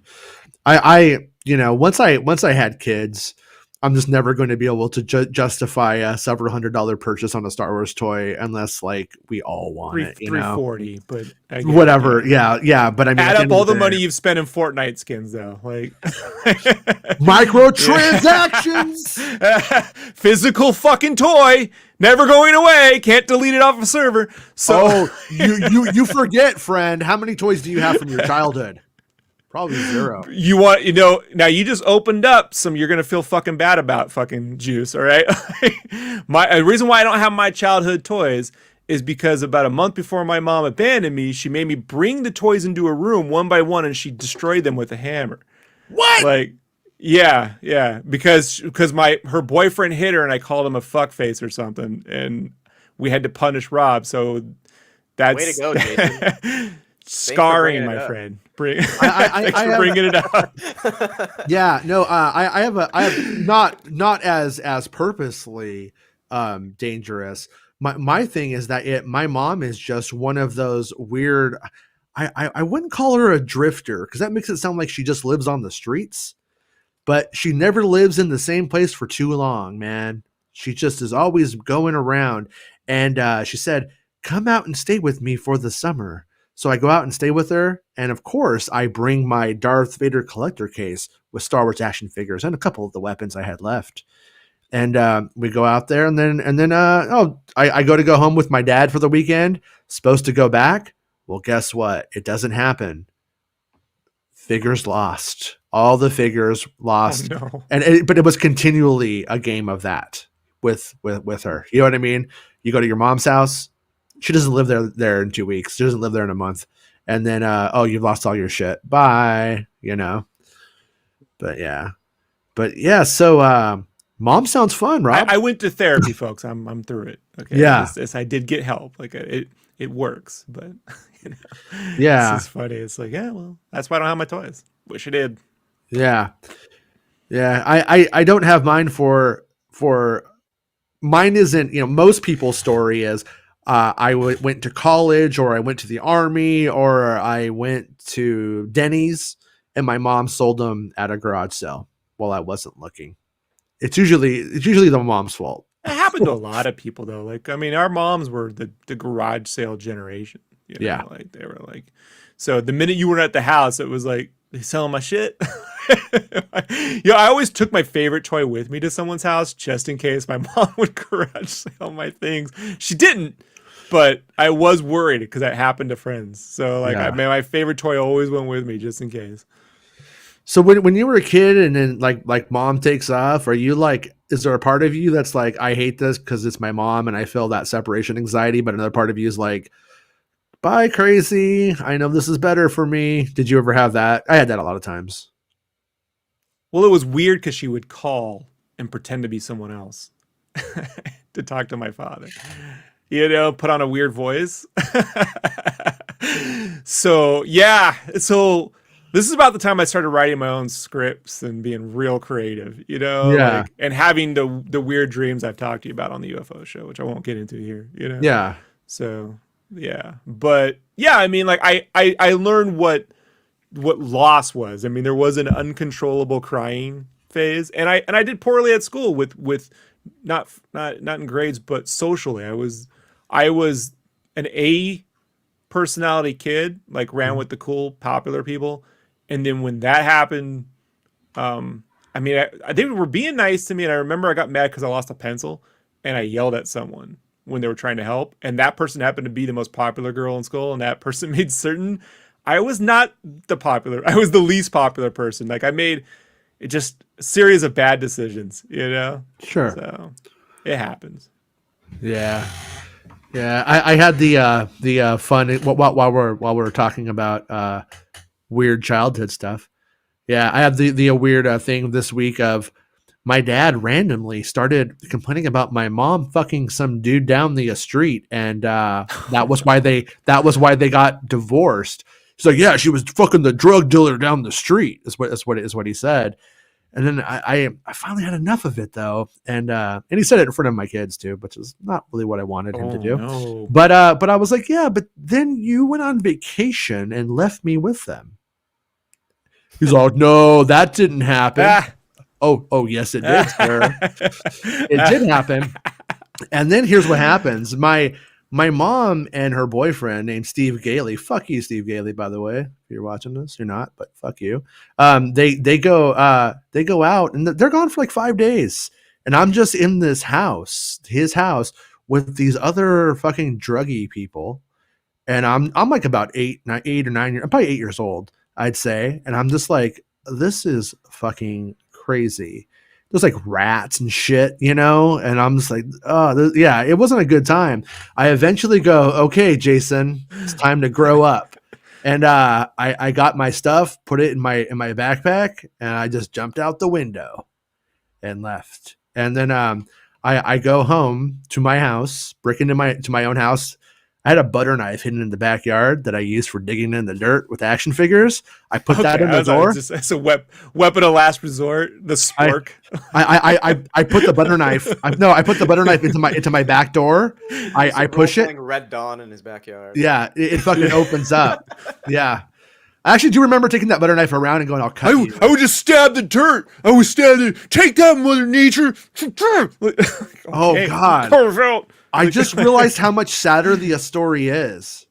A: I once I had kids, I'm just never going to be able to justify a several $100 purchase on a Star Wars toy unless like we all want it.
B: $340, but
A: whatever. Yeah. But I mean,
B: add up all the money you've spent in Fortnite skins, though. Like
A: microtransactions,
B: physical fucking toy, never going away. Can't delete it off a server. So
A: you forget, friend. How many toys do you have from your childhood? Probably 0.
B: Now you just opened up some you're going to feel fucking bad about fucking juice, all right? The reason why I don't have my childhood toys is because about a month before my mom abandoned me, she made me bring the toys into a room one by one and she destroyed them with a hammer.
A: What?
B: Like, yeah, because her boyfriend hit her and I called him a fuckface or something and we had to punish Rob, so that's
C: way to go, Jason.
B: Scarring, my friend. Thanks for bringing it up.
A: Yeah, no, I have not as purposely dangerous. My thing is that my mom is just one of those weird. I wouldn't call her a drifter because that makes it sound like she just lives on the streets, but she never lives in the same place for too long, man. She just is always going around, and she said, "Come out and stay with me for the summer." So I go out and stay with her, and of course, I bring my Darth Vader collector case with Star Wars action figures and a couple of the weapons I had left. And we go out there, and then I go home with my dad for the weekend. Supposed to go back. Well, guess what? It doesn't happen. Figures lost. All the figures lost.
B: Oh, no.
A: But it was continually a game of that with her. You know what I mean? You go to your mom's house. She doesn't live there in 2 weeks. She doesn't live there in a month. And then, you've lost all your shit. Bye. But yeah. So, mom sounds fun, Rob.
B: I went to therapy, folks. I'm through it. Okay.
A: Yeah.
B: I did get help. Like it works, but
A: yeah,
B: it's funny. It's like, yeah, well, that's why I don't have my toys. Wish I did.
A: Yeah. I don't have mine for mine isn't, most people's story is, I went to college, or I went to the army, or I went to Denny's, and my mom sold them at a garage sale while I wasn't looking. It's usually the mom's fault.
B: It happened to a lot of people, though. Like, I mean, our moms were the garage sale generation.
A: Yeah,
B: like they were like. So the minute you were at the house, it was like, they selling my shit. I always took my favorite toy with me to someone's house just in case my mom would garage sale my things. She didn't. But I was worried because that happened to friends. So my favorite toy always went with me just in case.
A: So when you were a kid and then like mom takes off, are you like, is there a part of you that's like, I hate this because it's my mom and I feel that separation anxiety, but another part of you is like, bye crazy, I know this is better for me. Did you ever have that? I had that a lot of times.
B: Well, it was weird because she would call and pretend to be someone else to talk to my father. Put on a weird voice. So, yeah. So this is about the time I started writing my own scripts and being real creative,
A: Yeah.
B: and having the weird dreams I've talked to you about on the UFO show, which I won't get into here,
A: Yeah.
B: So, yeah. But, yeah, I mean, like, I learned what loss was. I mean, there was an uncontrollable crying phase. And I did poorly at school with not in grades, but socially. I was an A personality kid, like ran with the cool, popular people. And then when that happened, they were being nice to me. And I remember I got mad because I lost a pencil and I yelled at someone when they were trying to help. And that person happened to be the most popular girl in school. And that person made certain I was not I was the least popular person. Like I made just a series of bad decisions,
A: Sure.
B: So it happens.
A: Yeah. Yeah, I had the fun while we're talking about weird childhood stuff. Yeah, I had the weird thing this week of my dad randomly started complaining about my mom fucking some dude down the street, and that was why they got divorced. He's like, yeah, she was fucking the drug dealer down the street. Is what he said. And then I finally had enough of it though, and he said it in front of my kids too, which is not really what I wanted him to do.
B: No.
A: But I was like, yeah, but then you went on vacation and left me with them. He's all, no, that didn't happen. Oh, yes, it did, sir. It did happen. And then here's what happens. My mom and her boyfriend named Steve Gailey. Fuck you, Steve Gailey, by the way. If you're watching this, you're not, but fuck you. They go out and they're gone for like 5 days. And I'm just in this house, his house, with these other fucking druggy people. And I'm like about 8 or 9 years, I'm probably 8 years old, I'd say. And I'm just like, this is fucking crazy. There's like rats and shit, you know? And I'm just like, oh, yeah, it wasn't a good time. I eventually go, okay, Jason, it's time to grow up. And I got my stuff, put it in my backpack, and I just jumped out the window and left. And then I go home to my house, break into my own house. I had a butter knife hidden in the backyard that I used for digging in the dirt with action figures. I put that in the door.
B: It's a weapon of last resort. The spork.
A: I put the butter knife. I put the butter knife into my back door. I push it.
C: Red Dawn in his backyard.
A: Yeah, it fucking opens up. Yeah. I actually do remember taking that butter knife around and going, I'll cut you.
B: I would just stab the dirt. I would stab it. Take that, Mother Nature.
A: Oh, God.
B: Carve out.
A: I just realized how much sadder the story is.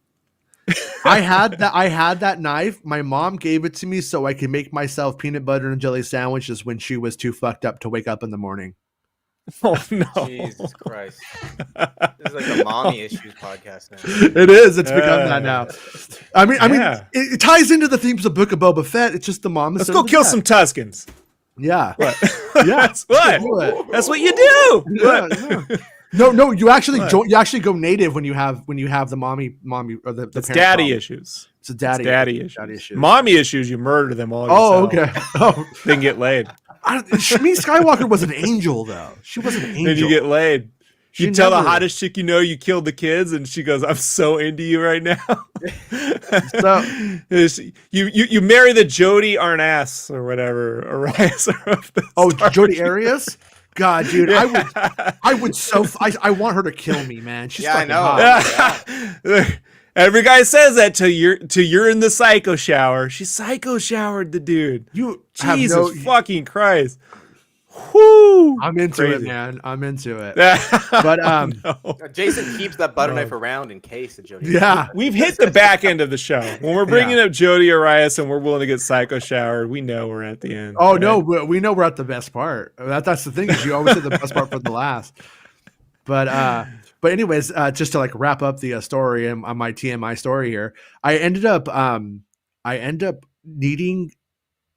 A: I had that knife. My mom gave it to me so I could make myself peanut butter and jelly sandwiches when she was too fucked up to wake up in the morning.
B: Oh no!
C: Jesus Christ! This is like a mommy issues podcast now.
A: It is. It's become that now. I mean, it ties into the themes of Book of Boba Fett. It's just the mom.
B: Let's go kill some Tuskens.
A: Yeah.
B: What?
A: Yeah.
B: What? That's what you do.
A: Yeah. No. You actually go native when you have the mommy or the
B: It's daddy
A: problem.
B: Issues.
A: It's daddy issues.
B: Mommy issues. You murder them all.
A: Oh,
B: yourself.
A: okay. Oh,
B: Then get laid.
A: Shmi Skywalker was an angel, though. She was an angel.
B: Then you get laid.
A: She
B: You tell
A: never-
B: the hottest chick you know you killed the kids, and she goes, "I'm so into you right now."
A: So-
B: you marry the Jody Arnaz or whatever, Arias.
A: Oh, Jodi Arias. God, dude, I would I want her to kill me, man. She's fucking hot.
B: Every guy says that till you're in the psycho shower. She psycho showered the dude. Jesus fucking Christ. Whoo!
A: I'm into
B: Crazy.
A: it, man. I'm into it. But
B: No.
C: Jason keeps that butter knife around in case the Jody.
A: Yeah.
B: We've hit the back end of the show. When we're bringing up Jody Arias and we're willing to get psycho showered, we know we're at the end.
A: Oh
B: right?
A: no, we know we're at the best part. That's the thing, is you always say the best part for the last. But anyways, just to like wrap up the story and my TMI story here, I end up needing.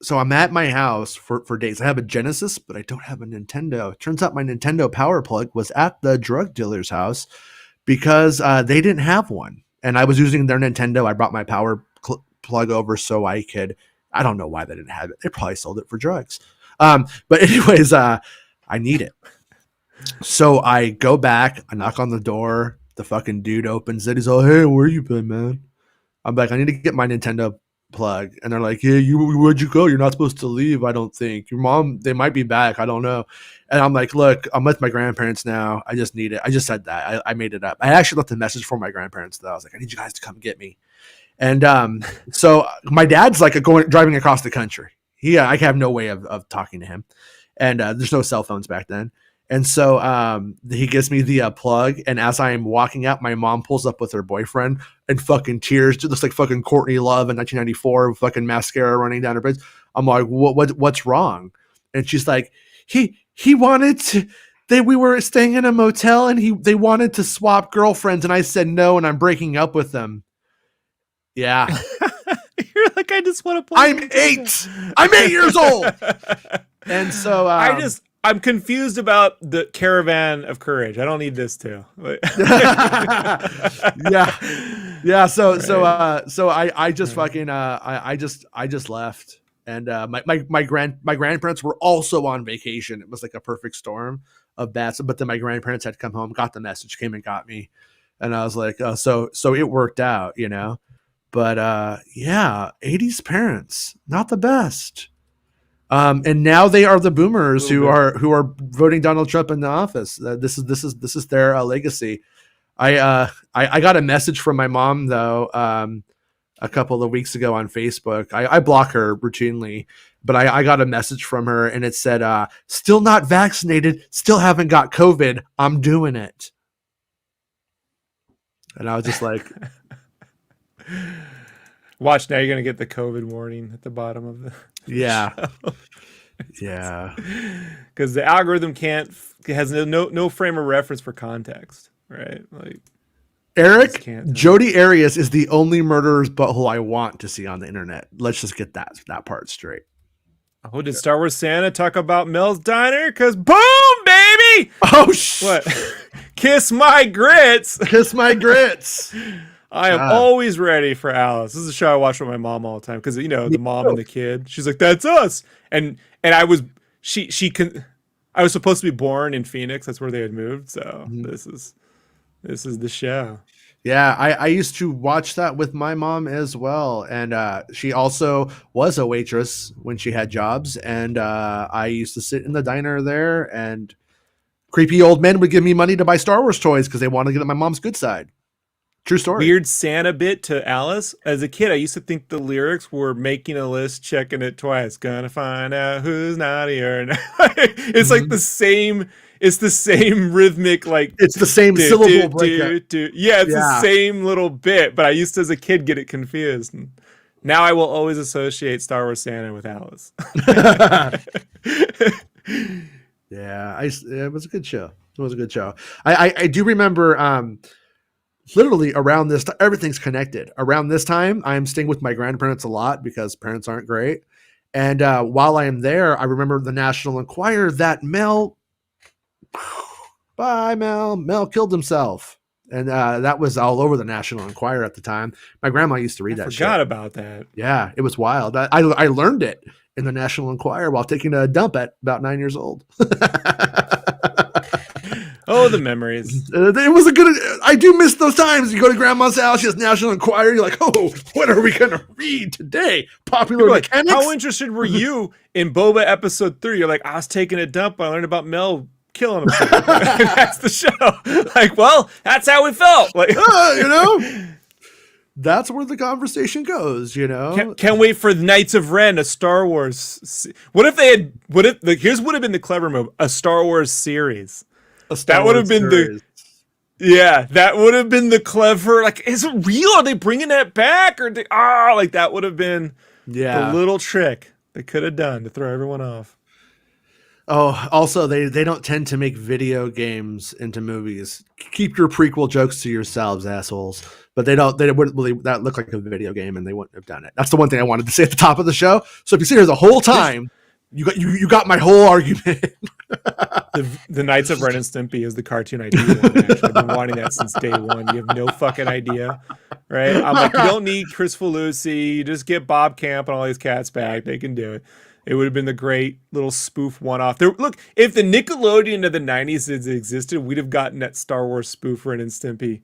A: So I'm at my house for days. I have a Genesis, but I don't have a Nintendo. It turns out my Nintendo power plug was at the drug dealer's house because they didn't have one. And I was using their Nintendo. I brought my power plug over so I could, I don't know why they didn't have it. They probably sold it for drugs. But anyways, I need it. So I go back, I knock on the door. The fucking dude opens it. He's all, hey, where you been, man? I'm like, I need to get my Nintendo plug. And they're like, yeah, where'd you go? You're not supposed to leave, I don't think. Your mom, they might be back, I don't know. And I'm like, look, I'm with my grandparents now. I just need it. I just said that. I made it up. I actually left a message for my grandparents though. I was like, I need you guys to come get me. And so my dad's like driving across the country. I have no way of talking to him. And there's no cell phones back then. And so he gives me the plug, and as I am walking out, my mom pulls up with her boyfriend and fucking tears, just like fucking Courtney Love in 1994, with fucking mascara running down her face. I'm like, what's wrong? And she's like, he wanted to. We were staying in a motel, and they wanted to swap girlfriends, and I said no, and I'm breaking up with them. Yeah,
B: you're like, I just want to play.
A: I'm 8. I'm 8 years old, and so
B: I'm confused about the caravan of courage. I don't need this too.
A: yeah. So I just fucking I just left. And my grandparents were also on vacation. It was like a perfect storm of that. But then my grandparents had come home, got the message, came and got me, and I was like, so it worked out, you know. But yeah, 80s parents, not the best. And now they are the boomers who are voting Donald Trump in the office. This is their legacy. I got a message from my mom though a couple of weeks ago on Facebook. I block her routinely, but I got a message from her and it said, "Still not vaccinated, still haven't got COVID. I'm doing it." And I was just like,
B: watch, now you're gonna get the COVID warning at the bottom of the
A: yeah. Yeah,
B: because the algorithm has no frame of reference for context, right? Like
A: Eric, Jodi Arias is the only murderer's butthole I want to see on the internet. Let's just get that part straight.
B: Oh, did Star Wars Santa talk about Mel's Diner? Because boom, baby!
A: Oh,
B: what? Kiss my grits!
A: Kiss my grits!
B: I am always ready for Alice. This is a show I watch with my mom all the time because, you know, the mom and the kid. She's like, "That's us," and I was I was supposed to be born in Phoenix. That's where they had moved. So this is the show.
A: Yeah, I used to watch that with my mom as well, and she also was a waitress when she had jobs, and I used to sit in the diner there, and creepy old men would give me money to buy Star Wars toys because they wanted to get on my mom's good side. True story.
B: Weird Santa bit to Alice. As a kid, I used to think the lyrics were making a list, checking it twice, gonna find out who's naughty or not. It's like the same. It's the same rhythmic, like
A: it's the same syllable breakup.
B: Yeah, it's the same little bit. But I used to, as a kid, get it confused. And now I will always associate Star Wars Santa with Alice.
A: Yeah, it was a good show. It was a good show. I do remember. Literally around this time, everything's connected. Around this time, I'm staying with my grandparents a lot because parents aren't great. And while I am there, I remember the National Enquirer that Mel killed himself. And that was all over the National Enquirer at the time. My grandma used to read that shit.
B: I forgot about that.
A: Yeah, it was wild. I learned it in the National Enquirer while taking a dump at about 9 years old.
B: Oh, the memories.
A: It was a good. I do miss those times. You go to grandma's house, she has National Enquirer. You're like, oh, what are we going to read today? Popular Mechanics?
B: How interested were you in Boba episode 3? You're like, I was taking a dump. I learned about Mel killing himself. That's the show. Like, well, that's how we felt. Like,
A: you know, that's where the conversation goes. You know,
B: can't wait for Knights of Ren, a Star Wars. What if they had? Here's would have been the clever move: a Star Wars series. That would have been that would have been the clever, like, is it real? Are they bringing that back? Or like that would have been the little trick they could have done to throw everyone off.
A: Oh, also they don't tend to make video games into movies. Keep your prequel jokes to yourselves, assholes. But they wouldn't really that look like a video game and they wouldn't have done it. That's the one thing I wanted to say at the top of the show. So if you sit here the whole time, you got my whole argument.
B: The Knights of Ren and Stimpy is the cartoon I do want. Actually, I've been wanting that since day one. You have no fucking idea, right? I'm like, you don't need Chris Falusi. You just get Bob Camp and all these cats back. They can do it. It would have been the great little spoof one-off. Look, if the Nickelodeon of the 90s had existed, we'd have gotten that Star Wars spoof Ren and Stimpy,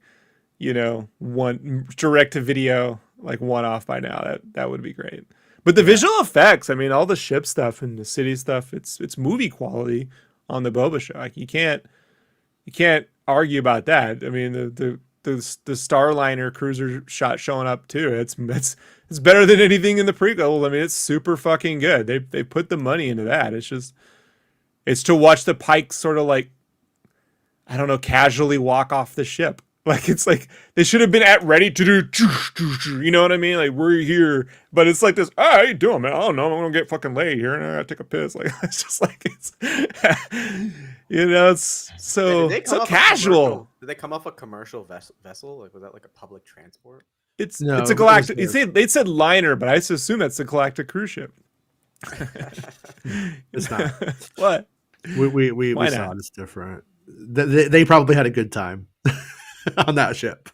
B: you know, one direct-to-video, like one-off by now. That would be great. But the visual effects, I mean, all the ship stuff and the city stuff, it's movie quality on the Boba show. Like, you can't argue about that. I mean, the Starliner cruiser shot showing up too. It's better than anything in the prequel. I mean, it's super fucking good. They put the money into that. It's to watch the Pikes sort of like, I don't know, casually walk off the ship. Like, it's like they should have been ready to do, you know what I mean? Like, we're here, but it's like this. Oh, how you doing, man? Oh no, I'm gonna get fucking laid here, and I gotta take a piss. Like, it's just like it's, you know, it's so casual.
C: Did they come off a commercial vessel? Like, was that like a public transport?
B: It's a galactic. They said liner, but I just assume that's a galactic cruise ship.
A: It's not.
B: What?
A: We saw it. It's different. They probably had a good time on that ship.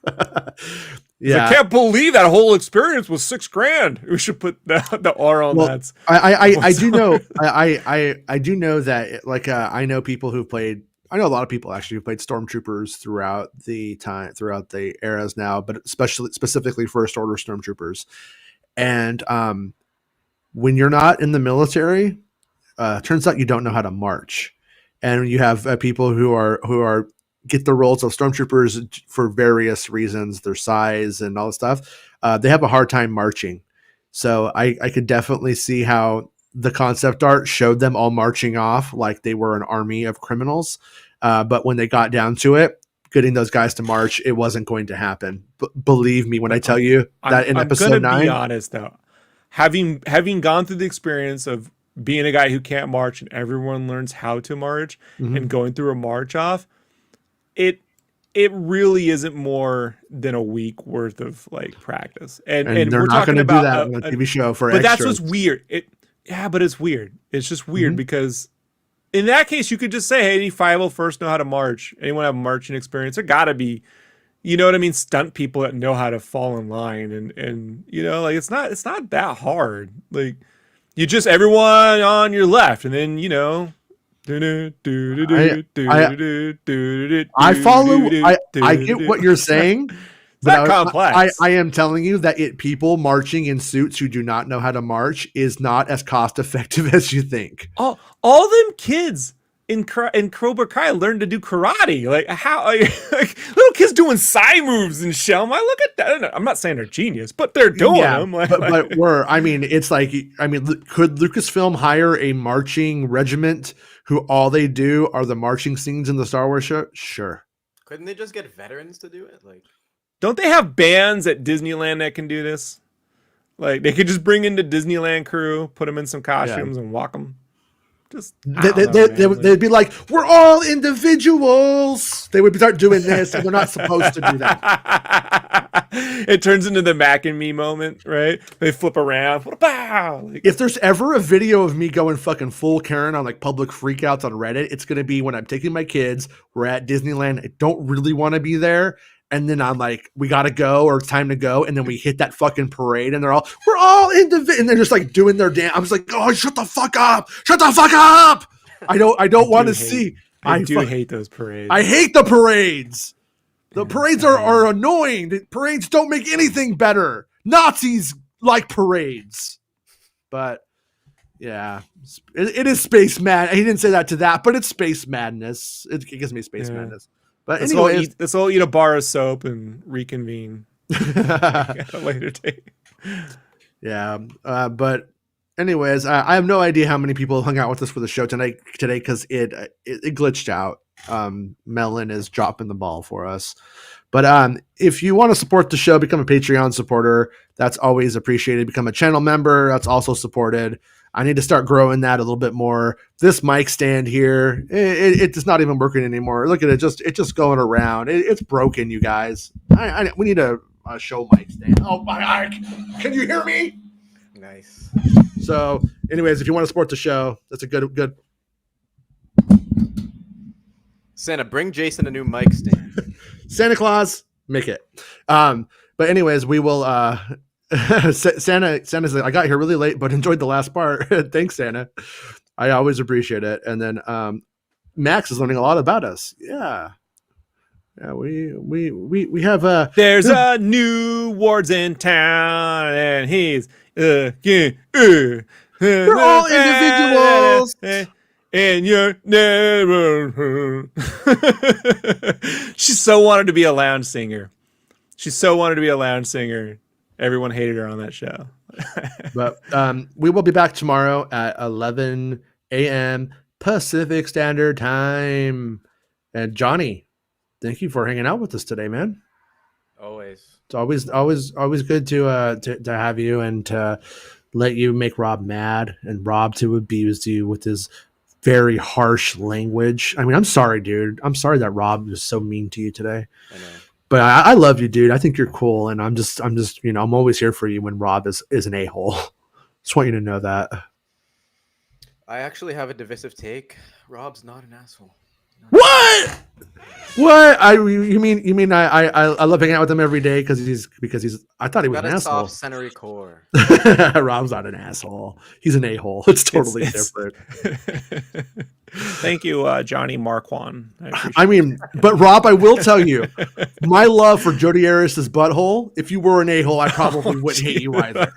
B: I can't believe that whole experience was $6,000. We should put the R on that.
A: I do know I do know that like I know people who played. I know a lot of people actually who played Stormtroopers throughout the eras now, but specifically First Order Stormtroopers. And when you're not in the military, turns out you don't know how to march, and you have people who are get the roles of Stormtroopers for various reasons, their size and all that stuff. They have a hard time marching. So I could definitely see how the concept art showed them all marching off like they were an army of criminals. But when they got down to it, getting those guys to march, it wasn't going to happen. Believe me when I tell you that in episode 9.
B: I'm gonna be honest though, having gone through the experience of being a guy who can't march and everyone learns how to march and going through a march off, it really isn't more than a week worth of like practice. And
A: they're
B: we're
A: not going
B: talking
A: to do
B: about
A: that on a TV show for
B: but
A: extras.
B: that's what's weird. But it's weird. It's just weird because in that case you could just say, hey, any 501st know how to march? Anyone have marching experience? There gotta be, you know what I mean, stunt people that know how to fall in line and you know, like it's not that hard. Like you just everyone on your left and then, you know, I
A: follow. I get what you're saying.
B: It's not complex.
A: I am telling you that people marching in suits who do not know how to march is not as cost effective as you think.
B: All them kids in Cobra Kai learned to do karate. Like how like little kids doing side moves and shit. I'm like, look at that. I'm not saying they're genius, but they're doing them.
A: But we're. I mean, it's like. I mean, could Lucasfilm hire a marching regiment who all they do are the marching scenes in the Star Wars show? Sure.
C: Couldn't they just get veterans to do it? Like,
B: don't they have bands at Disneyland that can do this? Like they could just bring in the Disneyland crew, put them in some costumes, and walk them. Just
A: they'd be like, we're all individuals. They would start doing this, and they're not supposed to do that.
B: It turns into the Mac and Me moment, right? They flip around. Like,
A: if there's ever a video of me going fucking full Karen on like public freakouts on Reddit, it's gonna be when I'm taking my kids. We're at Disneyland. I don't really want to be there. And then I'm like, we gotta go, or it's time to go. And then we hit that fucking parade, and we're all individual, and they're just like doing their dance. I'm just like, oh, shut the fuck up! Shut the fuck up! I don't want to see.
B: I hate those parades.
A: I hate the parades. The parades are annoying. The parades don't make anything better. Nazis like parades, but yeah, it is space mad. He didn't say that to that, but it's space madness. It gives me space madness. But anyway,
B: let's all eat a bar of soap and reconvene at a later date.
A: Yeah, but anyways, I have no idea how many people hung out with us for the show today because it glitched out. Melon is dropping the ball for us. But if you want to support the show, become a Patreon supporter. That's always appreciated. Become a channel member. That's also supported. I need to start growing that a little bit more. This mic stand here, it's not even working anymore. Look at it, it's just going around. It's broken, you guys. We need a show mic stand. Oh my God, can you hear me?
C: Nice.
A: So, anyways, if you want to support the show, that's a good.
C: Santa, bring Jason a new mic stand.
A: Santa Claus, make it. But anyways, we will. Santa's like, I got here really late, but enjoyed the last part. Thanks, Santa. I always appreciate it. And then Max is learning a lot about us. Yeah, we have
B: there's a new wards in town, and he's we're
A: all individuals.
B: And you're never. She so wanted to be a lounge singer. Everyone hated her on that show.
A: But we will be back tomorrow at 11 a.m. Pacific Standard Time. And Johnny, thank you for hanging out with us today, man.
C: Always.
A: It's always good to have you and to let you make Rob mad and Rob to abuse you with his very harsh language. I mean, I'm sorry, dude. I'm sorry that Rob was so mean to you today.
C: I know.
A: But I love you, dude. I think you're cool, and I'm just, I'm always here for you when Rob is an a-hole. Just want you to know that.
C: I actually have a divisive take. Rob's not an asshole.
A: What? What? You mean I love hanging out with him every day because he's I thought he was
C: Got
A: an
C: a
A: asshole.
C: soft centery core.
A: Rob's not an asshole. He's an a-hole. It's totally different.
B: Thank you, Johnny Marquand.
A: I mean, but Rob, I will tell you, my love for Jodi Arias's butthole. If you were an a-hole, I probably wouldn't hate you either.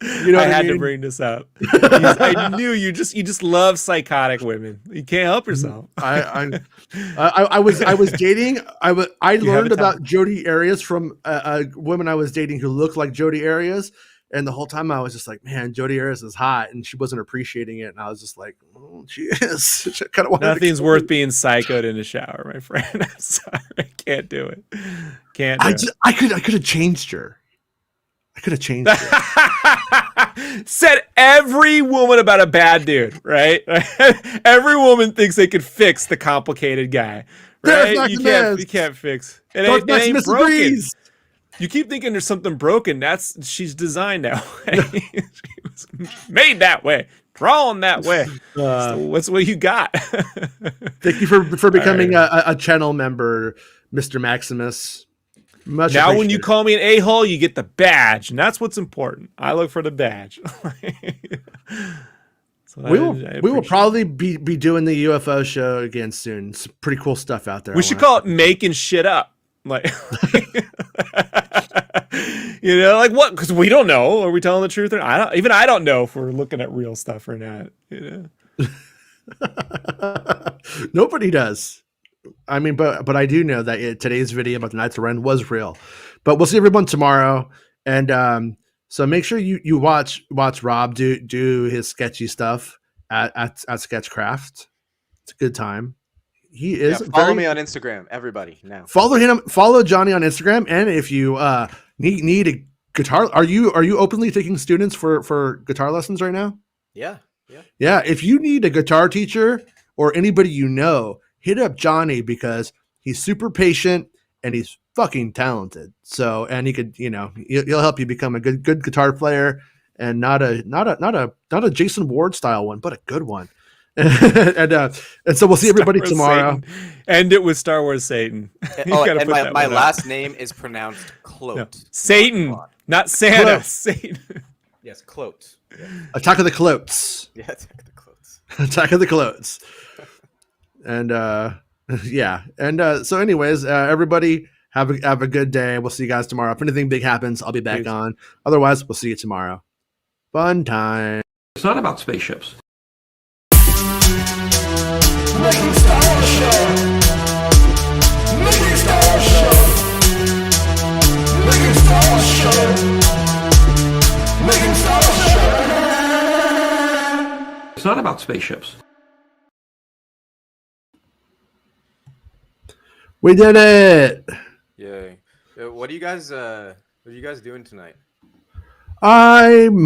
B: You know, I had to bring this up. I knew you just love psychotic women. You can't help yourself.
A: I was dating. I learned about Jodi Arias from a woman I was dating who looked like Jodi Arias, and the whole time I was just like, man, Jodi Arias is hot, and she wasn't appreciating it, and I was just like, oh, she is. She kind of
B: nothing's worth being psychoed in the shower, my friend. I'm sorry, I can't do it. Can't.
A: I could have changed her. I could have changed her.
B: Said every woman about a bad dude, right? Every woman thinks they could fix the complicated guy, right? You can't fix it. It ain't broken. Agrees. You keep thinking there's something broken. She's designed that way. She was made that way, drawn that way. So what's what you got?
A: Thank you for becoming a channel member, Mr. Maximus. Much
B: now, when you call me an a-hole, you get the badge, and that's what's important. I look for the badge. So
A: we will probably be doing the UFO show again soon. It's pretty cool stuff out there.
B: We should call it making shit up. Like, you know, like what? Because we don't know. Are we telling the truth? Or I don't know if we're looking at real stuff or not. You
A: know, nobody does. I mean, but I do know that today's video about the Knights of Ren was real. But we'll see everyone tomorrow, and so make sure you watch Rob do his sketchy stuff at Sketchcraft. It's a good time. He is.
C: Follow me on Instagram, everybody. Now
A: follow Johnny on Instagram, and if you need a guitar, are you openly taking students for guitar lessons right now?
C: Yeah.
A: If you need a guitar teacher or anybody you know, hit up Johnny because he's super patient and he's fucking talented. So, and he could, he'll help you become a good guitar player, and not a Jason Ward style one, but a good one. and so we'll see everybody tomorrow.
B: End it with Star Wars Satan.
C: And my last name is pronounced Clote.
B: No, Satan, not Santa. Clote. Satan.
C: Yes, Clote. Yeah.
A: Attack of the Clotes.
C: Yeah, Attack of the Clotes.
A: Attack of the Clotes. And so anyways, everybody have a good day. We'll see you guys tomorrow. If anything big happens, I'll be back on. Otherwise, we'll see you tomorrow. Fun time.
D: It's not about spaceships.
E: Making Star Wars Show. Making Star Wars Show. Making Star Wars Show. Making Star Wars Show.
D: It's not about spaceships.
A: We did it.
C: Yay. What are you guys doing tonight?
A: I might